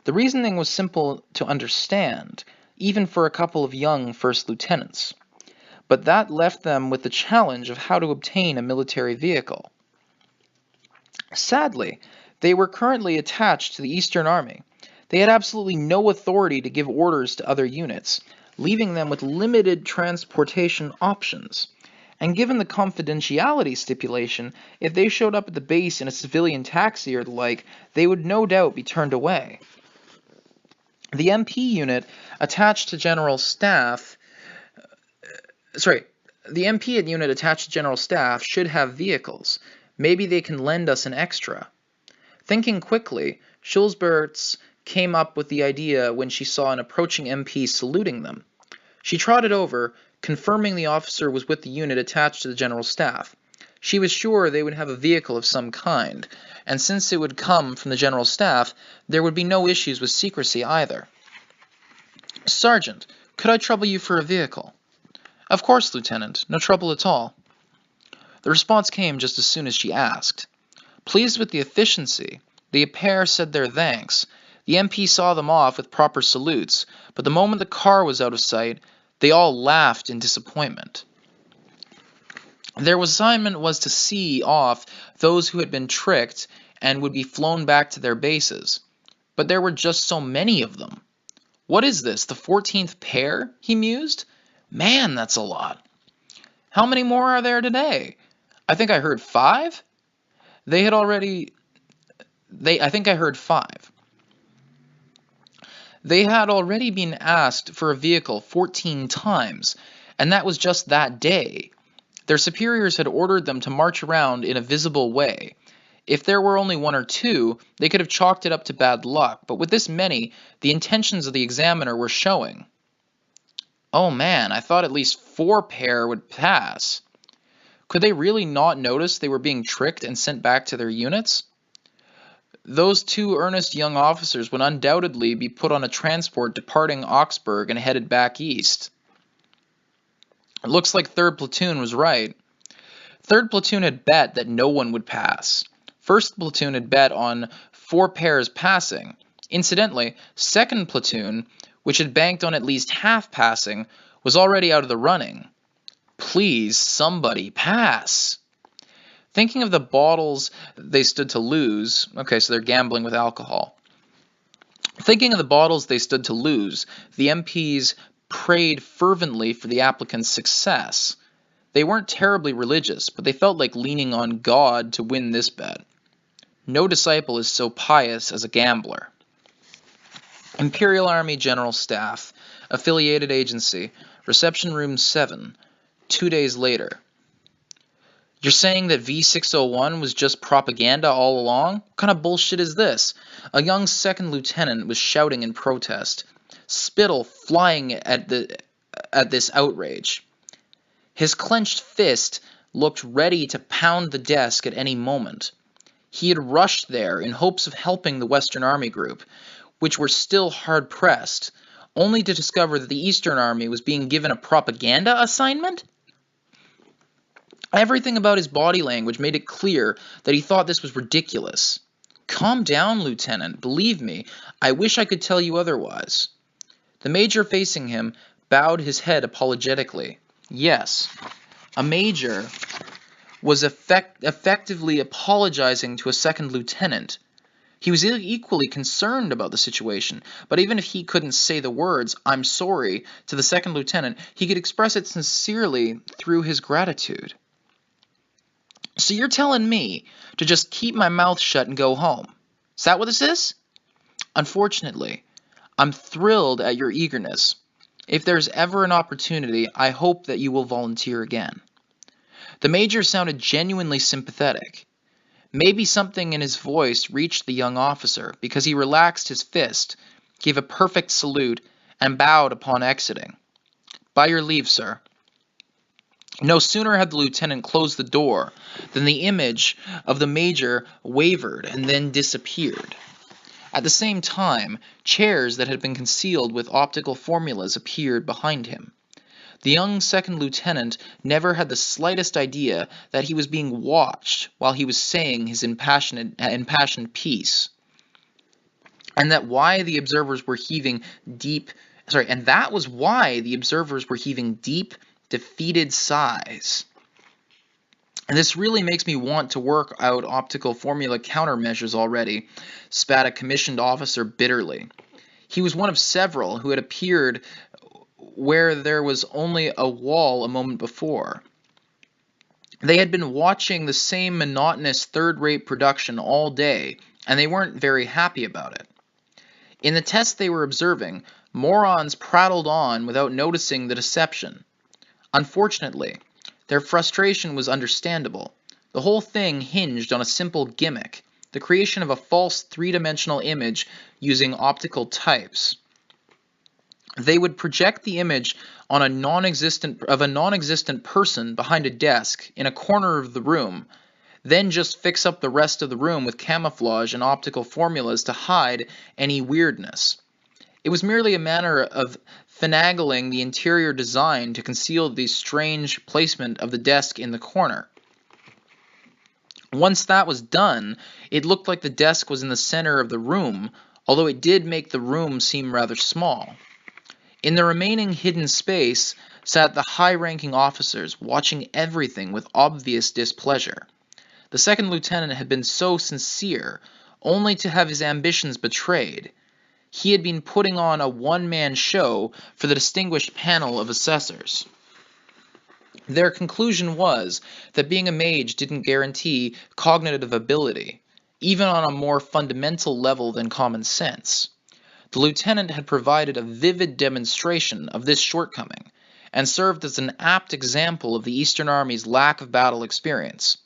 The reasoning was simple to understand, even for a couple of young first lieutenants. But that left them with the challenge of how to obtain a military vehicle. Sadly, they were currently attached to the Eastern Army. They had absolutely no authority to give orders to other units, leaving them with limited transportation options. And given the confidentiality stipulation, if they showed up at the base in a civilian taxi or the like, they would no doubt be turned away. The MP unit attached to General Staff the MP unit attached to General Staff should have vehicles. Maybe they can lend us an extra. Thinking quickly, Schulzberts came up with the idea when she saw an approaching MP saluting them. She trotted over, confirming the officer was with the unit attached to the General Staff. She was sure they would have a vehicle of some kind, and since it would come from the General Staff, there would be no issues with secrecy either. "Sergeant, could I trouble you for a vehicle?" "Of course, Lieutenant. No trouble at all." The response came just as soon as she asked. Pleased with the efficiency, the pair said their thanks. The MP saw them off with proper salutes, but the moment the car was out of sight, they all laughed in disappointment. Their assignment was to see off those who had been tricked and would be flown back to their bases. But there were just so many of them. "What is this, the 14th pair?" he mused. "Man, that's a lot. How many more are there today? I think I heard 5? I think I heard 5. They had already been asked for a vehicle 14 times, and that was just that day. Their superiors had ordered them to march around in a visible way. If there were only 1 or 2, they could have chalked it up to bad luck, but with this many, the intentions of the examiner were showing. "Oh man, I thought at least 4 pair would pass." Could they really not notice they were being tricked and sent back to their units? Those 2 earnest young officers would undoubtedly be put on a transport departing Augsburg and headed back east. It looks like 3rd Platoon was right. 3rd Platoon had bet that no one would pass. 1st Platoon had bet on 4 pairs passing. Incidentally, 2nd Platoon, which had banked on at least half passing, was already out of the running. Please, somebody pass. Thinking of the bottles they stood to lose, okay, so they're gambling with alcohol. Thinking of the bottles they stood to lose, the MPs prayed fervently for the applicant's success. They weren't terribly religious, but they felt like leaning on God to win this bet. No disciple is so pious as a gambler. Imperial Army General Staff, Affiliated Agency, Reception Room 7, 2 days later. "You're saying that V601 was just propaganda all along? What kind of bullshit is this?" A young 2nd lieutenant was shouting in protest, spittle flying at this outrage. His clenched fist looked ready to pound the desk at any moment. He had rushed there in hopes of helping the Western Army Group, which were still hard-pressed, only to discover that the Eastern Army was being given a propaganda assignment? Everything about his body language made it clear that he thought this was ridiculous. "Calm down, Lieutenant. Believe me, I wish I could tell you otherwise." The major facing him bowed his head apologetically. Yes, a major was effectively apologizing to a 2nd lieutenant. He was equally concerned about the situation, but even if he couldn't say the words, "I'm sorry," to the 2nd lieutenant, he could express it sincerely through his gratitude. "So you're telling me to just keep my mouth shut and go home? Is that what this is?" "Unfortunately, I'm thrilled at your eagerness. If there's ever an opportunity, I hope that you will volunteer again." The major sounded genuinely sympathetic. Maybe something in his voice reached the young officer, because he relaxed his fist, gave a perfect salute, and bowed upon exiting. "By your leave, sir." No sooner had the lieutenant closed the door than the image of the major wavered and then disappeared. At the same time, chairs that had been concealed with optical formulas appeared behind him. The young second lieutenant never had the slightest idea that he was being watched while he was saying his impassioned piece, and that why the observers were heaving deep, and that was why the observers were heaving deep, defeated sighs. And this really makes me want to work out optical formula countermeasures already, spat a commissioned officer bitterly. He was one of several who had appeared where there was only a wall a moment before. They had been watching the same monotonous third-rate production all day, and they weren't very happy about it. In the test they were observing, morons prattled on without noticing the deception. Unfortunately, their frustration was understandable. The whole thing hinged on a simple gimmick, the creation of a false three-dimensional image using optical types. They would project the image on a non-existent person behind a desk in a corner of the room, then just fix up the rest of the room with camouflage and optical formulas to hide any weirdness. It was merely a matter of finagling the interior design to conceal the strange placement of the desk in the corner. Once that was done, it looked like the desk was in the center of the room, although it did make the room seem rather small. In the remaining hidden space sat the high-ranking officers, watching everything with obvious displeasure. The second lieutenant had been so sincere, only to have his ambitions betrayed. He had been putting on a one-man show for the distinguished panel of assessors. Their conclusion was that being a mage didn't guarantee cognitive ability, even on a more fundamental level than common sense. The lieutenant had provided a vivid demonstration of this shortcoming, and served as an apt example of the Eastern Army's lack of battle experience.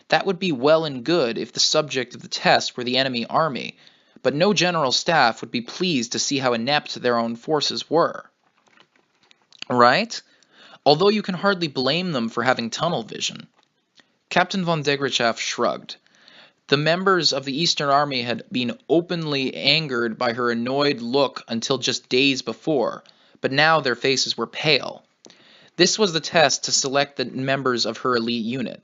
That would be well and good if the subject of the test were the enemy army, but no general staff would be pleased to see how inept their own forces were. Right? Although you can hardly blame them for having tunnel vision. Captain von Degrachaff shrugged. The members of the Eastern Army had been openly angered by her annoyed look until just days before, but now their faces were pale. This was the test to select the members of her elite unit.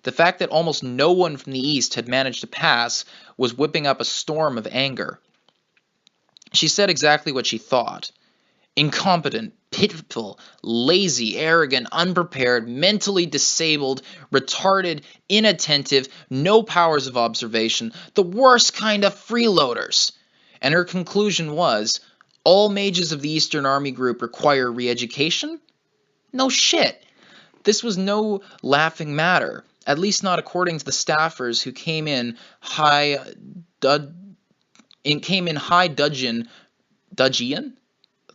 The fact that almost no one from the East had managed to pass was whipping up a storm of anger. She said exactly what she thought. Incompetent, pitiful, lazy, arrogant, unprepared, mentally disabled, retarded, inattentive, no powers of observation, the worst kind of freeloaders. And her conclusion was, all mages of the Eastern Army group require re-education? No shit. This was no laughing matter, at least not according to the staffers who came in high dudgeon. Dudgeon?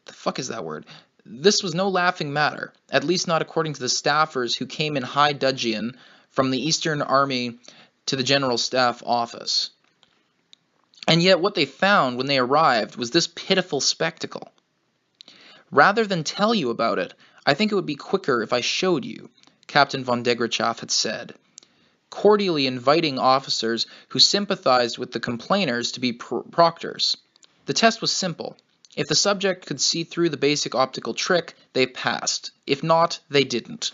The fuck is that word? This was no laughing matter, at least not according to the staffers who came in high dudgeon from the Eastern Army to the General Staff Office. And yet what they found when they arrived was this pitiful spectacle. Rather than tell you about it, I think it would be quicker if I showed you, Captain von Degrachaff had said, cordially inviting officers who sympathized with the complainers to be proctors. The test was simple. If the subject could see through the basic optical trick, they passed. If not, they didn't.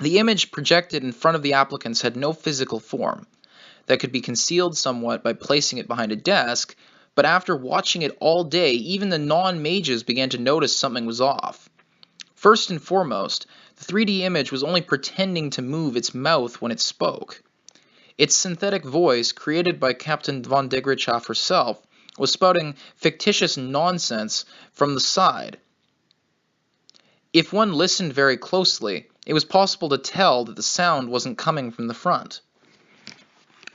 The image projected in front of the applicants had no physical form. That could be concealed somewhat by placing it behind a desk, but after watching it all day, even the non-mages began to notice something was off. First and foremost, the 3D image was only pretending to move its mouth when it spoke. Its synthetic voice, created by Captain von Degrachaff herself, was spouting fictitious nonsense from the side. If one listened very closely, it was possible to tell that the sound wasn't coming from the front.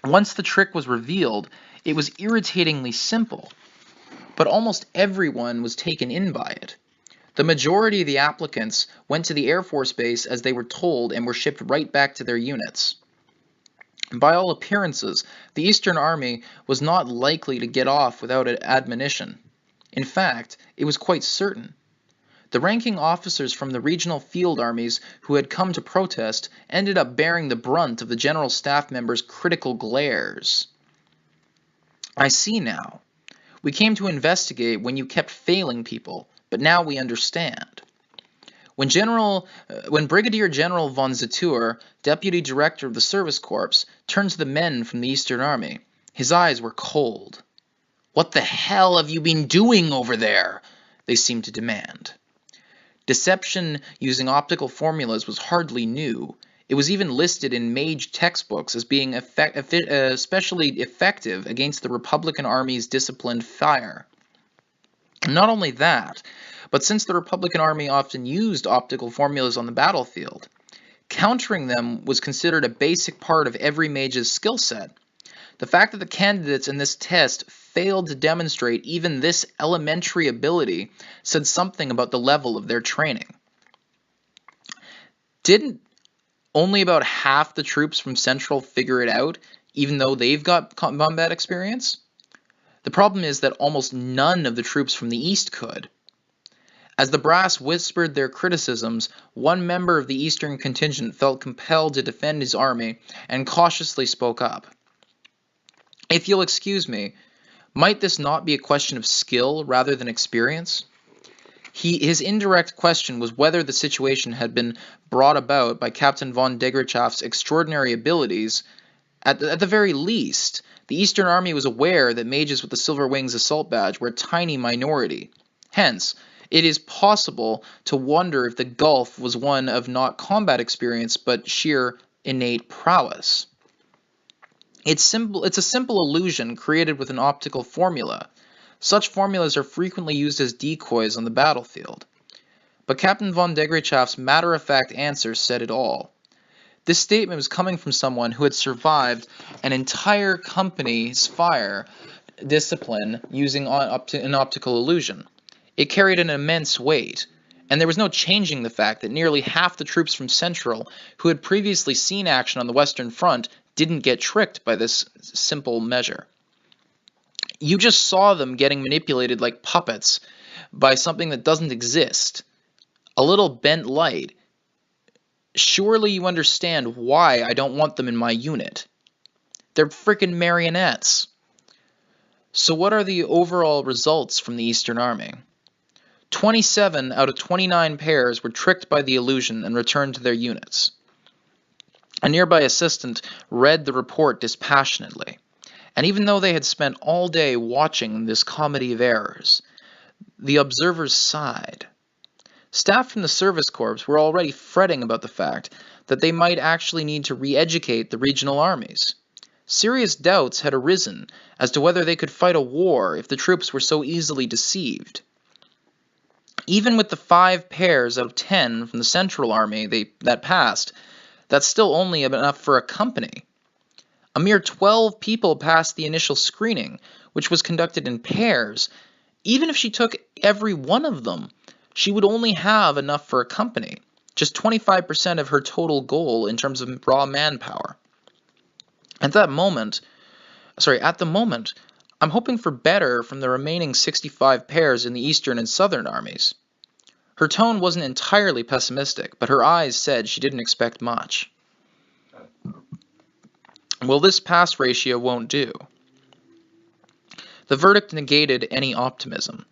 Once the trick was revealed, it was irritatingly simple, but almost everyone was taken in by it. The majority of the applicants went to the Air Force Base as they were told and were shipped right back to their units. By all appearances, the Eastern Army was not likely to get off without an admonition. In fact, it was quite certain. The ranking officers from the regional field armies who had come to protest ended up bearing the brunt of the general staff members' critical glares. I see now. We came to investigate when you kept failing people, but now we understand. When Brigadier General von Zetour, deputy director of the Service Corps, turned to the men from the Eastern Army, his eyes were cold. "What the hell have you been doing over there?" they seemed to demand. Deception using optical formulas was hardly new. It was even listed in mage textbooks as being especially effective against the Republican Army's disciplined fire. Not only that, but since the Republican Army often used optical formulas on the battlefield, countering them was considered a basic part of every mage's skill set. The fact that the candidates in this test failed to demonstrate even this elementary ability said something about the level of their training. Didn't only about half the troops from Central figure it out, even though they've got combat experience? The problem is that almost none of the troops from the East could. As the brass whispered their criticisms, one member of the Eastern contingent felt compelled to defend his army and cautiously spoke up. "If you'll excuse me, might this not be a question of skill rather than experience?" His indirect question was whether the situation had been brought about by Captain von Degerchaff's extraordinary abilities. At the very least, the Eastern Army was aware that mages with the Silver Wings assault badge were a tiny minority. Hence, it is possible to wonder if the gulf was one of not combat experience but sheer innate prowess. It's a simple illusion created with an optical formula. Such formulas are frequently used as decoys on the battlefield. But Captain von Degerchaff's matter-of-fact answer said it all. This statement was coming from someone who had survived an entire company's fire discipline using an optical illusion. It carried an immense weight, and there was no changing the fact that nearly half the troops from Central who had previously seen action on the Western Front didn't get tricked by this simple measure. You just saw them getting manipulated like puppets by something that doesn't exist. A little bent light. Surely you understand why I don't want them in my unit. They're frickin' marionettes. So what are the overall results from the Eastern Army? 27 out of 29 pairs were tricked by the illusion and returned to their units. A nearby assistant read the report dispassionately, and even though they had spent all day watching this comedy of errors, the observers sighed. Staff from the Service Corps were already fretting about the fact that they might actually need to re-educate the regional armies. Serious doubts had arisen as to whether they could fight a war if the troops were so easily deceived. Even with the 5 pairs out of 10 from the Central Army that passed, that's still only enough for a company. A mere 12 people passed the initial screening, which was conducted in pairs. Even if she took every one of them, she would only have enough for a company, just 25% of her total goal in terms of raw manpower. At the moment, I'm hoping for better from the remaining 65 pairs in the Eastern and Southern armies. Her tone wasn't entirely pessimistic, but her eyes said she didn't expect much. Well, this pass ratio won't do. The verdict negated any optimism.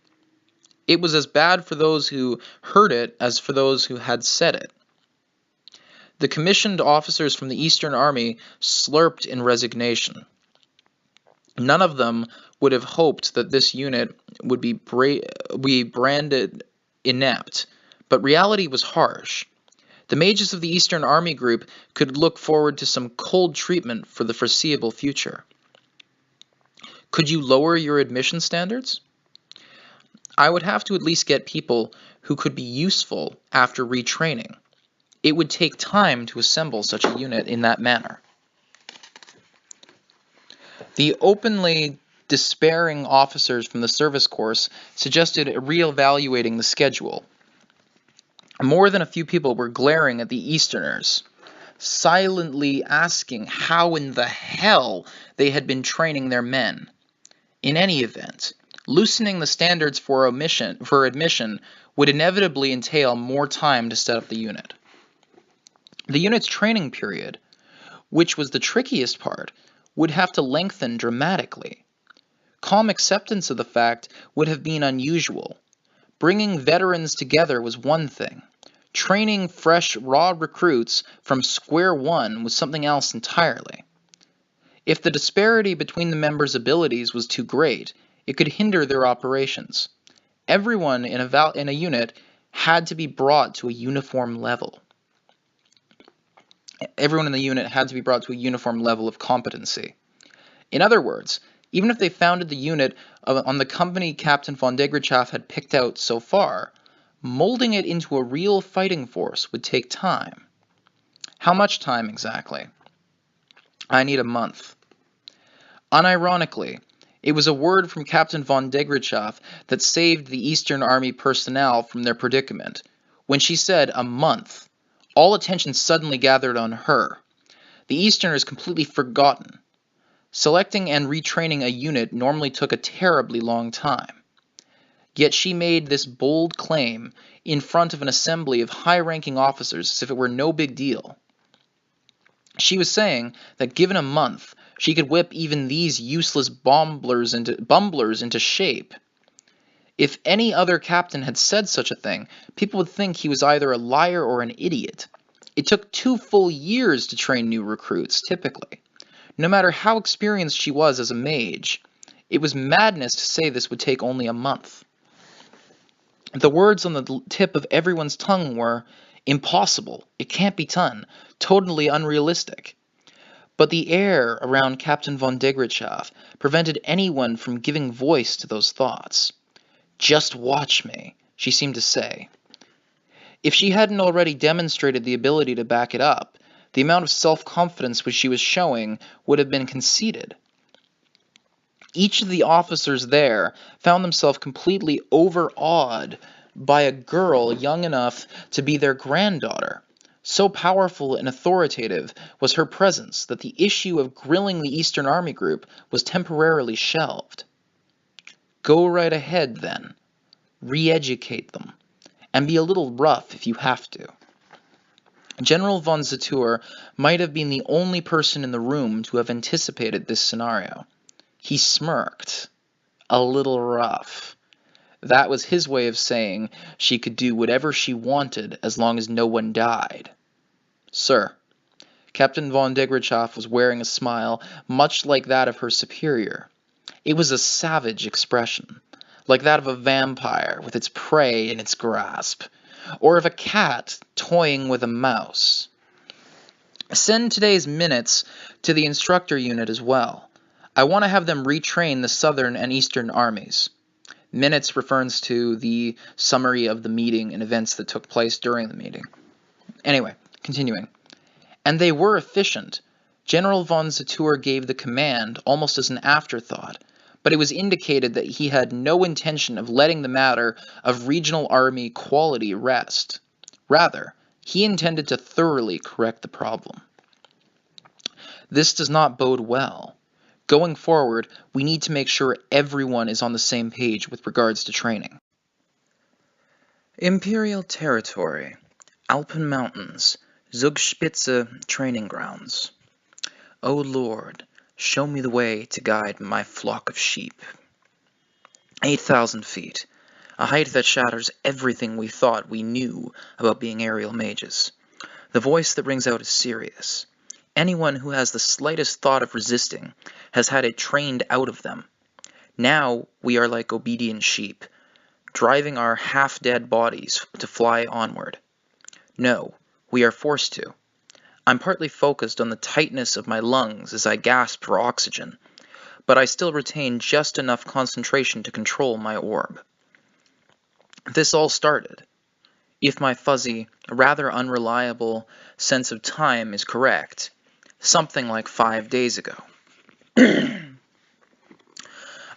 It was as bad for those who heard it as for those who had said it. The commissioned officers from the Eastern Army slurped in resignation. None of them would have hoped that this unit would be branded inept, but reality was harsh. The mages of the Eastern Army Group could look forward to some cold treatment for the foreseeable future. Could you lower your admission standards? I would have to at least get people who could be useful after retraining. It would take time to assemble such a unit in that manner. The openly despairing officers from the service course suggested reevaluating the schedule. More than a few people were glaring at the Easterners, silently asking how in the hell they had been training their men. In any event, loosening the standards for admission would inevitably entail more time to set up the unit. The unit's training period, which was the trickiest part, would have to lengthen dramatically. Calm acceptance of the fact would have been unusual. Bringing veterans together was one thing. Training fresh, raw recruits from square one was something else entirely. If the disparity between the members' abilities was too great, it could hinder their operations. Everyone in a unit had to be brought to a uniform level. Everyone in the unit had to be brought to a uniform level of competency. In other words, even if they founded the unit on the company Captain von Degrachaff had picked out so far, molding it into a real fighting force would take time. How much time exactly? I need a month. Unironically, it was a word from Captain von Degrachaff that saved the Eastern Army personnel from their predicament. When she said a month, all attention suddenly gathered on her. The Easterners completely forgotten. Selecting and retraining a unit normally took a terribly long time. Yet she made this bold claim in front of an assembly of high-ranking officers as if it were no big deal. She was saying that given a month, she could whip even these useless bumblers into shape. If any other captain had said such a thing, people would think he was either a liar or an idiot. It took 2 full years to train new recruits, typically. No matter how experienced she was as a mage, it was madness to say this would take only a month. The words on the tip of everyone's tongue were, impossible, it can't be done, totally unrealistic. But the air around Captain von Degrachaff prevented anyone from giving voice to those thoughts. Just watch me, she seemed to say. If she hadn't already demonstrated the ability to back it up, the amount of self-confidence which she was showing would have been conceited. Each of the officers there found themselves completely overawed by a girl young enough to be their granddaughter. So powerful and authoritative was her presence that the issue of grilling the Eastern Army Group was temporarily shelved. Go right ahead, then. Re-educate them. And be a little rough if you have to. General von Zetour might have been the only person in the room to have anticipated this scenario. He smirked. A little rough. That was his way of saying she could do whatever she wanted as long as no one died. Sir, Captain von Degrachaff was wearing a smile much like that of her superior. It was a savage expression, like that of a vampire with its prey in its grasp, or of a cat toying with a mouse. Send today's minutes to the instructor unit as well. I want to have them retrain the Southern and Eastern armies. Minutes refers to the summary of the meeting and events that took place during the meeting. Anyway, continuing. And they were efficient. General von Zetour gave the command almost as an afterthought, but it was indicated that he had no intention of letting the matter of regional army quality rest. Rather, he intended to thoroughly correct the problem. This does not bode well. Going forward, we need to make sure everyone is on the same page with regards to training. Imperial Territory, Alpen Mountains, Zugspitze Training Grounds. O Lord, show me the way to guide my flock of sheep. 8,000 feet, a height that shatters everything we thought we knew about being aerial mages. The voice that rings out is serious. Anyone who has the slightest thought of resisting has had it trained out of them. Now we are like obedient sheep, driving our half-dead bodies to fly onward. No, we are forced to. I'm partly focused on the tightness of my lungs as I gasp for oxygen, but I still retain just enough concentration to control my orb. This all started, if my fuzzy, rather unreliable sense of time is correct, something like 5 days ago.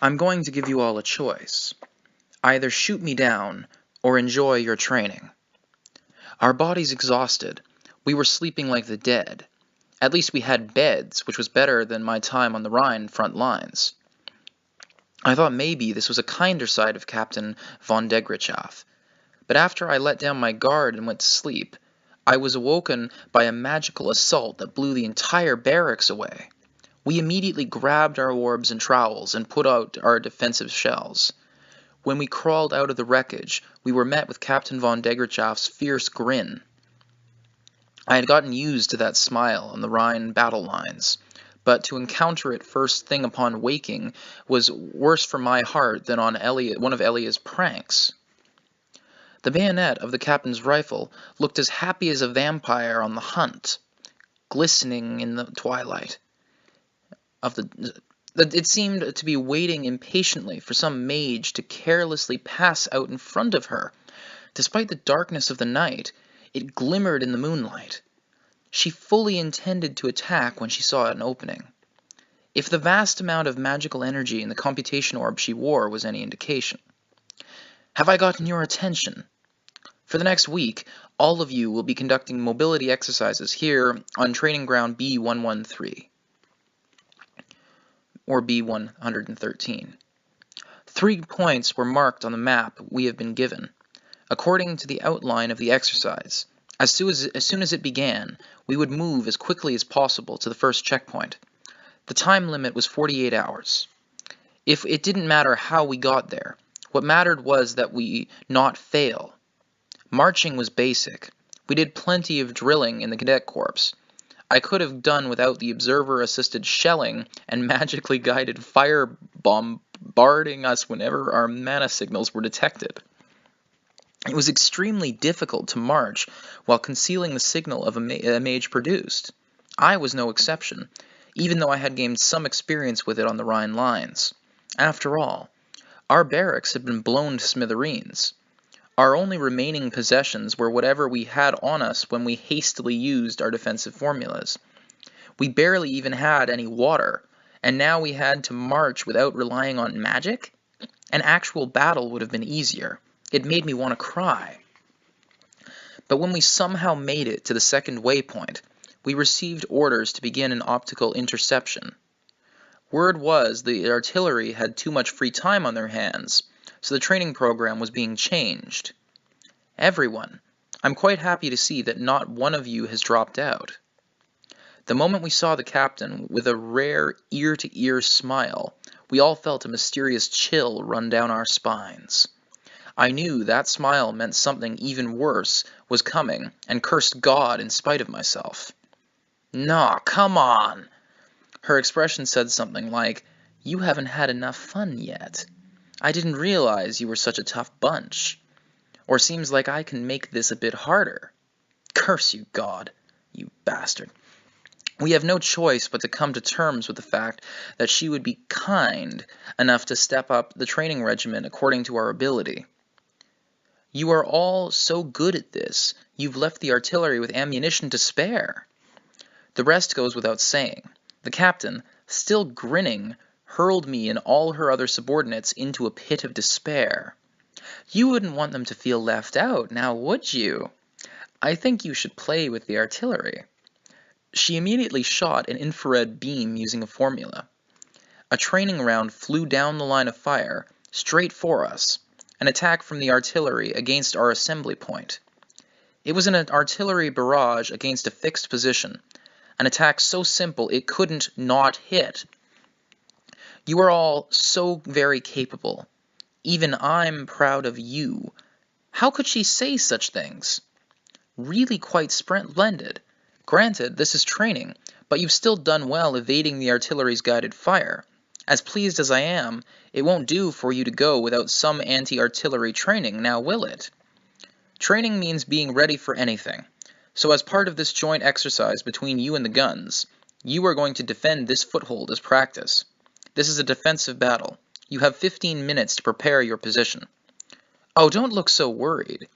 I'm going to give you all a choice. Either shoot me down, or enjoy your training. Our bodies exhausted, we were sleeping like the dead. At least we had beds, which was better than my time on the Rhine front lines. I thought maybe this was a kinder side of Captain von Degrachaff. But after I let down my guard and went to sleep, I was awoken by a magical assault that blew the entire barracks away. We immediately grabbed our orbs and trowels and put out our defensive shells. When we crawled out of the wreckage, we were met with Captain von Degerchaff's fierce grin. I had gotten used to that smile on the Rhine battle lines, but to encounter it first thing upon waking was worse for my heart than on one of Elia's pranks. The bayonet of the captain's rifle looked as happy as a vampire on the hunt, glistening in the twilight. It seemed to be waiting impatiently for some mage to carelessly pass out in front of her. Despite the darkness of the night, it glimmered in the moonlight. She fully intended to attack when she saw an opening. If the vast amount of magical energy in the computation orb she wore was any indication. Have I gotten your attention? For the next week, all of you will be conducting mobility exercises here on Training Ground B113, or B113. 3 points were marked on the map we have been given. According to the outline of the exercise, as soon as it began, we would move as quickly as possible to the first checkpoint. The time limit was 48 hours. It didn't matter how we got there. What mattered was that we not fail. Marching was basic. We did plenty of drilling in the cadet corps. I could have done without the observer-assisted shelling and magically guided fire bombarding us whenever our mana signals were detected. It was extremely difficult to march while concealing the signal of a mage produced. I was no exception, even though I had gained some experience with it on the Rhine lines. After all, our barracks had been blown to smithereens. Our only remaining possessions were whatever we had on us when we hastily used our defensive formulas. We barely even had any water, and now we had to march without relying on magic? An actual battle would have been easier. It made me want to cry. But when we somehow made it to the second waypoint, we received orders to begin an optical interception. Word was the artillery had too much free time on their hands, so the training program was being changed. Everyone, I'm quite happy to see that not one of you has dropped out. The moment we saw the captain, with a rare ear-to-ear smile, we all felt a mysterious chill run down our spines. I knew that smile meant something even worse was coming, and cursed God in spite of myself. "Nah, come on!" Her expression said something like, "You haven't had enough fun yet. I didn't realize you were such a tough bunch. Or seems like I can make this a bit harder. Curse you, God, you bastard." We have no choice but to come to terms with the fact that she would be kind enough to step up the training regimen according to our ability. You are all so good at this, you've left the artillery with ammunition to spare. The rest goes without saying. The captain, still grinning, hurled me and all her other subordinates into a pit of despair. You wouldn't want them to feel left out, now would you? I think you should play with the artillery. She immediately shot an infrared beam using a formula. A training round flew down the line of fire, straight for us, an attack from the artillery against our assembly point. It was an artillery barrage against a fixed position, an attack so simple it couldn't not hit. You are all so very capable. Even I'm proud of you. How could she say such things? Really quite splendid. Granted, this is training, but you've still done well evading the artillery's guided fire. As pleased as I am, it won't do for you to go without some anti-artillery training, now will it? Training means being ready for anything. So as part of this joint exercise between you and the guns, you are going to defend this foothold as practice. This is a defensive battle. You have 15 minutes to prepare your position. Oh, don't look so worried.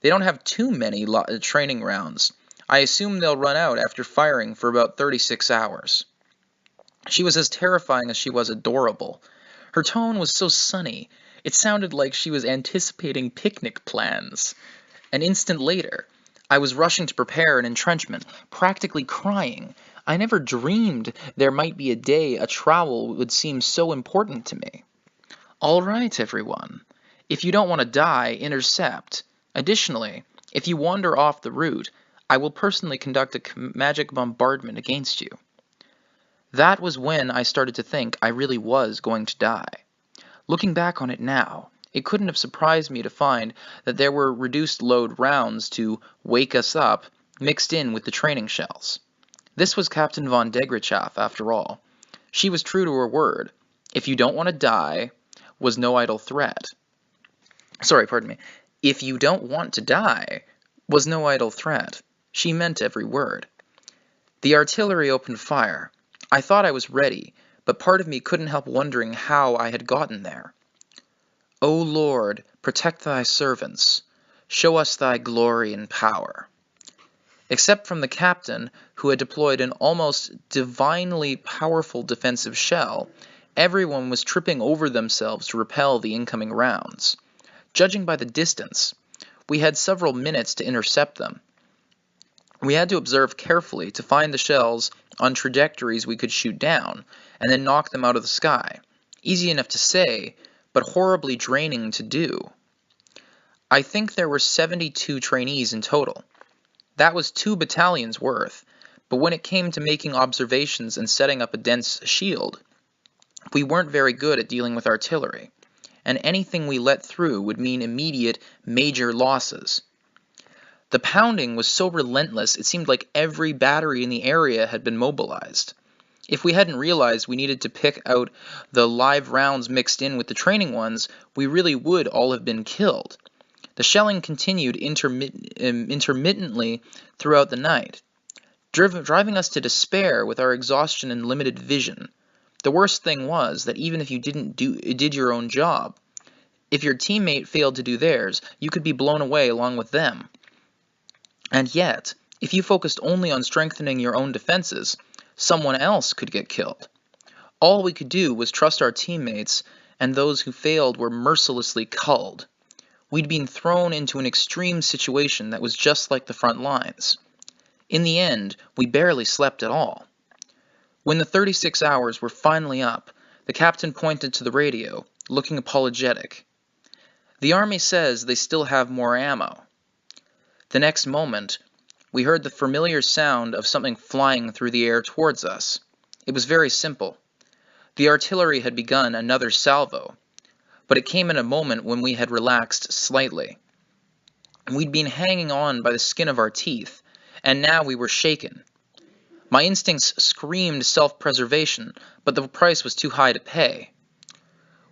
They don't have too many training rounds. I assume they'll run out after firing for about 36 hours. She was as terrifying as she was adorable. Her tone was so sunny, it sounded like she was anticipating picnic plans. An instant later, I was rushing to prepare an entrenchment, practically crying. I never dreamed there might be a day a trowel would seem so important to me. All right, everyone. If you don't want to die, intercept. Additionally, if you wander off the route, I will personally conduct a magic bombardment against you. That was when I started to think I really was going to die. Looking back on it now, It couldn't have surprised me to find that there were reduced load rounds to wake us up mixed in with the training shells. This was Captain von Degrachaff, after all. She was true to her word. If you don't want to die, was no idle threat. Sorry, pardon me. If you don't want to die, was no idle threat. She meant every word. The artillery opened fire. I thought I was ready, but part of me couldn't help wondering how I had gotten there. O Lord, protect thy servants. Show us thy glory and power. Except from the captain, who had deployed an almost divinely powerful defensive shell, everyone was tripping over themselves to repel the incoming rounds. Judging by the distance, we had several minutes to intercept them. We had to observe carefully to find the shells on trajectories we could shoot down, and then knock them out of the sky. Easy enough to say, but horribly draining to do. I think there were 72 trainees in total. That was 2 battalions worth, but when it came to making observations and setting up a dense shield, we weren't very good at dealing with artillery, and anything we let through would mean immediate, major losses. The pounding was so relentless it seemed like every battery in the area had been mobilized. If we hadn't realized we needed to pick out the live rounds mixed in with the training ones, we really would all have been killed. The shelling continued intermittently throughout the night, driving us to despair with our exhaustion and limited vision. The worst thing was that even if you did your own job, if your teammate failed to do theirs, you could be blown away along with them. And yet, if you focused only on strengthening your own defenses, someone else could get killed. All we could do was trust our teammates, and those who failed were mercilessly culled. We'd been thrown into an extreme situation that was just like the front lines. In the end, we barely slept at all. When the 36 hours were finally up, the captain pointed to the radio, looking apologetic. The army says they still have more ammo. The next moment, we heard the familiar sound of something flying through the air towards us. It was very simple. The artillery had begun another salvo, but it came in a moment when we had relaxed slightly. We'd been hanging on by the skin of our teeth, and now we were shaken. My instincts screamed self-preservation, but the price was too high to pay.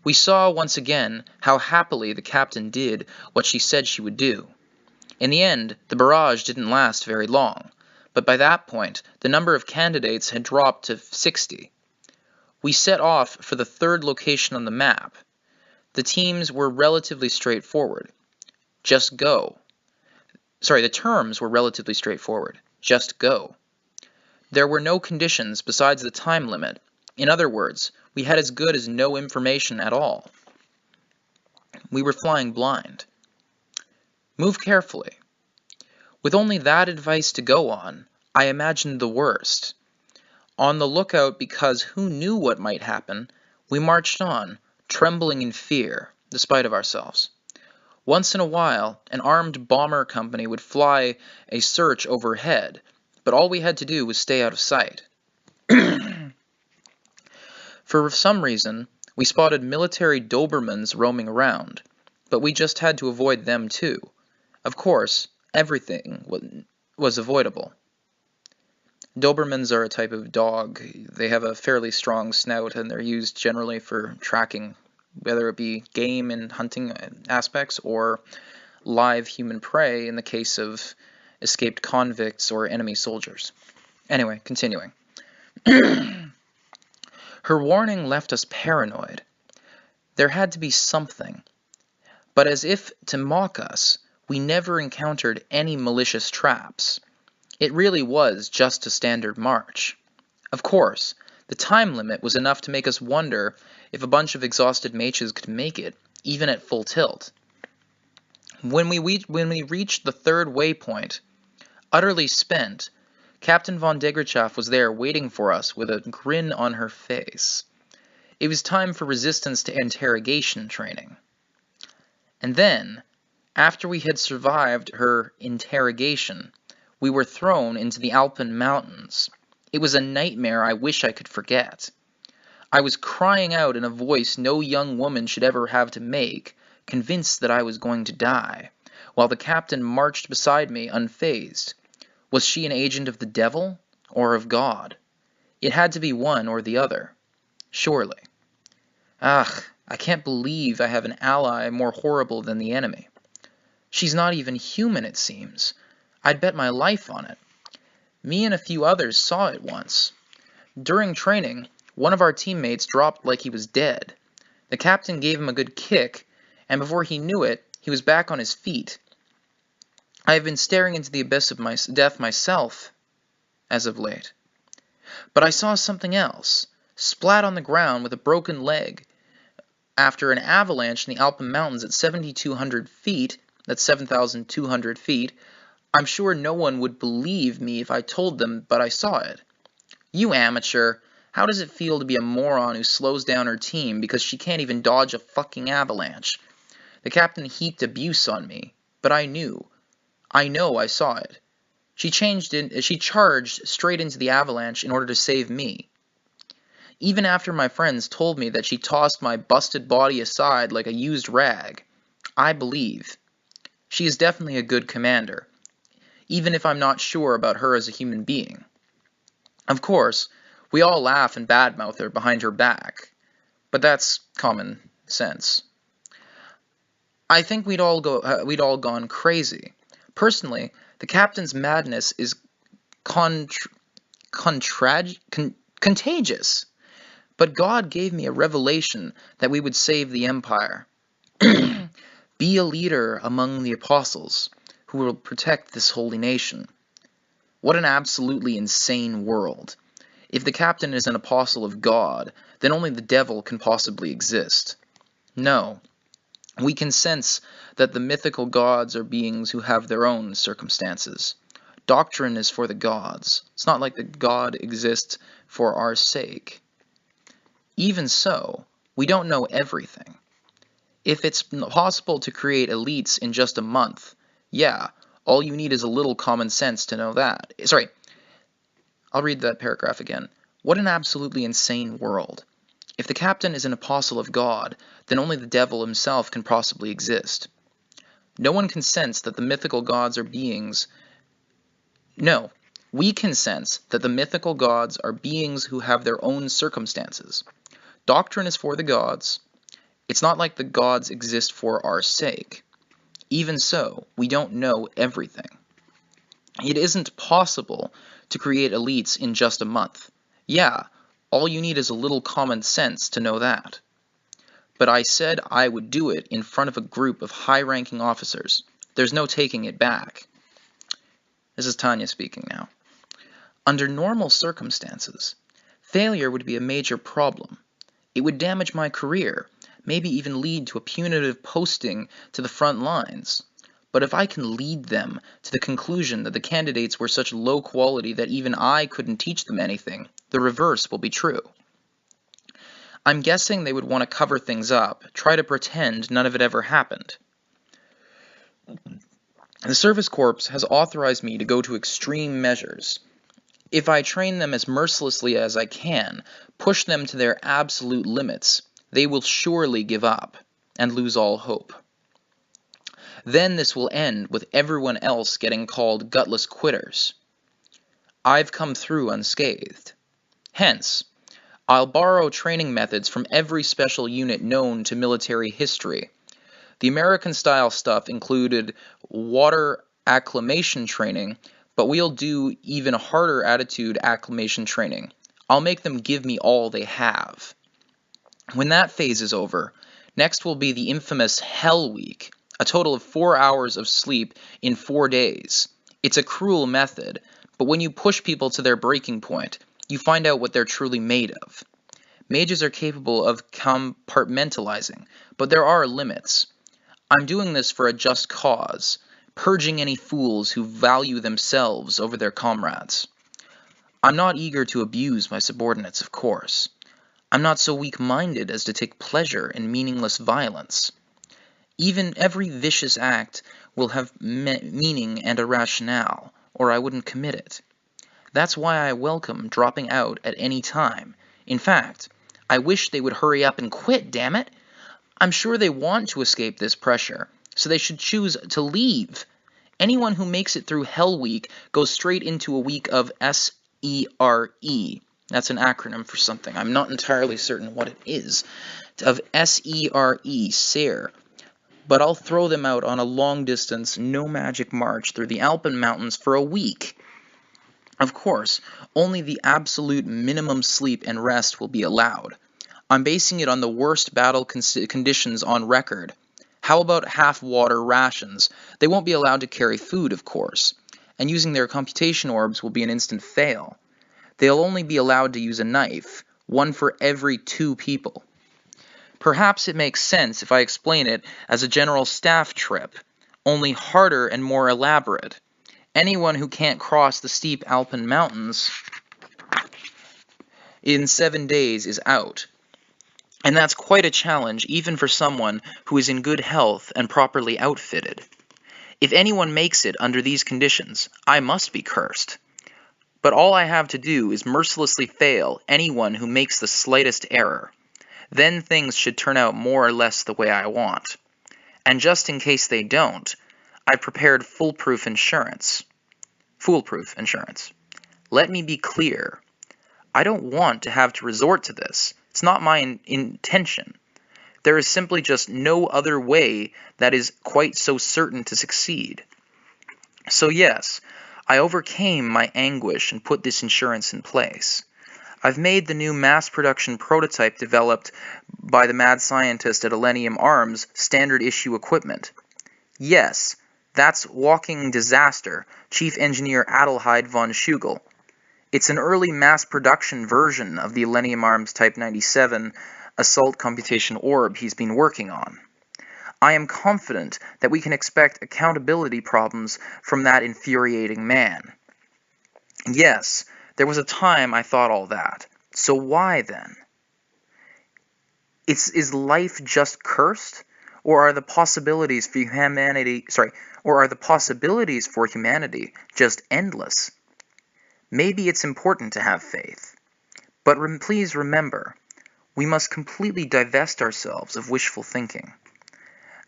We saw once again how happily the captain did what she said she would do. In the end, the barrage didn't last very long, but by that point, the number of candidates had dropped to 60. We set off for the 3rd location on the map. The teams were relatively straightforward. Just go. The terms were relatively straightforward. Just go. There were no conditions besides the time limit. In other words, we had as good as no information at all. We were flying blind. Move carefully. With only that advice to go on, I imagined the worst. On the lookout because who knew what might happen, we marched on, trembling in fear, despite of ourselves. Once in a while, an armed bomber company would fly a search overhead, but all we had to do was stay out of sight. For some reason, we spotted military Dobermans roaming around, but we just had to avoid them too. Of course, everything was avoidable. Dobermans are a type of dog. They have a fairly strong snout, and they're used generally for tracking, whether it be game and hunting aspects or live human prey in the case of escaped convicts or enemy soldiers. Anyway, continuing. Her warning left us paranoid. There had to be something. But as if to mock us, we never encountered any malicious traps. It really was just a standard march. Of course, the time limit was enough to make us wonder if a bunch of exhausted mages could make it, even at full tilt. When we reached the 3rd waypoint, utterly spent, Captain von Degrachaff was there waiting for us with a grin on her face. It was time for resistance to interrogation training. And then, after we had survived her interrogation, we were thrown into the Alpine Mountains. It was a nightmare I wish I could forget. I was crying out in a voice no young woman should ever have to make, convinced that I was going to die, while the captain marched beside me unfazed. Was she an agent of the devil or of God? It had to be one or the other, surely. Ah, I can't believe I have an ally more horrible than the enemy. She's not even human, it seems. I'd bet my life on it. Me and a few others saw it once. During training, one of our teammates dropped like he was dead. The captain gave him a good kick, and before he knew it, he was back on his feet. I have been staring into the abyss of death myself, as of late. But I saw something else, splat on the ground with a broken leg. After an avalanche in the Alpine Mountains at 7,200 feet, that's 7,200 feet, I'm sure no one would believe me if I told them, but I saw it. You amateur, how does it feel to be a moron who slows down her team because she can't even dodge a fucking avalanche? The captain heaped abuse on me, but I know I saw it. She charged straight into the avalanche in order to save me. Even after my friends told me that she tossed my busted body aside like a used rag, I believe. She is definitely a good commander, even if I'm not sure about her as a human being. Of course, we all laugh and badmouth her behind her back, but that's common sense. I think we'd all gone crazy. Personally, the captain's madness is contagious. But God gave me a revelation that we would save the empire. Be a leader among the apostles who will protect this holy nation. What an absolutely insane world. If the captain is an apostle of God, then only the devil can possibly exist. No. We can sense that the mythical gods are beings who have their own circumstances. Doctrine is for the gods. It's not like the God exists for our sake. Even so, we don't know everything. If it's possible to create elites in just a month, yeah, all you need is a little common sense to know that. Sorry, I'll read that paragraph again. What an absolutely insane world. If the captain is an apostle of God, then only the devil himself can possibly exist. No one can sense that the mythical gods are beings. No, we can sense that the mythical gods are beings who have their own circumstances. Doctrine is for the gods. It's not like the gods exist for our sake. Even so, we don't know everything. It isn't possible to create elites in just a month. Yeah, all you need is a little common sense to know that. But I said I would do it in front of a group of high-ranking officers. There's no taking it back. This is Tanya speaking now. Under normal circumstances, failure would be a major problem. It would damage my career, maybe even lead to a punitive posting to the front lines. But if I can lead them to the conclusion that the candidates were such low quality that even I couldn't teach them anything, the reverse will be true. I'm guessing they would want to cover things up, try to pretend none of it ever happened. The Service Corps has authorized me to go to extreme measures. If I train them as mercilessly as I can, push them to their absolute limits, they will surely give up and lose all hope. Then this will end with everyone else getting called gutless quitters. I've come through unscathed. Hence, I'll borrow training methods from every special unit known to military history. The American-style stuff included water acclimation training, but we'll do even harder attitude acclimation training. I'll make them give me all they have. When that phase is over, next will be the infamous Hell Week, a total of 4 hours of sleep in 4 days. It's a cruel method, but when you push people to their breaking point, you find out what they're truly made of. Mages are capable of compartmentalizing, but there are limits. I'm doing this for a just cause, purging any fools who value themselves over their comrades. I'm not eager to abuse my subordinates, of course. I'm not so weak-minded as to take pleasure in meaningless violence. Even every vicious act will have meaning and a rationale, or I wouldn't commit it. That's why I welcome dropping out at any time. In fact, I wish they would hurry up and quit, damn it! I'm sure they want to escape this pressure, so they should choose to leave. Anyone who makes it through Hell Week goes straight into a week of SERE. That's an acronym for something. I'm not entirely certain what it is. Of SERE, SERE. But I'll throw them out on a long-distance, no-magic march through the Alpine Mountains for a week. Of course, only the absolute minimum sleep and rest will be allowed. I'm basing it on the worst battle conditions on record. How about half-water rations? They won't be allowed to carry food, of course. And using their computation orbs will be an instant fail. They'll only be allowed to use a knife, one for every 2 people. Perhaps it makes sense if I explain it as a general staff trip, only harder and more elaborate. Anyone who can't cross the steep Alpine mountains in 7 days is out. And that's quite a challenge even for someone who is in good health and properly outfitted. If anyone makes it under these conditions, I must be cursed. But all I have to do is mercilessly fail anyone who makes the slightest error. Then things should turn out more or less the way I want. And just in case they don't, I've prepared foolproof insurance. Let me be clear. I don't want to have to resort to this. It's not my intention. There is simply just no other way that is quite so certain to succeed. So yes, I overcame my anguish and put this insurance in place. I've made the new mass production prototype developed by the mad scientist at Elenium Arms standard issue equipment. Yes, that's Walking Disaster, Chief Engineer Adelheid von Schugel. It's an early mass production version of the Elenium Arms Type 97 assault computation orb he's been working on. I am confident that we can expect accountability problems from that infuriating man. Yes, there was a time I thought all that. So why then? Is life just cursed? Or are the possibilities for humanity just endless? Maybe it's important to have faith. But please remember, we must completely divest ourselves of wishful thinking.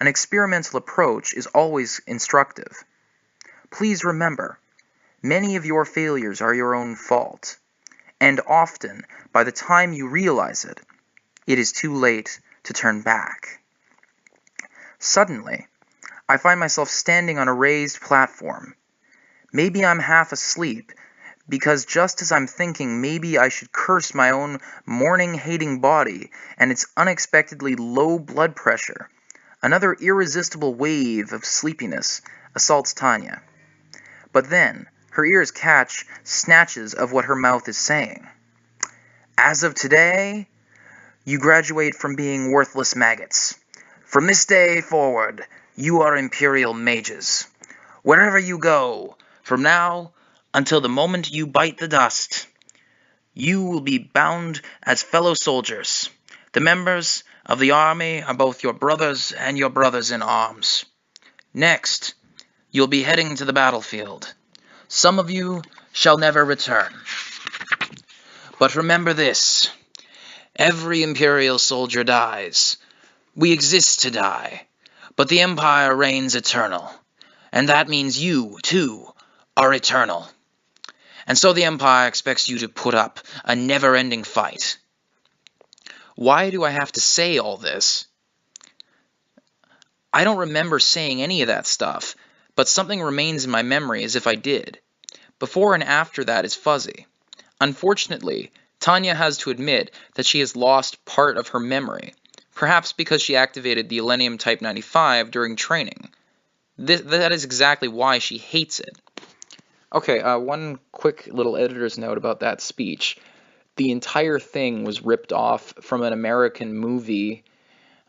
An experimental approach is always instructive. Please remember, many of your failures are your own fault, and often, by the time you realize it, it is too late to turn back. Suddenly, I find myself standing on a raised platform. Maybe I'm half asleep, because just as I'm thinking maybe I should curse my own morning-hating body and its unexpectedly low blood pressure, another irresistible wave of sleepiness assaults Tanya. But then, her ears catch snatches of what her mouth is saying. As of today, you graduate from being worthless maggots. From this day forward, you are Imperial mages. Wherever you go, from now until the moment you bite the dust, you will be bound as fellow soldiers. The members of the army are both your brothers and your brothers in arms. Next, you'll be heading to the battlefield. Some of you shall never return. But remember this, every Imperial soldier dies. We exist to die, but the Empire reigns eternal, and that means you, too, are eternal. And so the Empire expects you to put up a never-ending fight. Why do I have to say all this? I don't remember saying any of that stuff, but something remains in my memory as if I did. Before and after that is fuzzy. Unfortunately, Tanya has to admit that she has lost part of her memory, perhaps because she activated the Elenium Type 95 during training. That is exactly why she hates it. Okay, one quick little editor's note about that speech. The entire thing was ripped off from an American movie,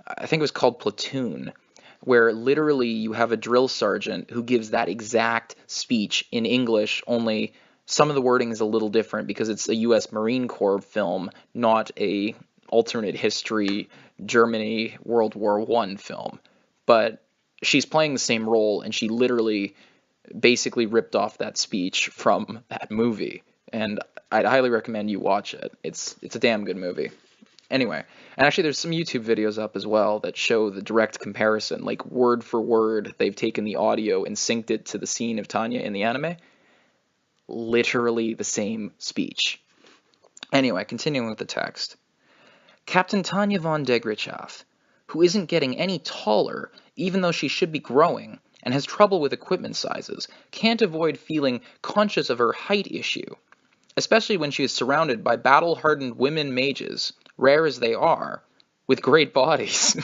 I think it was called Platoon, where literally you have a drill sergeant who gives that exact speech in English, only some of the wording is a little different because it's a U.S. Marine Corps film, not a alternate history Germany World War I film. But she's playing the same role, and she literally basically ripped off that speech from that movie, and I'd highly recommend you watch it. It's a damn good movie. Anyway, and actually there's some YouTube videos up as well that show the direct comparison, like word for word, they've taken the audio and synced it to the scene of Tanya in the anime. Literally the same speech. Anyway, continuing with the text. Captain Tanya von Degrichow, who isn't getting any taller, even though she should be growing, and has trouble with equipment sizes, can't avoid feeling conscious of her height issue, especially when she is surrounded by battle-hardened women mages, rare as they are, with great bodies.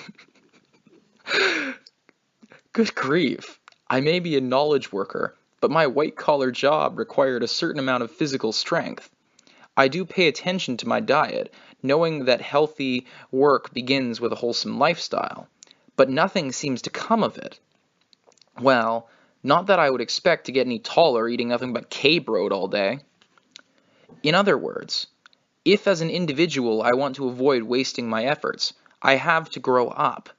Good grief. I may be a knowledge worker, but my white-collar job required a certain amount of physical strength. I do pay attention to my diet, knowing that healthy work begins with a wholesome lifestyle, but nothing seems to come of it. Well, not that I would expect to get any taller eating nothing but K-Broad all day. In other words, if as an individual I want to avoid wasting my efforts, I have to grow up.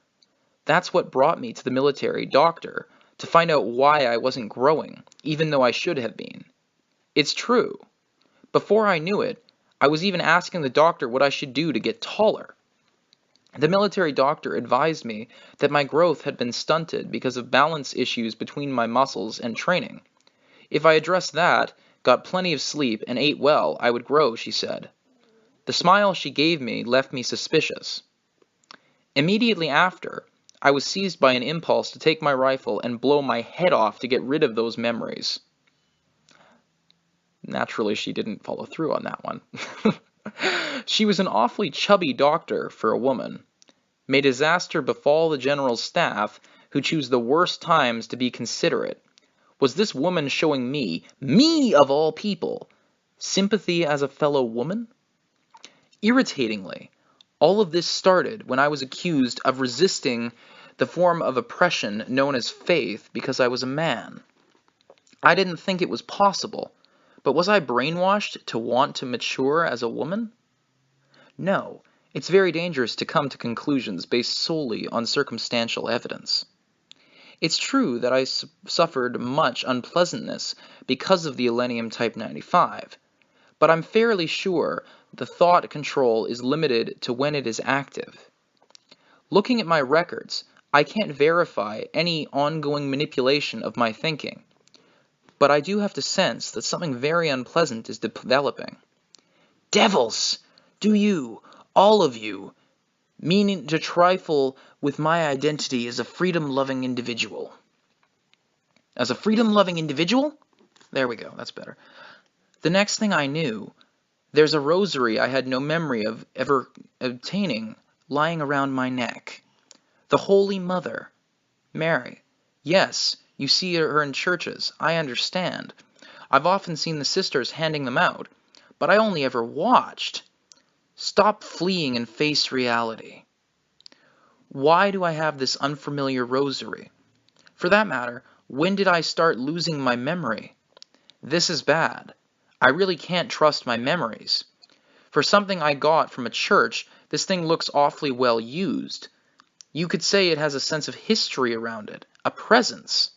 That's what brought me to the military doctor, to find out why I wasn't growing, even though I should have been. It's true. Before I knew it, I was even asking the doctor what I should do to get taller. The military doctor advised me that my growth had been stunted because of balance issues between my muscles and training. If I addressed that, got plenty of sleep, and ate well, I would grow, she said. The smile she gave me left me suspicious. Immediately after, I was seized by an impulse to take my rifle and blow my head off to get rid of those memories. Naturally, she didn't follow through on that one. She was an awfully chubby doctor for a woman. May disaster befall the general's staff, who choose the worst times to be considerate. Was this woman showing me of all people, sympathy as a fellow woman? Irritatingly, all of this started when I was accused of resisting the form of oppression known as faith because I was a man. I didn't think it was possible, but was I brainwashed to want to mature as a woman? No, it's very dangerous to come to conclusions based solely on circumstantial evidence. It's true that I suffered much unpleasantness because of the Elenium Type 95, but I'm fairly sure the thought control is limited to when it is active. Looking at my records, I can't verify any ongoing manipulation of my thinking, but I do have to sense that something very unpleasant is developing. Devils! Do you, all of you, mean to trifle with my identity as a freedom-loving individual? As a freedom-loving individual? There we go, that's better. The next thing I knew, there's a rosary I had no memory of ever obtaining lying around my neck. The Holy Mother, Mary. Yes, you see her in churches, I understand. I've often seen the sisters handing them out, but I only ever watched. Stop fleeing and face reality. Why do I have this unfamiliar rosary? For that matter, when did I start losing my memory? This is bad. I really can't trust my memories. For something I got from a church, this thing looks awfully well used. You could say it has a sense of history around it, a presence.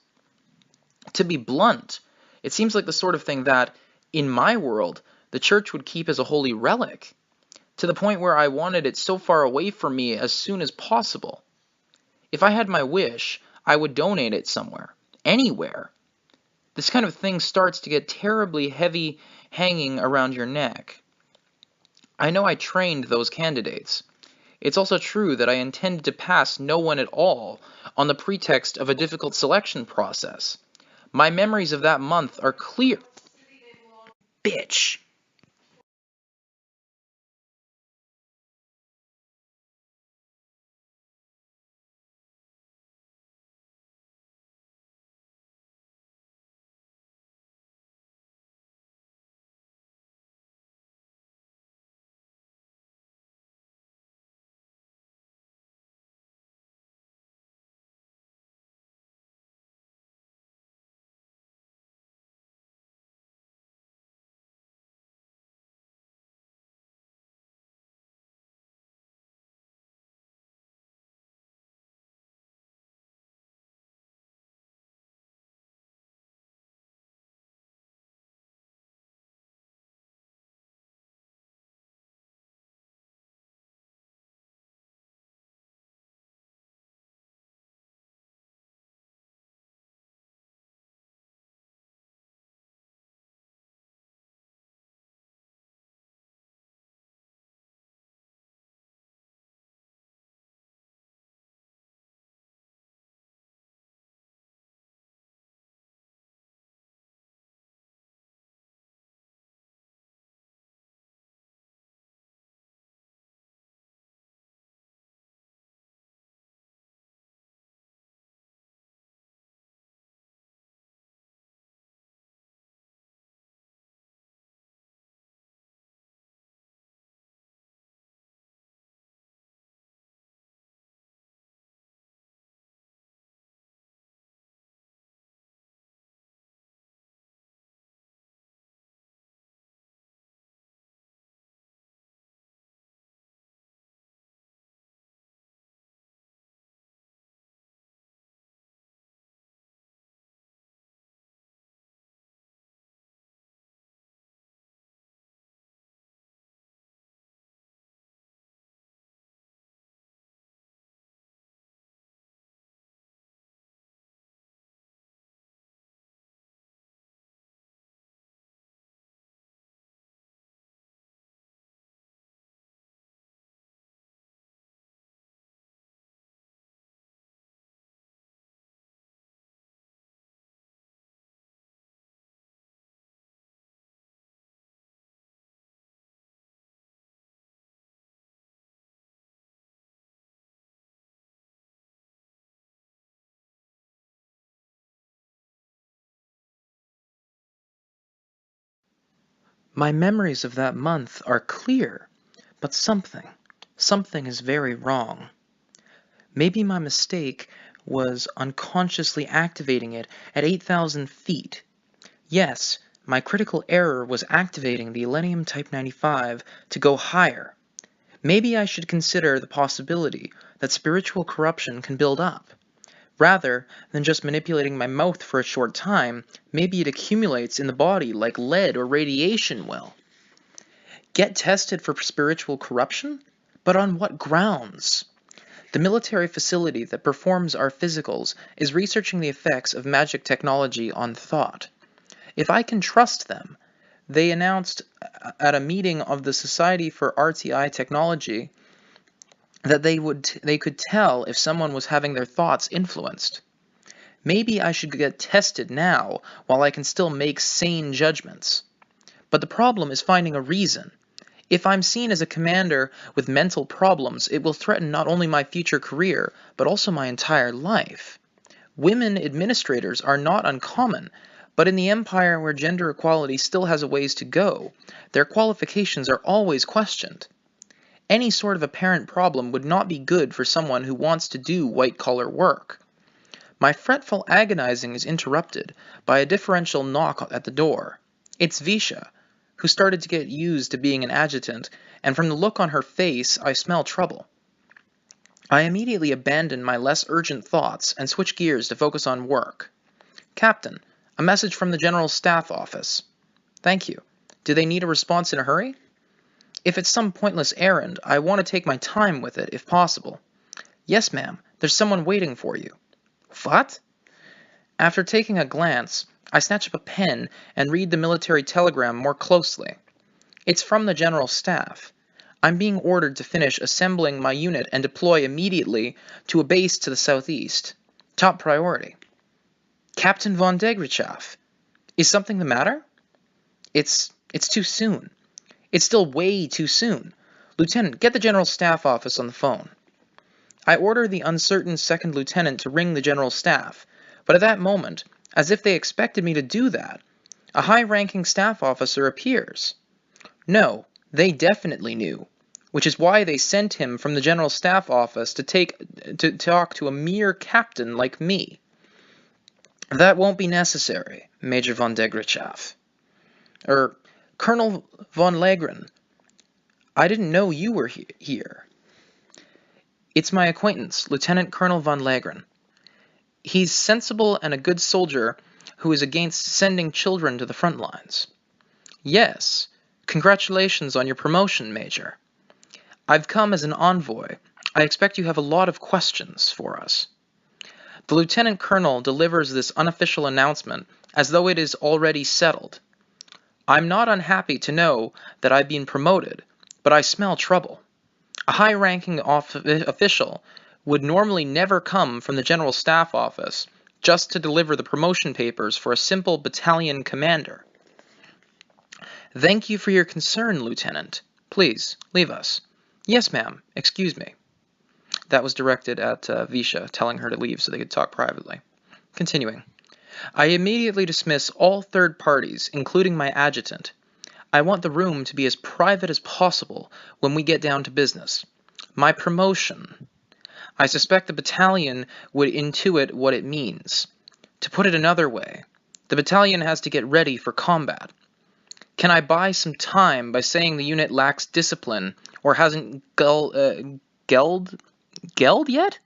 To be blunt, it seems like the sort of thing that, in my world, the church would keep as a holy relic, to the point where I wanted it so far away from me as soon as possible. If I had my wish, I would donate it somewhere, anywhere. This kind of thing starts to get terribly heavy hanging around your neck. I know I trained those candidates. It's also true that I intended to pass no one at all on the pretext of a difficult selection process. My memories of that month are clear. Bitch! My memories of that month are clear, but something is very wrong. Maybe my mistake was unconsciously activating it at 8,000 feet. Yes, my critical error was activating the Elenium Type 95 to go higher. Maybe I should consider the possibility that spiritual corruption can build up. Rather than just manipulating my mouth for a short time, maybe it accumulates in the body like lead or radiation will. Get tested for spiritual corruption? But on what grounds? The military facility that performs our physicals is researching the effects of magic technology on thought. If I can trust them, they announced at a meeting of the Society for RTI Technology that they could tell if someone was having their thoughts influenced. Maybe I should get tested now while I can still make sane judgments. But the problem is finding a reason. If I'm seen as a commander with mental problems, it will threaten not only my future career, but also my entire life. Women administrators are not uncommon, but in the empire where gender equality still has a ways to go, their qualifications are always questioned. Any sort of apparent problem would not be good for someone who wants to do white-collar work. My fretful agonizing is interrupted by a differential knock at the door. It's Visha, who started to get used to being an adjutant, and from the look on her face, I smell trouble. I immediately abandon my less urgent thoughts and switch gears to focus on work. Captain, a message from the General Staff Office. Thank you. Do they need a response in a hurry? If it's some pointless errand, I want to take my time with it, if possible. Yes, ma'am. There's someone waiting for you. What? After taking a glance, I snatch up a pen and read the military telegram more closely. It's from the General Staff. I'm being ordered to finish assembling my unit and deploy immediately to a base to the southeast. Top priority. Captain von Degrichaff. Is something the matter? It's too soon. It's still way too soon. Lieutenant, get the General Staff Office on the phone. I order the uncertain second lieutenant to ring the General Staff, but at that moment, as if they expected me to do that, a high-ranking staff officer appears. No, they definitely knew, which is why they sent him from the General Staff Office to talk to a mere captain like me. That won't be necessary, Major von Degrichaff. Colonel von Legren, I didn't know you were here. It's my acquaintance, Lieutenant Colonel von Legren. He's sensible and a good soldier who is against sending children to the front lines. Yes, congratulations on your promotion, Major. I've come as an envoy. I expect you have a lot of questions for us. The Lieutenant Colonel delivers this unofficial announcement as though it is already settled. I'm not unhappy to know that I've been promoted, but I smell trouble. A high-ranking official would normally never come from the General Staff Office just to deliver the promotion papers for a simple battalion commander. Thank you for your concern, Lieutenant. Please, leave us. Yes, ma'am. Excuse me. That was directed at Visha, telling her to leave so they could talk privately. Continuing. I immediately dismiss all third parties, including my adjutant. I want the room to be as private as possible when we get down to business. My promotion. I suspect the battalion would intuit what it means. To put it another way, the battalion has to get ready for combat. Can I buy some time by saying the unit lacks discipline or hasn't gelled yet?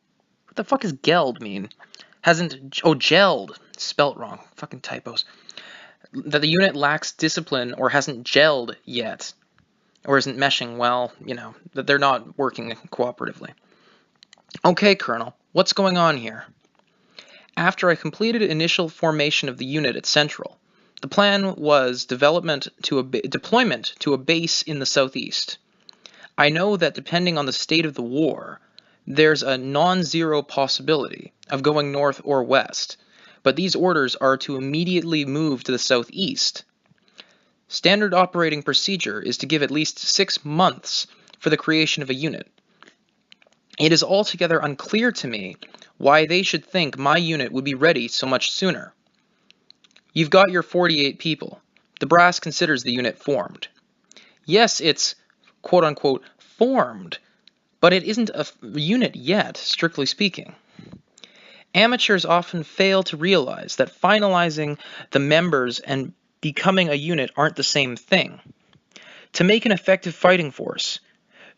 What the fuck does gelled mean? Gelled. Spelt wrong. Fucking typos. That the unit lacks discipline or hasn't gelled yet. Or isn't meshing well, that they're not working cooperatively. Okay, Colonel, what's going on here? After I completed initial formation of the unit at Central, the plan was deployment to a base in the southeast. I know that depending on the state of the war, there's a non-zero possibility of going north or west, but these orders are to immediately move to the southeast. Standard operating procedure is to give at least 6 months for the creation of a unit. It is altogether unclear to me why they should think my unit would be ready so much sooner. You've got your 48 people. the brass considers the unit formed. Yes, it's quote-unquote formed, but it isn't a unit yet, strictly speaking. Amateurs often fail to realize that finalizing the members and becoming a unit aren't the same thing. To make an effective fighting force,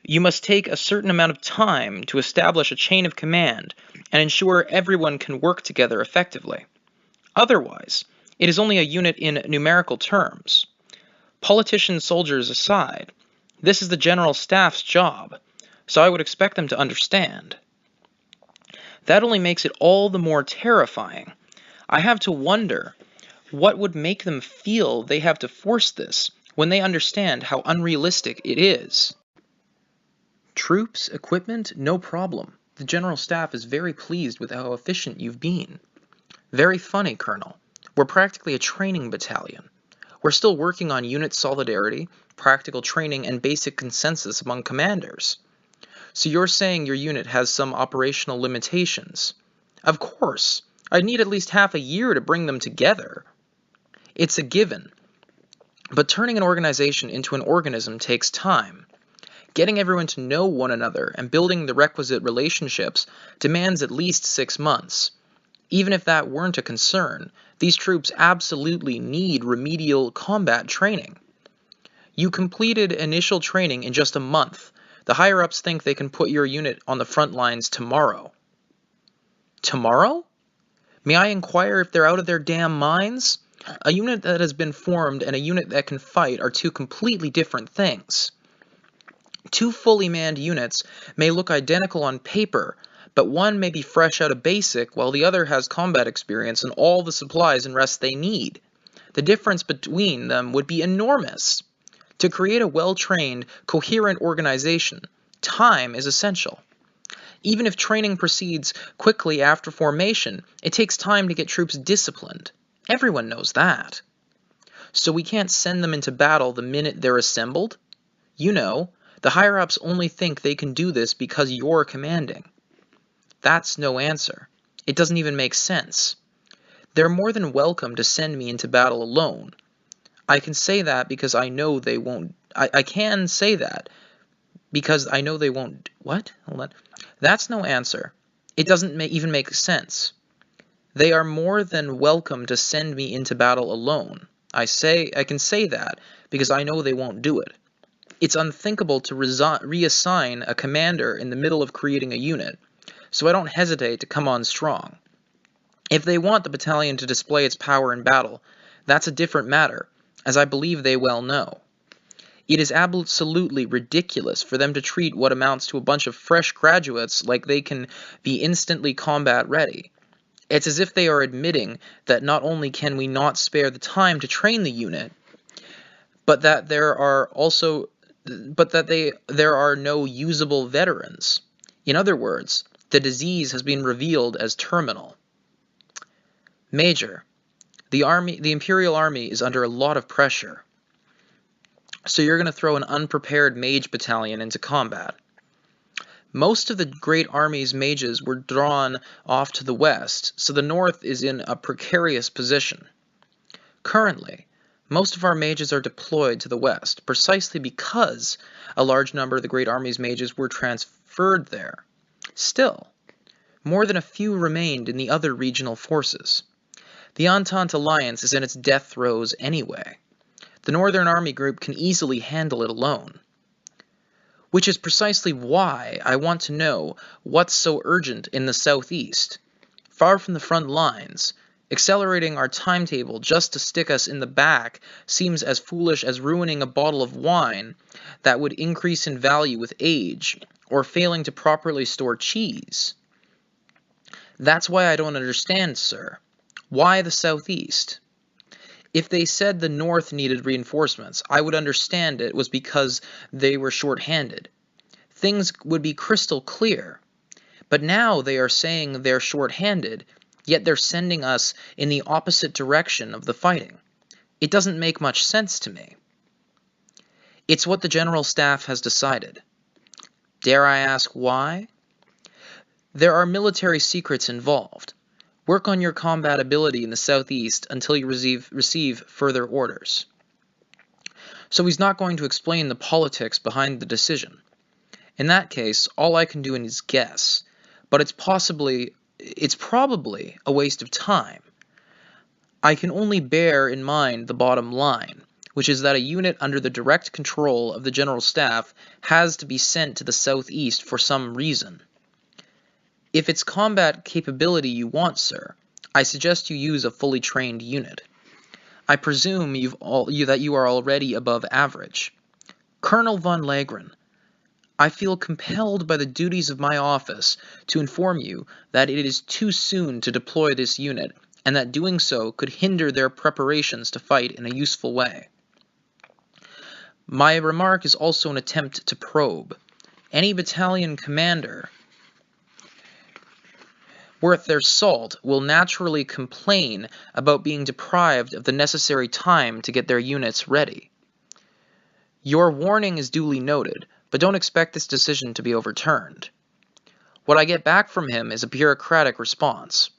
you must take a certain amount of time to establish a chain of command and ensure everyone can work together effectively. Otherwise, it is only a unit in numerical terms. Politicians, soldiers aside, this is the general staff's job, so I would expect them to understand. That only makes it all the more terrifying. I have to wonder what would make them feel they have to force this when they understand how unrealistic it is. Troops, equipment, no problem. The General Staff is very pleased with how efficient you've been. Very funny, Colonel. We're practically a training battalion. We're still working on unit solidarity, practical training, and basic consensus among commanders. So you're saying your unit has some operational limitations? Of course. I'd need at least half a year to bring them together. It's a given. But turning an organization into an organism takes time. Getting everyone to know one another and building the requisite relationships demands at least 6 months. Even if that weren't a concern, these troops absolutely need remedial combat training. You completed initial training in just a month. The higher-ups think they can put your unit on the front lines tomorrow. Tomorrow? May I inquire if they're out of their damn minds? A unit that has been formed and a unit that can fight are two completely different things. Two fully manned units may look identical on paper, but one may be fresh out of basic while the other has combat experience and all the supplies and rest they need. The difference between them would be enormous. To create a well-trained, coherent organization, time is essential. Even if training proceeds quickly after formation, it takes time to get troops disciplined. Everyone knows that. So we can't send them into battle the minute they're assembled? You know, the higher-ups only think they can do this because you're commanding. That's no answer. It doesn't even make sense. They're more than welcome to send me into battle alone. I can say that because I know they won't. I can say that because I know they won't. What? Hold on. That's no answer. It doesn't even make sense. They are more than welcome to send me into battle alone. I can say that because I know they won't do it. It's unthinkable to reassign a commander in the middle of creating a unit, so I don't hesitate to come on strong. If they want the battalion to display its power in battle, that's a different matter, as I believe they well know. It is absolutely ridiculous for them to treat what amounts to a bunch of fresh graduates like they can be instantly combat ready. It's as if they are admitting that not only can we not spare the time to train the unit, but that there are no usable veterans. In other words, the disease has been revealed as terminal. Major, the Imperial Army is under a lot of pressure. So you're going to throw an unprepared mage battalion into combat. Most of the great army's mages were drawn off to the west, so the north is in a precarious position. Currently, most of our mages are deployed to the west, precisely because a large number of the great army's mages were transferred there. Still, more than a few remained in the other regional forces. The Entente Alliance is in its death throes anyway. The Northern Army Group can easily handle it alone. Which is precisely why I want to know what's so urgent in the southeast. Far from the front lines, accelerating our timetable just to stick us in the back seems as foolish as ruining a bottle of wine that would increase in value with age, or failing to properly store cheese. That's why I don't understand, sir. Why the southeast? If they said the north needed reinforcements, I would understand it was because they were short-handed. Things would be crystal clear. But now they are saying they're short-handed, yet they're sending us in the opposite direction of the fighting. It doesn't make much sense to me. It's what the General Staff has decided. Dare I ask why? There are military secrets involved. Work on your combat ability in the southeast until you receive further orders. so he's not going to explain the politics behind the decision. In that case, all I can do is guess, but it's probably a waste of time. I can only bear in mind the bottom line, which is that a unit under the direct control of the General Staff has to be sent to the southeast for some reason. If it's combat capability you want, sir, I suggest you use a fully trained unit. I presume that you are already above average. Colonel von Legren, I feel compelled by the duties of my office to inform you that it is too soon to deploy this unit, and that doing so could hinder their preparations to fight in a useful way. My remark is also an attempt to probe. Any battalion commander worth their salt will naturally complain about being deprived of the necessary time to get their units ready. Your warning is duly noted, but don't expect this decision to be overturned. What I get back from him is a bureaucratic response.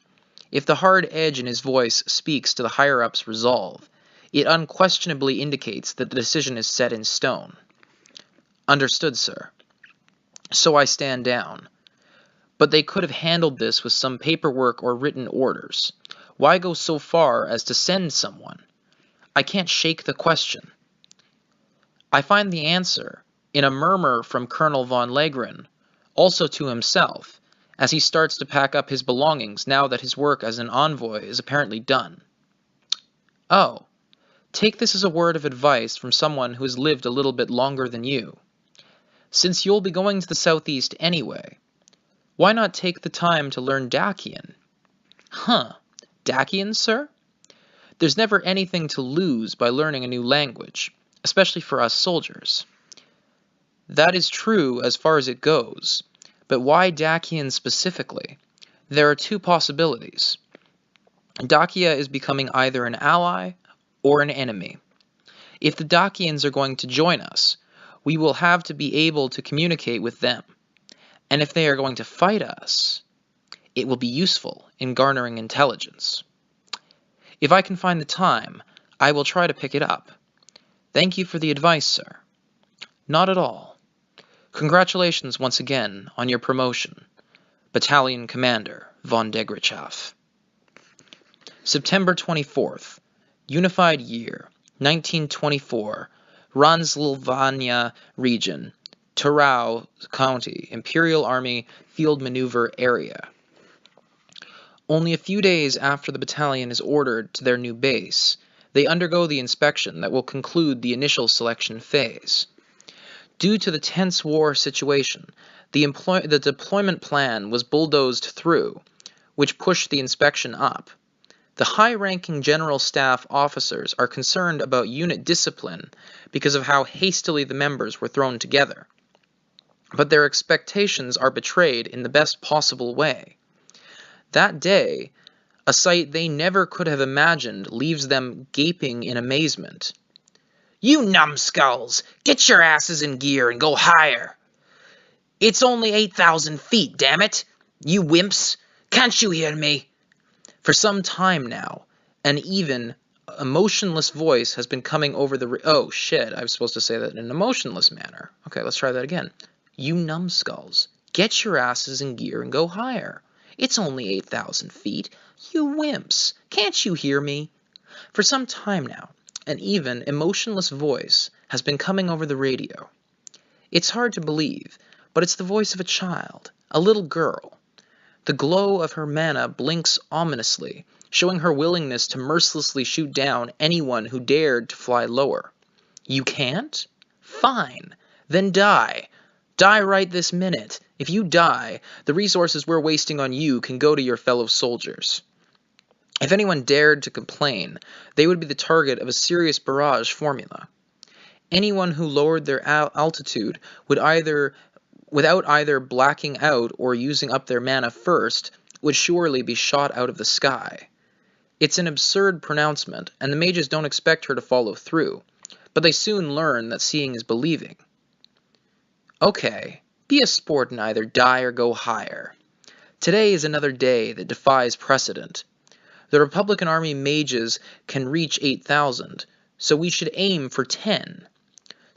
If the hard edge in his voice speaks to the higher-ups' resolve, it unquestionably indicates that the decision is set in stone. Understood, sir. So I stand down. But they could have handled this with some paperwork or written orders. Why go so far as to send someone? I can't shake the question. I find the answer in a murmur from Colonel von Legren, also to himself, as he starts to pack up his belongings now that his work as an envoy is apparently done. Oh, take this as a word of advice from someone who has lived a little bit longer than you. Since you'll be going to the southeast anyway, why not take the time to learn Dacian? Huh, Dacian, sir? There's never anything to lose by learning a new language, especially for us soldiers. That is true as far as it goes, but why Dacian specifically? There are two possibilities. Dacia is becoming either an ally or an enemy. If the Dacians are going to join us, we will have to be able to communicate with them. And if they are going to fight us, it will be useful in garnering intelligence. If I can find the time, I will try to pick it up. Thank you for the advice, sir. Not at all. Congratulations once again on your promotion, Battalion Commander von Degrichaff. September 24th, Unified Year, 1924, Transylvania Region, Tyrau County, Imperial Army Field Maneuver Area. Only a few days after the battalion is ordered to their new base, they undergo the inspection that will conclude the initial selection phase. Due to the tense war situation, the deployment plan was bulldozed through, which pushed the inspection up. The high-ranking General Staff officers are concerned about unit discipline because of how hastily the members were thrown together. But their expectations are betrayed in the best possible way. That day, a sight they never could have imagined leaves them gaping in amazement. "You numbskulls! Get your asses in gear and go higher! It's only 8,000 feet, damn it! You wimps! Can't you hear me?" For some time now, an even, emotionless voice has been coming over the... Oh, shit, I was supposed to say that in an emotionless manner. Okay, let's try that again. "You numbskulls, get your asses in gear and go higher. It's only 8,000 feet. You wimps, can't you hear me?" For some time now, an even, emotionless voice has been coming over the radio. It's hard to believe, but it's the voice of a child, a little girl. The glow of her mana blinks ominously, showing her willingness to mercilessly shoot down anyone who dared to fly lower. You can't? Fine. Then die. Die right this minute. If you die, the resources we're wasting on you can go to your fellow soldiers. If anyone dared to complain, they would be the target of a serious barrage formula. Anyone who lowered their altitude would without either blacking out or using up their mana first, would surely be shot out of the sky. It's an absurd pronouncement, and the mages don't expect her to follow through, but they soon learn that seeing is believing. Okay, be a sport and either die or go higher. Today is another day that defies precedent. The Republican Army mages can reach 8,000, so we should aim for 10.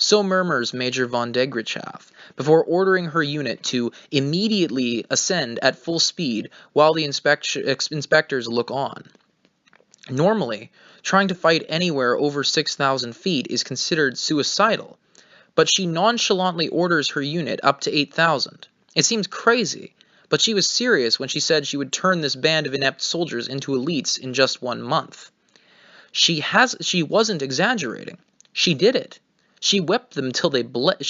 So murmurs Major von Degrichath, before ordering her unit to immediately ascend at full speed while the inspectors look on. Normally, trying to fight anywhere over 6,000 feet is considered suicidal, but she nonchalantly orders her unit up to 8,000. It seems crazy, but she was serious when she said she would turn this band of inept soldiers into elites in just 1 month. She wasn't exaggerating. She did it. She whipped them till they bled,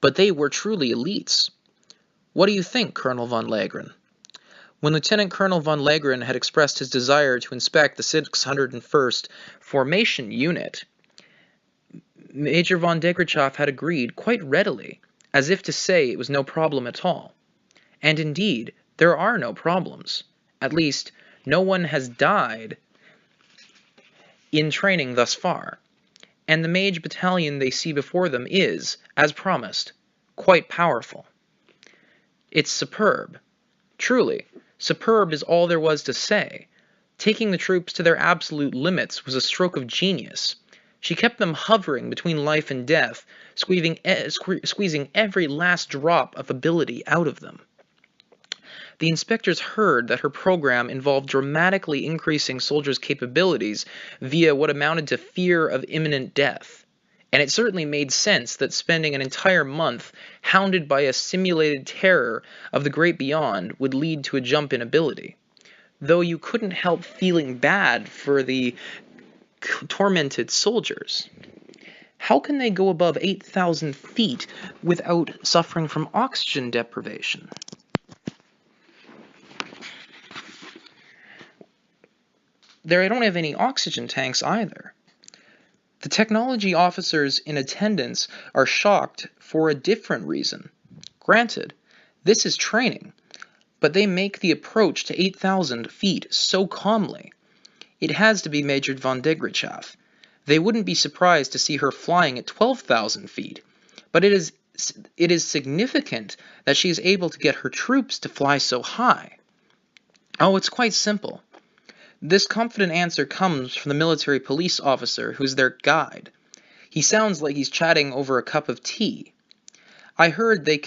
but they were truly elites. What do you think, Colonel von Legren? When Lieutenant Colonel von Legren had expressed his desire to inspect the 601st Formation Unit, Major von Degrichath had agreed quite readily, as if to say it was no problem at all. And indeed, there are no problems. At least, no one has died in training thus far. And the mage battalion they see before them is, as promised, quite powerful. It's superb. Truly, superb is all there was to say. Taking the troops to their absolute limits was a stroke of genius. She kept them hovering between life and death, squeezing every last drop of ability out of them. The inspectors heard that her program involved dramatically increasing soldiers' capabilities via what amounted to fear of imminent death. And it certainly made sense that spending an entire month hounded by a simulated terror of the great beyond would lead to a jump in ability. Though you couldn't help feeling bad for the tormented soldiers. How can they go above 8,000 feet without suffering from oxygen deprivation? They don't have any oxygen tanks either. The technology officers in attendance are shocked for a different reason. Granted, this is training, but they make the approach to 8,000 feet so calmly. It has to be Major von Degrichath. They wouldn't be surprised to see her flying at 12,000 feet, but it is significant that she is able to get her troops to fly so high. Oh, it's quite simple. This confident answer comes from the military police officer who's their guide. He sounds like he's chatting over a cup of tea. I heard they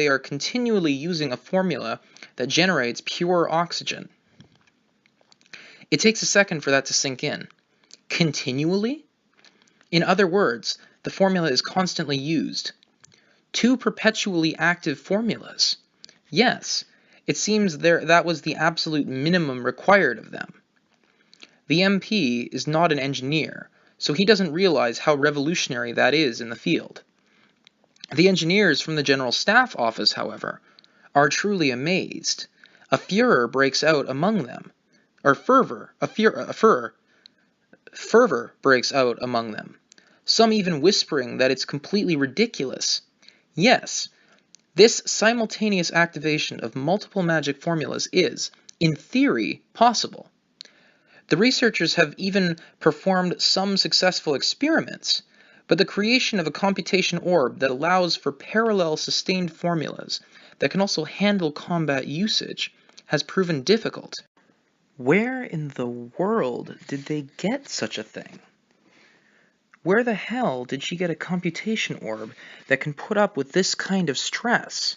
are continually using a formula that generates pure oxygen. It takes a second for that to sink in. Continually? In other words, the formula is constantly used. 2 perpetually active formulas. Yes. It seems that was the absolute minimum required of them. The MP is not an engineer, so he doesn't realize how revolutionary that is in the field. The engineers from the General Staff Office, however, are truly amazed. A furor breaks out among them. Fervor breaks out among them. Some even whispering that it's completely ridiculous. Yes. This simultaneous activation of multiple magic formulas is, in theory, possible. The researchers have even performed some successful experiments, but the creation of a computation orb that allows for parallel sustained formulas that can also handle combat usage has proven difficult. Where in the world did they get such a thing? Where the hell did she get a computation orb that can put up with this kind of stress?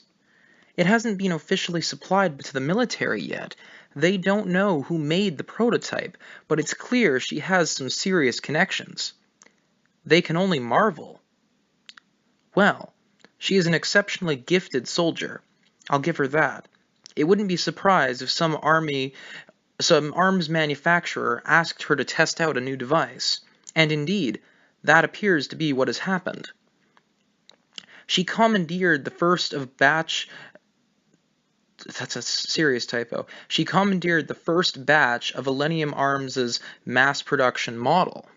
It hasn't been officially supplied to the military yet. They don't know who made the prototype, but it's clear she has some serious connections. They can only marvel. Well, she is an exceptionally gifted soldier. I'll give her that. It wouldn't be surprised if some arms manufacturer asked her to test out a new device. And indeed, that appears to be what has happened. She commandeered the first of batch... That's a serious typo. She commandeered the first batch of Elenium Arms' mass production model.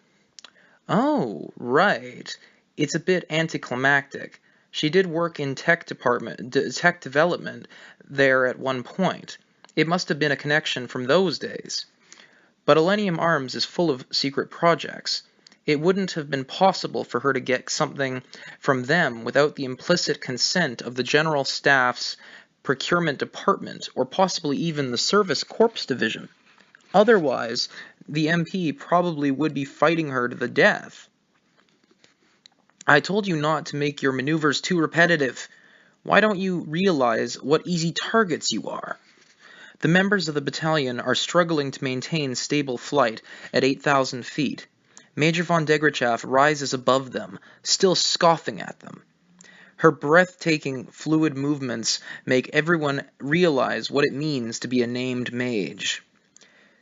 Oh, right. It's a bit anticlimactic. She did work in tech development there at one point. It must have been a connection from those days. But Elenium Arms is full of secret projects. It wouldn't have been possible for her to get something from them without the implicit consent of the General Staff's Procurement Department, or possibly even the Service Corps Division. Otherwise, the MP probably would be fighting her to the death. I told you not to make your maneuvers too repetitive. Why don't you realize what easy targets you are? The members of the battalion are struggling to maintain stable flight at 8,000 feet. Major von Degrachaff rises above them, still scoffing at them. Her breathtaking, fluid movements make everyone realize what it means to be a named mage.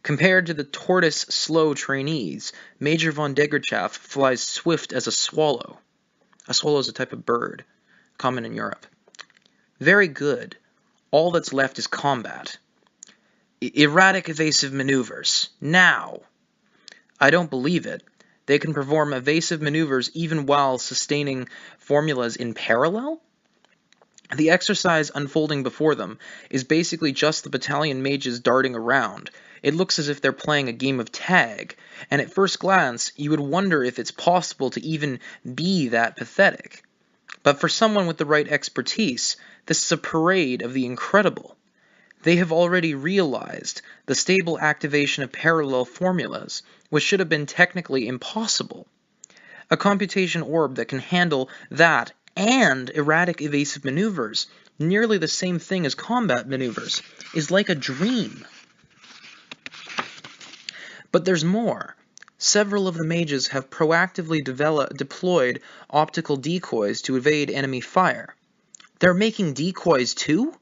Compared to the tortoise-slow trainees, Major von Degrachaff flies swift as a swallow. A swallow is a type of bird, common in Europe. Very good. All that's left is combat. Erratic evasive maneuvers. Now! I don't believe it. They can perform evasive maneuvers even while sustaining formulas in parallel? The exercise unfolding before them is basically just the battalion mages darting around. It looks as if they're playing a game of tag, and at first glance, you would wonder if it's possible to even be that pathetic. But for someone with the right expertise, this is a parade of the incredible. They have already realized the stable activation of parallel formulas, which should have been technically impossible. A computation orb that can handle that and erratic evasive maneuvers, nearly the same thing as combat maneuvers, is like a dream. But there's more. Several of the mages have proactively deployed optical decoys to evade enemy fire. They're making decoys too?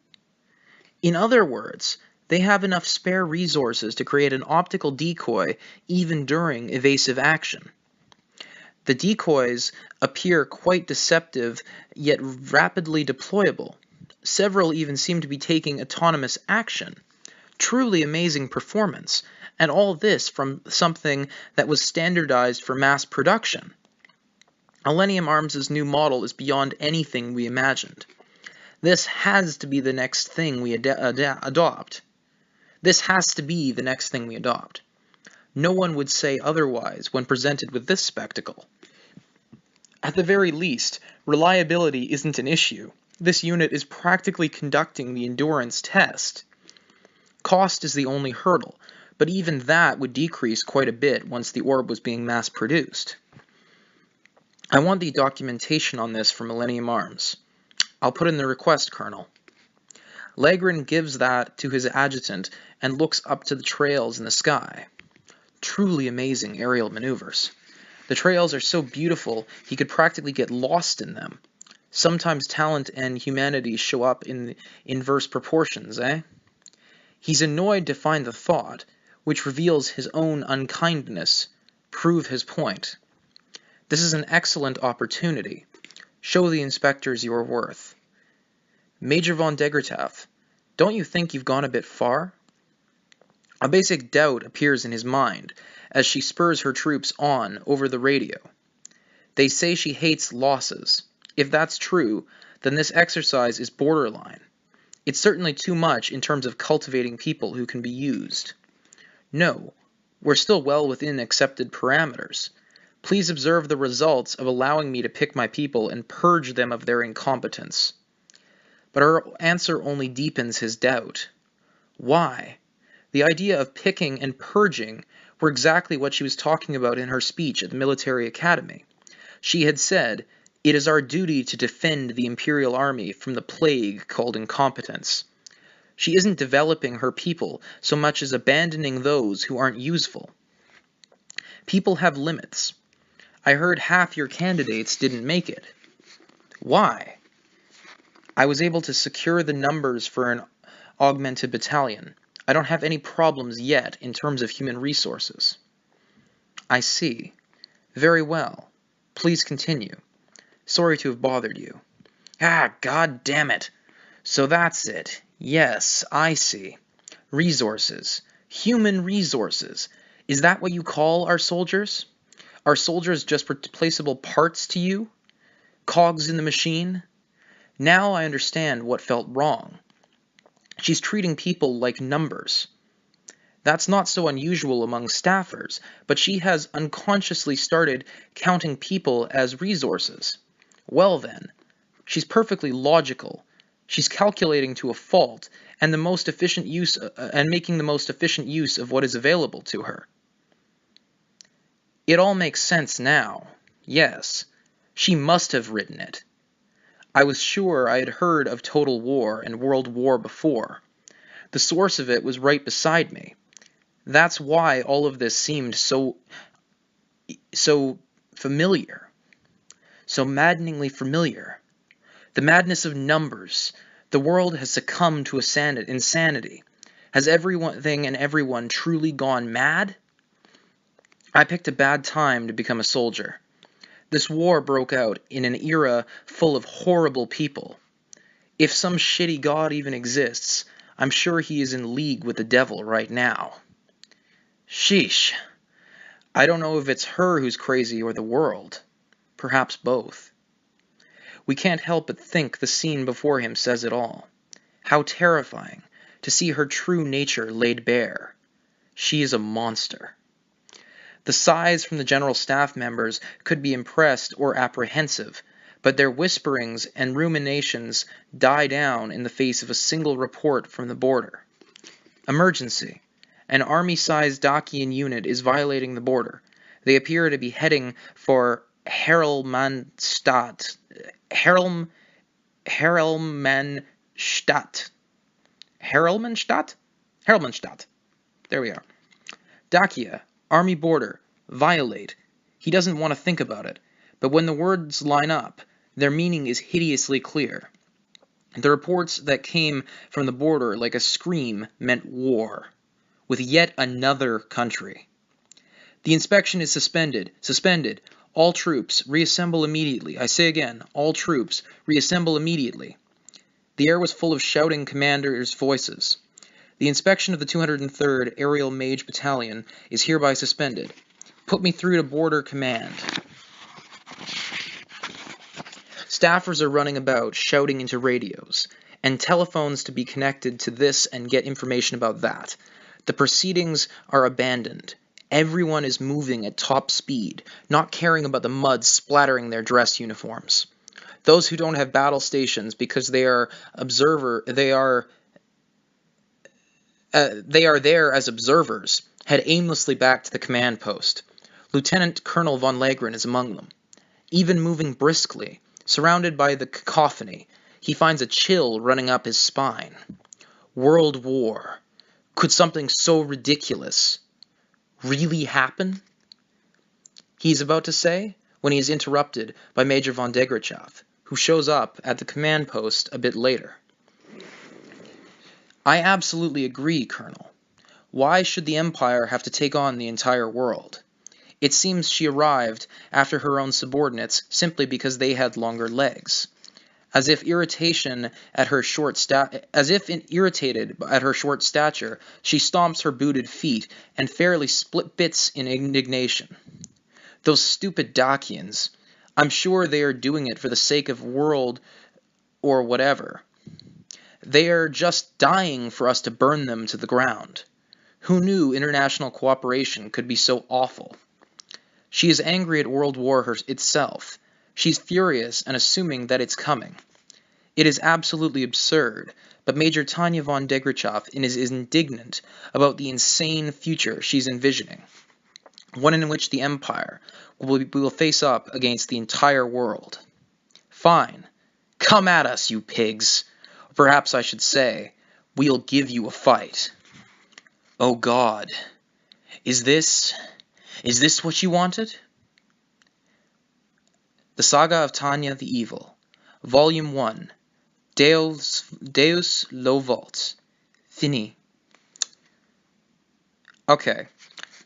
In other words, they have enough spare resources to create an optical decoy even during evasive action. The decoys appear quite deceptive, yet rapidly deployable. Several even seem to be taking autonomous action. Truly amazing performance, and all this from something that was standardized for mass production. Millennium Arms' new model is beyond anything we imagined. This has to be the next thing we adopt. This has to be the next thing we adopt. No one would say otherwise when presented with this spectacle. At the very least, reliability isn't an issue. This unit is practically conducting the endurance test. Cost is the only hurdle, but even that would decrease quite a bit once the orb was being mass-produced. I want the documentation on this from Millennium Arms. I'll put in the request, Colonel. Legrin gives that to his adjutant and looks up to the trails in the sky. Truly amazing aerial maneuvers. The trails are so beautiful he could practically get lost in them. Sometimes talent and humanity show up in inverse proportions, eh? He's annoyed to find the thought, which reveals his own unkindness, prove his point. This is an excellent opportunity. Show the inspectors your worth. Major von Degrachaff, don't you think you've gone a bit far? A basic doubt appears in his mind as she spurs her troops on over the radio. They say she hates losses. If that's true, then this exercise is borderline. It's certainly too much in terms of cultivating people who can be used. No, we're still well within accepted parameters. Please observe the results of allowing me to pick my people and purge them of their incompetence. But her answer only deepens his doubt. Why? The idea of picking and purging were exactly what she was talking about in her speech at the military academy. She had said, "It is our duty to defend the Imperial Army from the plague called incompetence." She isn't developing her people so much as abandoning those who aren't useful. People have limits. I heard half your candidates didn't make it. Why? I was able to secure the numbers for an augmented battalion. I don't have any problems yet in terms of human resources. I see. Very well. Please continue. Sorry to have bothered you. Ah, God damn it. So that's it. Yes, I see. Resources. Human resources. Is that what you call our soldiers? Are soldiers just replaceable parts to you? Cogs in the machine? Now I understand what felt wrong. She's treating people like numbers. That's not so unusual among staffers, but she has unconsciously started counting people as resources. Well then, she's perfectly logical. She's calculating to a fault and making the most efficient use of what is available to her. It all makes sense now. Yes, she must have written it. I was sure I had heard of Total War and World War before. The source of it was right beside me. That's why all of this seemed so familiar, so maddeningly familiar. The madness of numbers. The world has succumbed to insanity. Has everything and everyone truly gone mad? I picked a bad time to become a soldier. This war broke out in an era full of horrible people. If some shitty god even exists, I'm sure he is in league with the devil right now. Sheesh. I don't know if it's her who's crazy or the world. Perhaps both. We can't help but think the scene before him says it all. How terrifying to see her true nature laid bare. She is a monster. The sighs from the general staff members could be impressed or apprehensive, but their whisperings and ruminations die down in the face of a single report from the border. Emergency. An army-sized Dacian unit is violating the border. They appear to be heading for Herelmannstadt. Herelmannstadt. Herelmannstadt? Herelmannstadt. There we are. Dacia, army border, violate. He doesn't want to think about it, but when the words line up, their meaning is hideously clear. The reports that came from the border like a scream meant war, with yet another country. The inspection is suspended. Suspended. All troops, reassemble immediately. I say again, all troops, reassemble immediately. The air was full of shouting commanders' voices. The inspection of the 203rd Aerial Mage Battalion is hereby suspended. Put me through to Border Command. Staffers are running about, shouting into radios, and telephones to be connected to this and get information about that. The proceedings are abandoned. Everyone is moving at top speed, not caring about the mud splattering their dress uniforms. Those who don't have battle stations because they are there as observers, head aimlessly back to the command post. Lieutenant Colonel von Legren is among them. Even moving briskly, surrounded by the cacophony, he finds a chill running up his spine. World War. Could something so ridiculous really happen? He's about to say, when he is interrupted by Major von Degrachav, who shows up at the command post a bit later. I absolutely agree, Colonel. Why should the Empire have to take on the entire world? It seems she arrived after her own subordinates simply because they had longer legs. As if irritated at her short stature, she stomps her booted feet and fairly split bits in indignation. Those stupid Dacians. I'm sure they are doing it for the sake of world or whatever. They are just dying for us to burn them to the ground. Who knew international cooperation could be so awful? She is angry at World War itself. She's furious and assuming that it's coming. It is absolutely absurd, but Major Tanya von Degrachav is indignant about the insane future she's envisioning. One in which the Empire will face up against the entire world. Fine. Come at us, you pigs. Perhaps I should say, we'll give you a fight. Oh God. Is this what you wanted? The Saga of Tanya the Evil, Volume 1, Deus Lovault, Fini. Okay,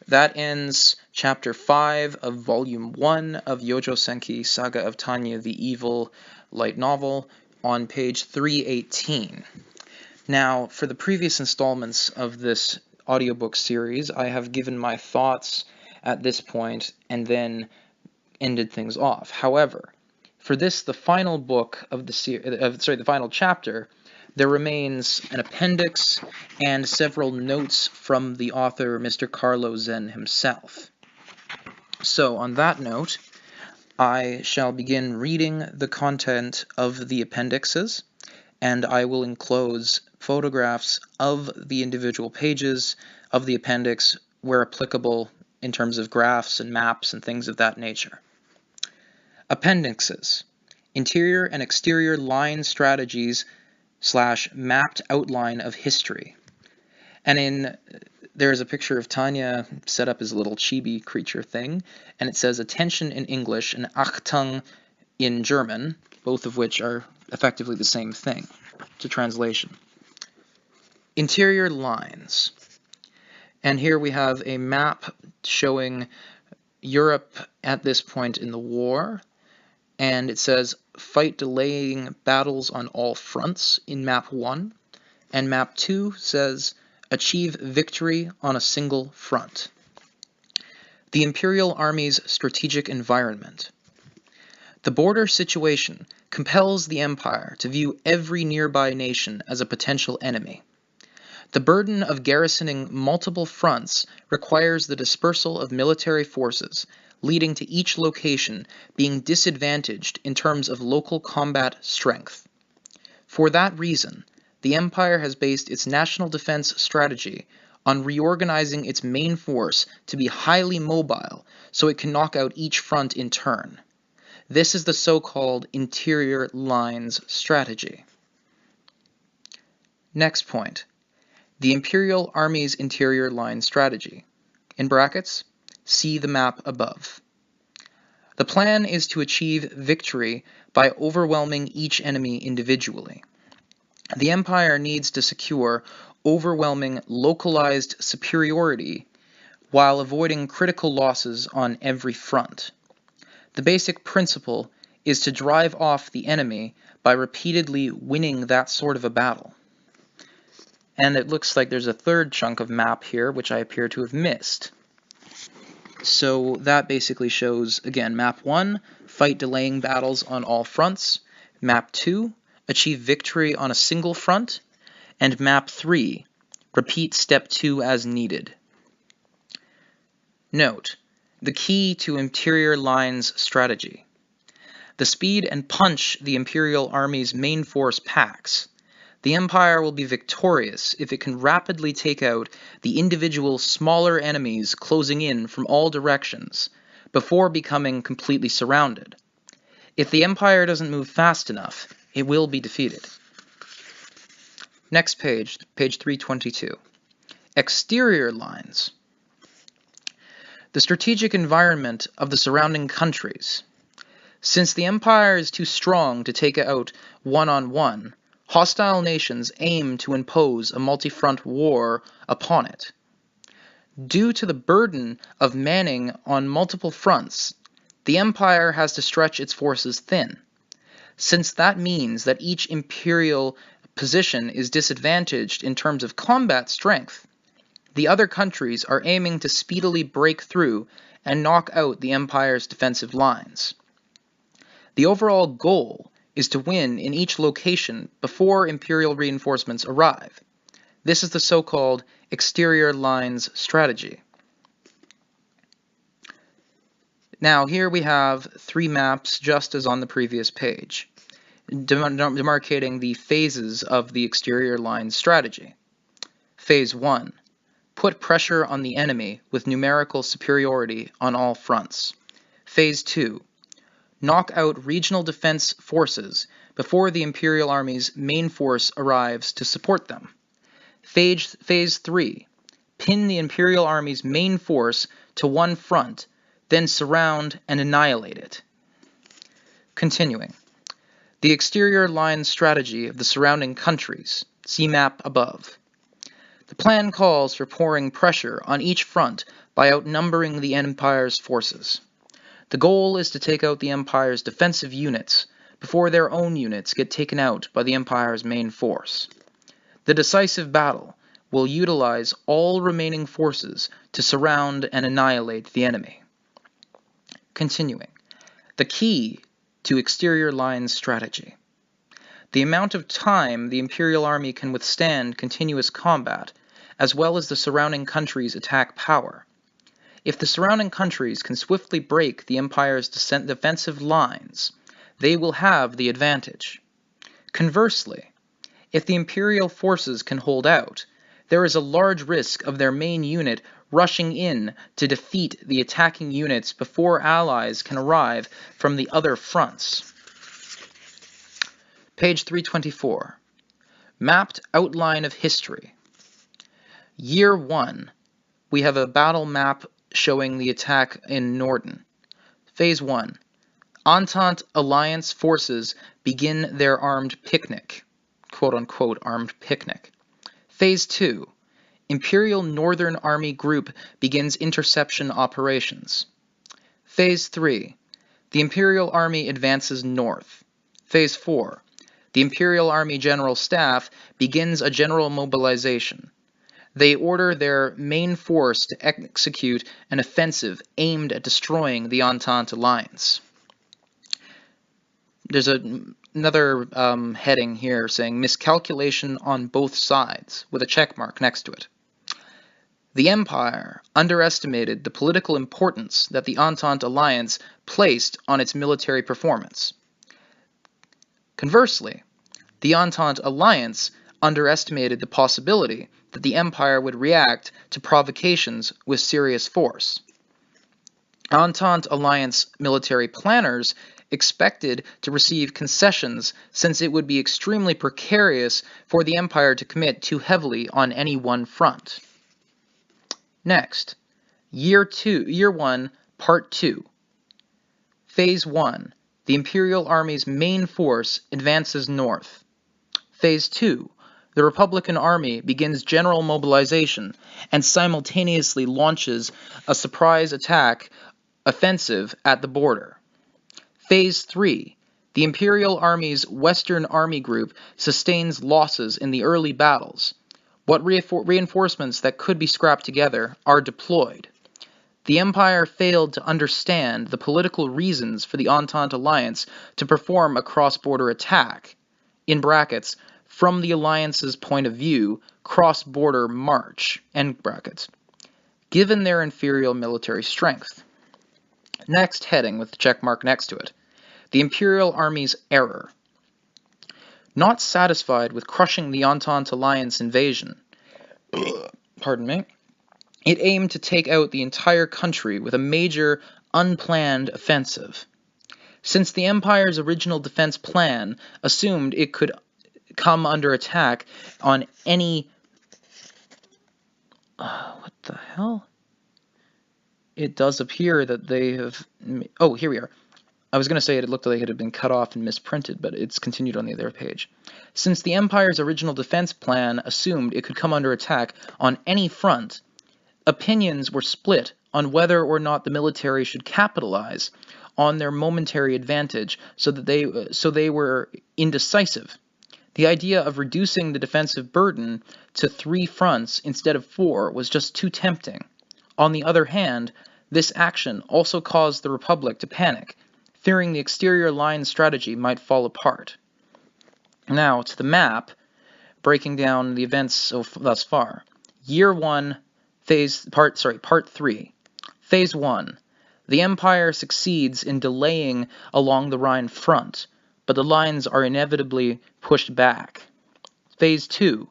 that ends Chapter 5 of Volume 1 of Youjo Senki Saga of Tanya the Evil light novel on page 318. Now, for the previous installments of this audiobook series, I have given my thoughts at this point and then ended things off. However, for this, the final book of the final chapter, there remains an appendix and several notes from the author, Mr. Carlo Zen himself. So, on that note, I shall begin reading the content of the appendixes, and I will enclose photographs of the individual pages of the appendix where applicable in terms of graphs and maps and things of that nature. Appendixes, interior and exterior line strategies / mapped outline of history. And there's a picture of Tanya set up as a little chibi creature thing, and it says attention in English and Achtung in German, both of which are effectively the same thing to translation. Interior lines. And here we have a map showing Europe at this point in the war, and it says fight delaying battles on all fronts in map 1, and map 2 says achieve victory on a single front. The Imperial Army's strategic environment. The border situation compels the Empire to view every nearby nation as a potential enemy. The burden of garrisoning multiple fronts requires the dispersal of military forces, leading to each location being disadvantaged in terms of local combat strength. For that reason, the Empire has based its national defense strategy on reorganizing its main force to be highly mobile so it can knock out each front in turn. This is the so-called interior lines strategy. Next point. The Imperial Army's interior line strategy. In brackets, see the map above. The plan is to achieve victory by overwhelming each enemy individually. The Empire needs to secure overwhelming localized superiority while avoiding critical losses on every front. The basic principle is to drive off the enemy by repeatedly winning that sort of a battle. And it looks like there's a third chunk of map here, which I appear to have missed. So that basically shows, again, map 1, fight delaying battles on all fronts, map 2, achieve victory on a single front, and map 3, repeat step 2 as needed. Note, the key to interior lines strategy. The speed and punch the Imperial Army's main force packs. The Empire will be victorious if it can rapidly take out the individual smaller enemies closing in from all directions before becoming completely surrounded. If the Empire doesn't move fast enough, it will be defeated. Next page, page 322. Exterior lines. The strategic environment of the surrounding countries. Since the Empire is too strong to take out one-on-one, hostile nations aim to impose a multi-front war upon it. Due to the burden of manning on multiple fronts, the Empire has to stretch its forces thin. Since that means that each imperial position is disadvantaged in terms of combat strength, the other countries are aiming to speedily break through and knock out the Empire's defensive lines. The overall goal is to win in each location before Imperial reinforcements arrive. This is the so-called exterior lines strategy. Now here we have 3 maps just as on the previous page, demarcating the phases of the exterior lines strategy. Phase 1. Put pressure on the enemy with numerical superiority on all fronts. Phase 2. Knock out regional defense forces before the Imperial Army's main force arrives to support them. Phase 3. Pin the Imperial Army's main force to one front, then surround and annihilate it. Continuing. The exterior line strategy of the surrounding countries. See map above. The plan calls for pouring pressure on each front by outnumbering the Empire's forces. The goal is to take out the Empire's defensive units before their own units get taken out by the Empire's main force. The decisive battle will utilize all remaining forces to surround and annihilate the enemy. Continuing. The key to exterior lines strategy. The amount of time the Imperial Army can withstand continuous combat, as well as the surrounding countries' attack power. If the surrounding countries can swiftly break the Empire's defensive lines, they will have the advantage. Conversely, if the Imperial forces can hold out, there is a large risk of their main unit rushing in to defeat the attacking units before allies can arrive from the other fronts. Page 324. Mapped outline of history. Year 1. We have a battle map showing the attack in Norden. Phase 1. Entente Alliance forces begin their armed picnic. Quote-unquote armed picnic. Phase 2. Imperial Northern Army Group begins interception operations. Phase 3. The Imperial Army advances north. Phase 4. The Imperial Army General Staff begins a general mobilization. They order their main force to execute an offensive aimed at destroying the Entente Alliance. There's another heading here saying miscalculation on both sides, with a check mark next to it. The Empire underestimated the political importance that the Entente Alliance placed on its military performance. Conversely, the Entente Alliance underestimated the possibility that the Empire would react to provocations with serious force. Entente Alliance military planners expected to receive concessions since it would be extremely precarious for the Empire to commit too heavily on any one front. Next, Year 1, Part 2. Phase 1. The Imperial Army's main force advances north. Phase 2. The Republican Army begins general mobilization and simultaneously launches a surprise attack offensive at the border. Phase 3. The Imperial Army's Western Army Group sustains losses in the early battles. What reinforcements that could be scrapped together are deployed. The Empire failed to understand the political reasons for the Entente Alliance to perform a cross-border attack, in brackets, from the Alliance's point of view, cross-border march, end brackets, given their inferior military strength. Next heading with the check mark next to it. The Imperial Army's error. Not satisfied with crushing the Entente Alliance invasion, pardon me, it aimed to take out the entire country with a major, unplanned offensive. Since the Empire's original defense plan assumed it could come under attack on any... what the hell? It does appear that they have... Oh, here we are. I was going to say it looked like it had been cut off and misprinted, but it's continued on the other page. Since the Empire's original defense plan assumed it could come under attack on any front, opinions were split on whether or not the military should capitalize on their momentary advantage so they were indecisive. The idea of reducing the defensive burden to 3 fronts instead of 4 was just too tempting. On the other hand, this action also caused the Republic to panic, fearing the exterior line strategy might fall apart. Now, to the map, breaking down the events thus far. Year 1, Part 3. Phase 1. The Empire succeeds in delaying along the Rhine front, but the lines are inevitably pushed back. Phase 2.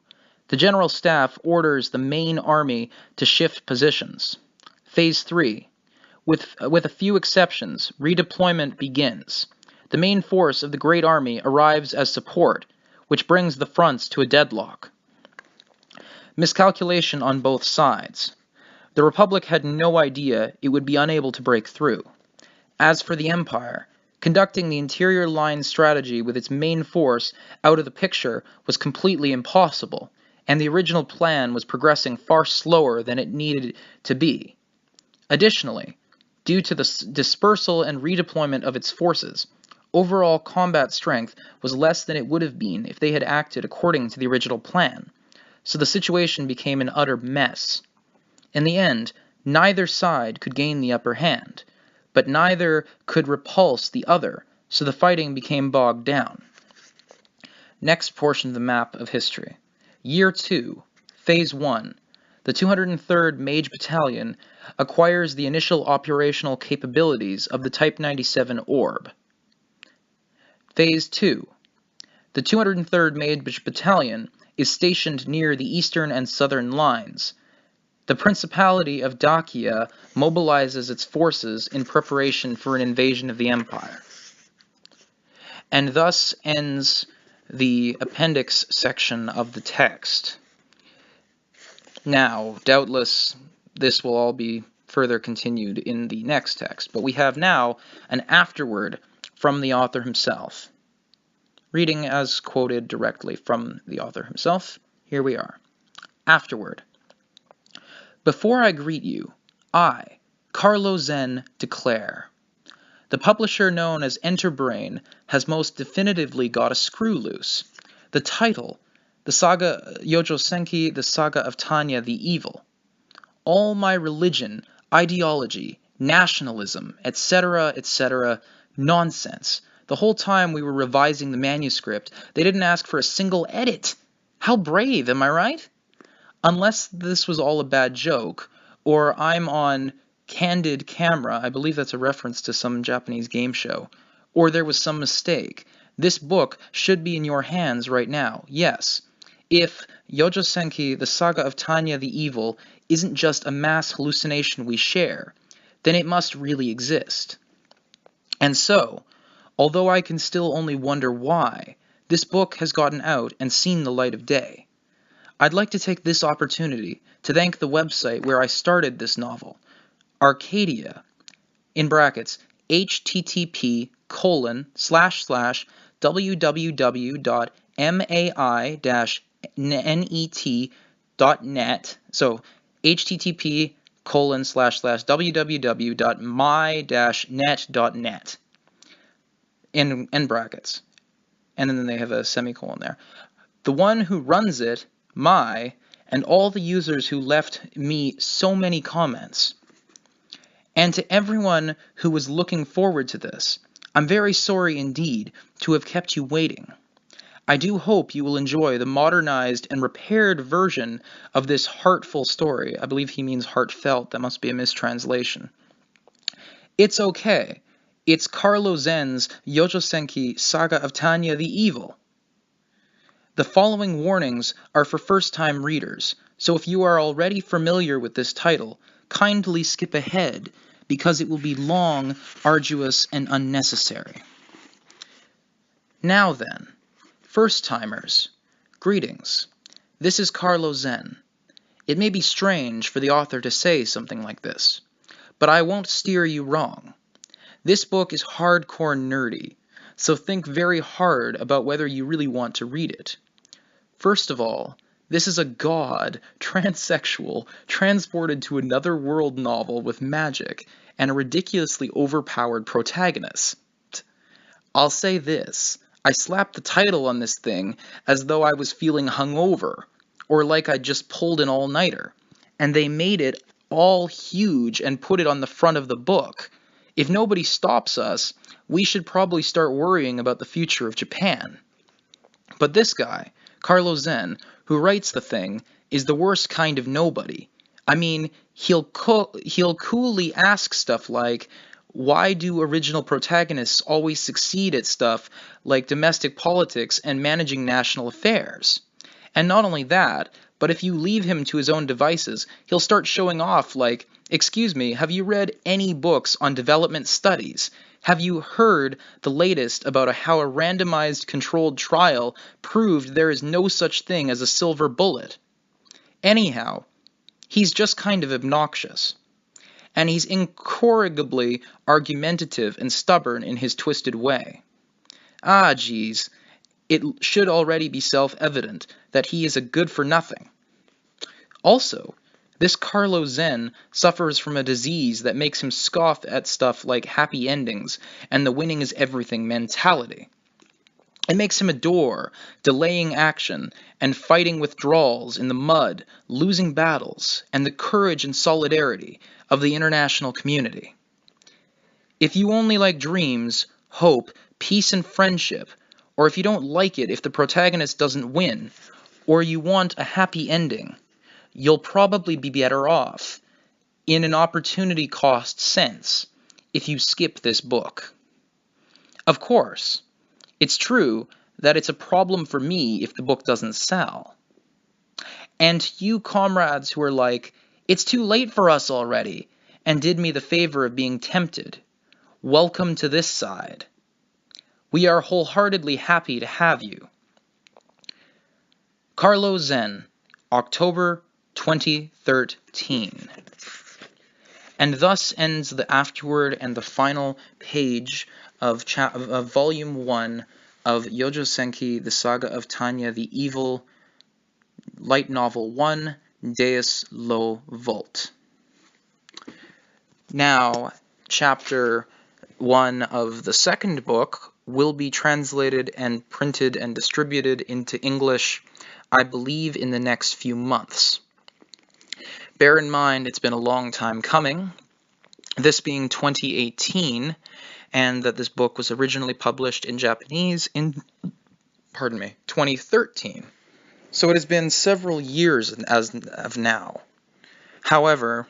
The General Staff orders the main army to shift positions. Phase 3. With a few exceptions, redeployment begins. The main force of the Great Army arrives as support, which brings the fronts to a deadlock. Miscalculation on both sides. The Republic had no idea it would be unable to break through. As for the Empire, conducting the interior line strategy with its main force out of the picture was completely impossible, and the original plan was progressing far slower than it needed to be. Additionally, due to the dispersal and redeployment of its forces, overall combat strength was less than it would have been if they had acted according to the original plan, so the situation became an utter mess. In the end, neither side could gain the upper hand, but neither could repulse the other, so the fighting became bogged down. Next portion of the map of history. Year 2, Phase 1. The 203rd Mage Battalion acquires the initial operational capabilities of the Type 97 Orb. Phase 2. The 203rd Mage Battalion is stationed near the eastern and southern lines. The Principality of Dacia mobilizes its forces in preparation for an invasion of the empire. And thus ends the appendix section of the text. Now, doubtless, this will all be further continued in the next text, but we have now an afterword from the author himself. Reading as quoted directly from the author himself, here we are. Afterword. Before I greet you, I, Carlo Zen, declare. The publisher known as Enterbrain has most definitively got a screw loose. The title, the saga Youjo Senki, the Saga of Tanya the Evil. All my religion, ideology, nationalism, etc., etc., nonsense. The whole time we were revising the manuscript, they didn't ask for a single edit. How brave, am I right? Unless this was all a bad joke, or I'm on candid camera, I believe that's a reference to some Japanese game show, or there was some mistake. This book should be in your hands right now, yes. If Youjo Senki, the Saga of Tanya the Evil, isn't just a mass hallucination we share, then it must really exist. And so, although I can still only wonder why, this book has gotten out and seen the light of day. I'd like to take this opportunity to thank the website where I started this novel, Arcadia, in brackets, http://www.mai-net.net, so http://www.my-net.net, in brackets, and then they have a semicolon there. The one who runs it, and all the users who left me so many comments. And to everyone who was looking forward to this, I'm very sorry indeed to have kept you waiting. I do hope you will enjoy the modernized and repaired version of this heartful story. I believe he means heartfelt. That must be a mistranslation. It's okay. It's Carlo Zen's Youjo Senki Saga of Tanya the Evil. The following warnings are for first-time readers, so if you are already familiar with this title, kindly skip ahead, because it will be long, arduous, and unnecessary. Now then, first-timers, greetings. This is Carlo Zen. It may be strange for the author to say something like this, but I won't steer you wrong. This book is hardcore nerdy, so think very hard about whether you really want to read it. First of all, this is a god, transsexual, transported to another world novel with magic and a ridiculously overpowered protagonist. I'll say this, I slapped the title on this thing as though I was feeling hungover, or like I'd just pulled an all-nighter, and they made it all huge and put it on the front of the book. If nobody stops us, we should probably start worrying about the future of Japan. But this guy, Carlo Zen, who writes the thing, is the worst kind of nobody. I mean, he'll coolly ask stuff like, why do original protagonists always succeed at stuff like domestic politics and managing national affairs? And not only that, but if you leave him to his own devices, he'll start showing off like, excuse me, have you read any books on development studies? Have you heard the latest about how a randomized controlled trial proved there is no such thing as a silver bullet? Anyhow, he's just kind of obnoxious. And he's incorrigibly argumentative and stubborn in his twisted way. Ah, geez, it should already be self-evident that he is a good-for-nothing. Also, this Carlo Zen suffers from a disease that makes him scoff at stuff like happy endings and the winning is everything mentality. It makes him adore delaying action and fighting withdrawals in the mud, losing battles, and the courage and solidarity of the international community. If you only like dreams, hope, peace, and friendship, or if you don't like it if the protagonist doesn't win, or you want a happy ending, you'll probably be better off, in an opportunity cost sense, if you skip this book. Of course, it's true that it's a problem for me if the book doesn't sell. And to you comrades who are like, it's too late for us already, and did me the favor of being tempted, welcome to this side. We are wholeheartedly happy to have you. Carlo Zen, October 2013. And thus ends the afterword and the final page of Volume 1 of Youjo Senki, the Saga of Tanya, the Evil Light Novel 1, Deus Lo Volt. Now, Chapter 1 of the second book will be translated and printed and distributed into English, I believe, in the next few months. Bear in mind, it's been a long time coming, this being 2018, and that this book was originally published in Japanese in, 2013. So it has been several years as of now. However,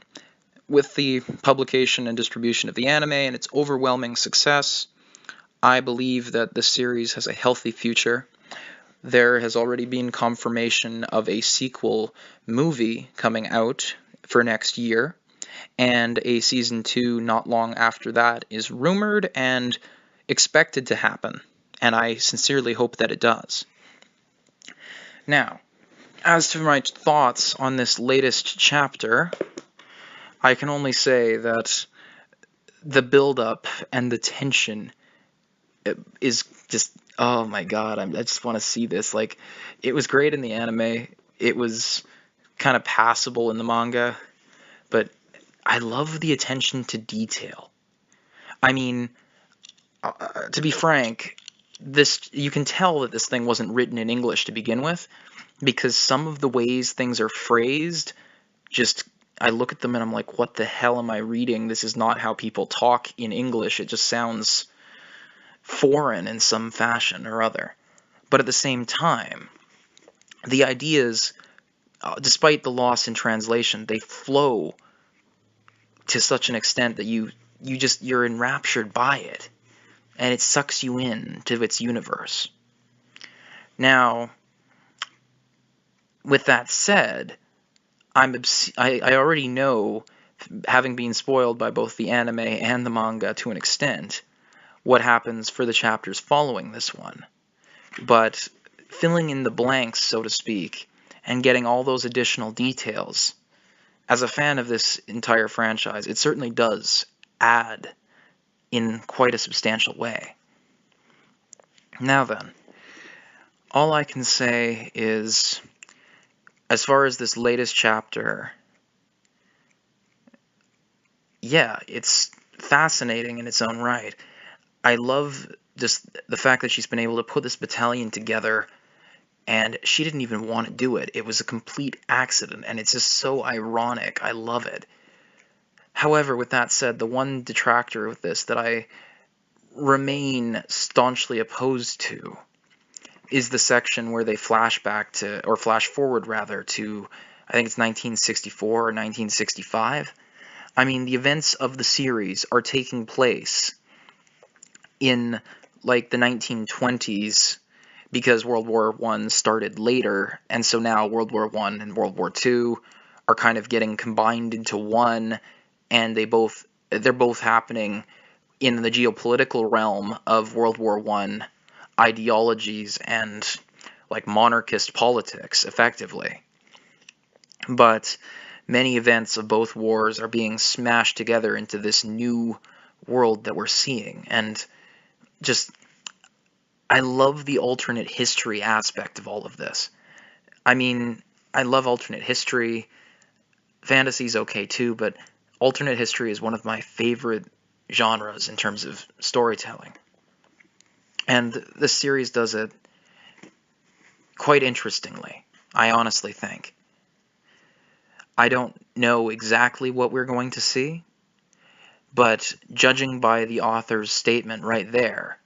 with the publication and distribution of the anime and its overwhelming success, I believe that this series has a healthy future. There has already been confirmation of a sequel movie coming out for next year, and a season 2 not long after that is rumored and expected to happen, and I sincerely hope that it does. Now, as to my thoughts on this latest chapter, I can only say that the build-up and the tension is just, oh my god, I just want to see this. Like, it was great in the anime, it was kind of passable in the manga, but I love the attention to detail. I mean, to be frank, you can tell that this thing wasn't written in English to begin with, because some of the ways things are phrased, I look at them and I'm like, what the hell am I reading? This is not how people talk in English. It just sounds foreign in some fashion or other. But at the same time, the ideas, despite the loss in translation, they flow to such an extent that you're enraptured by it, and it sucks you in to its universe. Now, with that said, I already know, having been spoiled by both the anime and the manga to an extent, what happens for the chapters following this one. But filling in the blanks, so to speak, and getting all those additional details, as a fan of this entire franchise, it certainly does add in quite a substantial way. Now then, all I can say is, as far as this latest chapter, yeah, it's fascinating in its own right. I love just the fact that she's been able to put this battalion together, and she didn't even want to do it. It was a complete accident, and it's just so ironic. I love it. However, with that said, the one detractor with this that I remain staunchly opposed to is the section where they flash forward rather, to, I think it's 1964 or 1965. I mean, the events of the series are taking place in, like, the 1920s, because World War I started later, and so now World War I and World War II are kind of getting combined into one, and they're both happening in the geopolitical realm of World War I ideologies and, like, monarchist politics, effectively. But many events of both wars are being smashed together into this new world that we're seeing, and just, I love the alternate history aspect of all of this. I mean, I love alternate history. Fantasy's okay too, but alternate history is one of my favorite genres in terms of storytelling. And this series does it quite interestingly, I honestly think. I don't know exactly what we're going to see, but judging by the author's statement right there,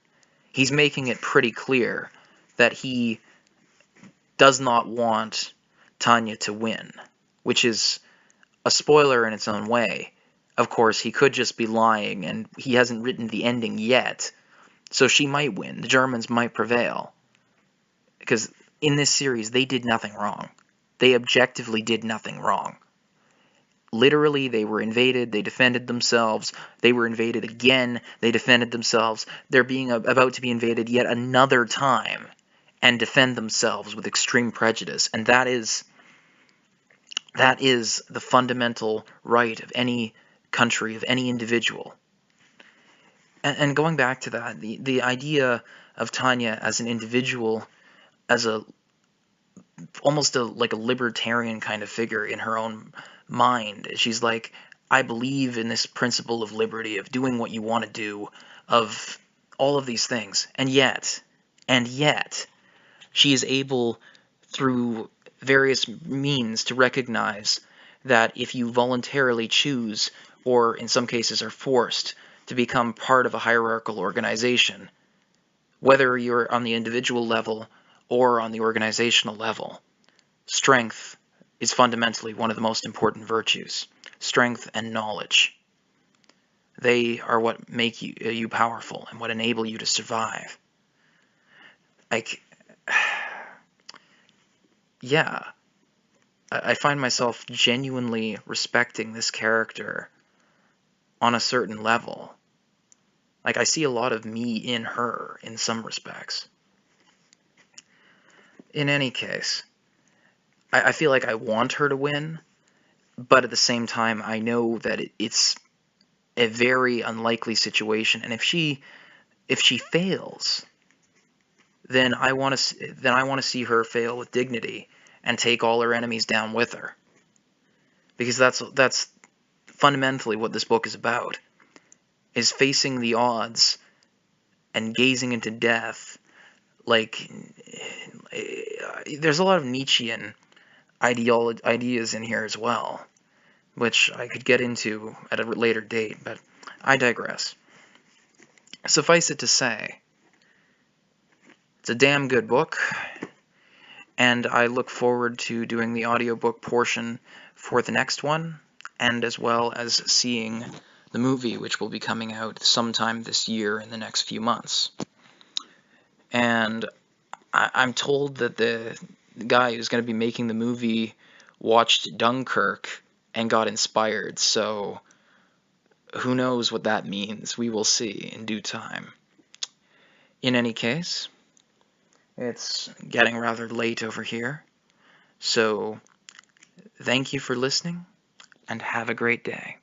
he's making it pretty clear that he does not want Tanya to win, which is a spoiler in its own way. Of course, he could just be lying, and he hasn't written the ending yet, so she might win. The Germans might prevail, because in this series, they did nothing wrong. they objectively did nothing wrong. Literally, they were invaded, they defended themselves, they were invaded again, they defended themselves, they're being about to be invaded yet another time and defend themselves with extreme prejudice, and that is the fundamental right of any country, of any individual. And going back to that, the idea of Tanya as an individual, as almost like a libertarian kind of figure in her own mind. She's like, I believe in this principle of liberty, of doing what you want to do, of all of these things. And yet, she is able, through various means, to recognize that if you voluntarily choose, or in some cases are forced, to become part of a hierarchical organization, whether you're on the individual level or on the organizational level, strength is fundamentally one of the most important virtues. Strength and knowledge. They are what make you powerful and what enable you to survive. Like, yeah, I find myself genuinely respecting this character on a certain level. Like, I see a lot of me in her in some respects. In any case, I feel like I want her to win, but at the same time, I know that it's a very unlikely situation, and if she fails, then I want to see her fail with dignity and take all her enemies down with her, because that's fundamentally what this book is about, is facing the odds and gazing into death. Like, there's a lot of Nietzschean ideas in here as well, which I could get into at a later date, but I digress. Suffice it to say, it's a damn good book, and I look forward to doing the audiobook portion for the next one, and as well as seeing the movie, which will be coming out sometime this year in the next few months. And I'm told that the guy who's going to be making the movie watched Dunkirk and got inspired, so who knows what that means. We will see in due time. In any case, it's getting rather late over here, so thank you for listening, and have a great day.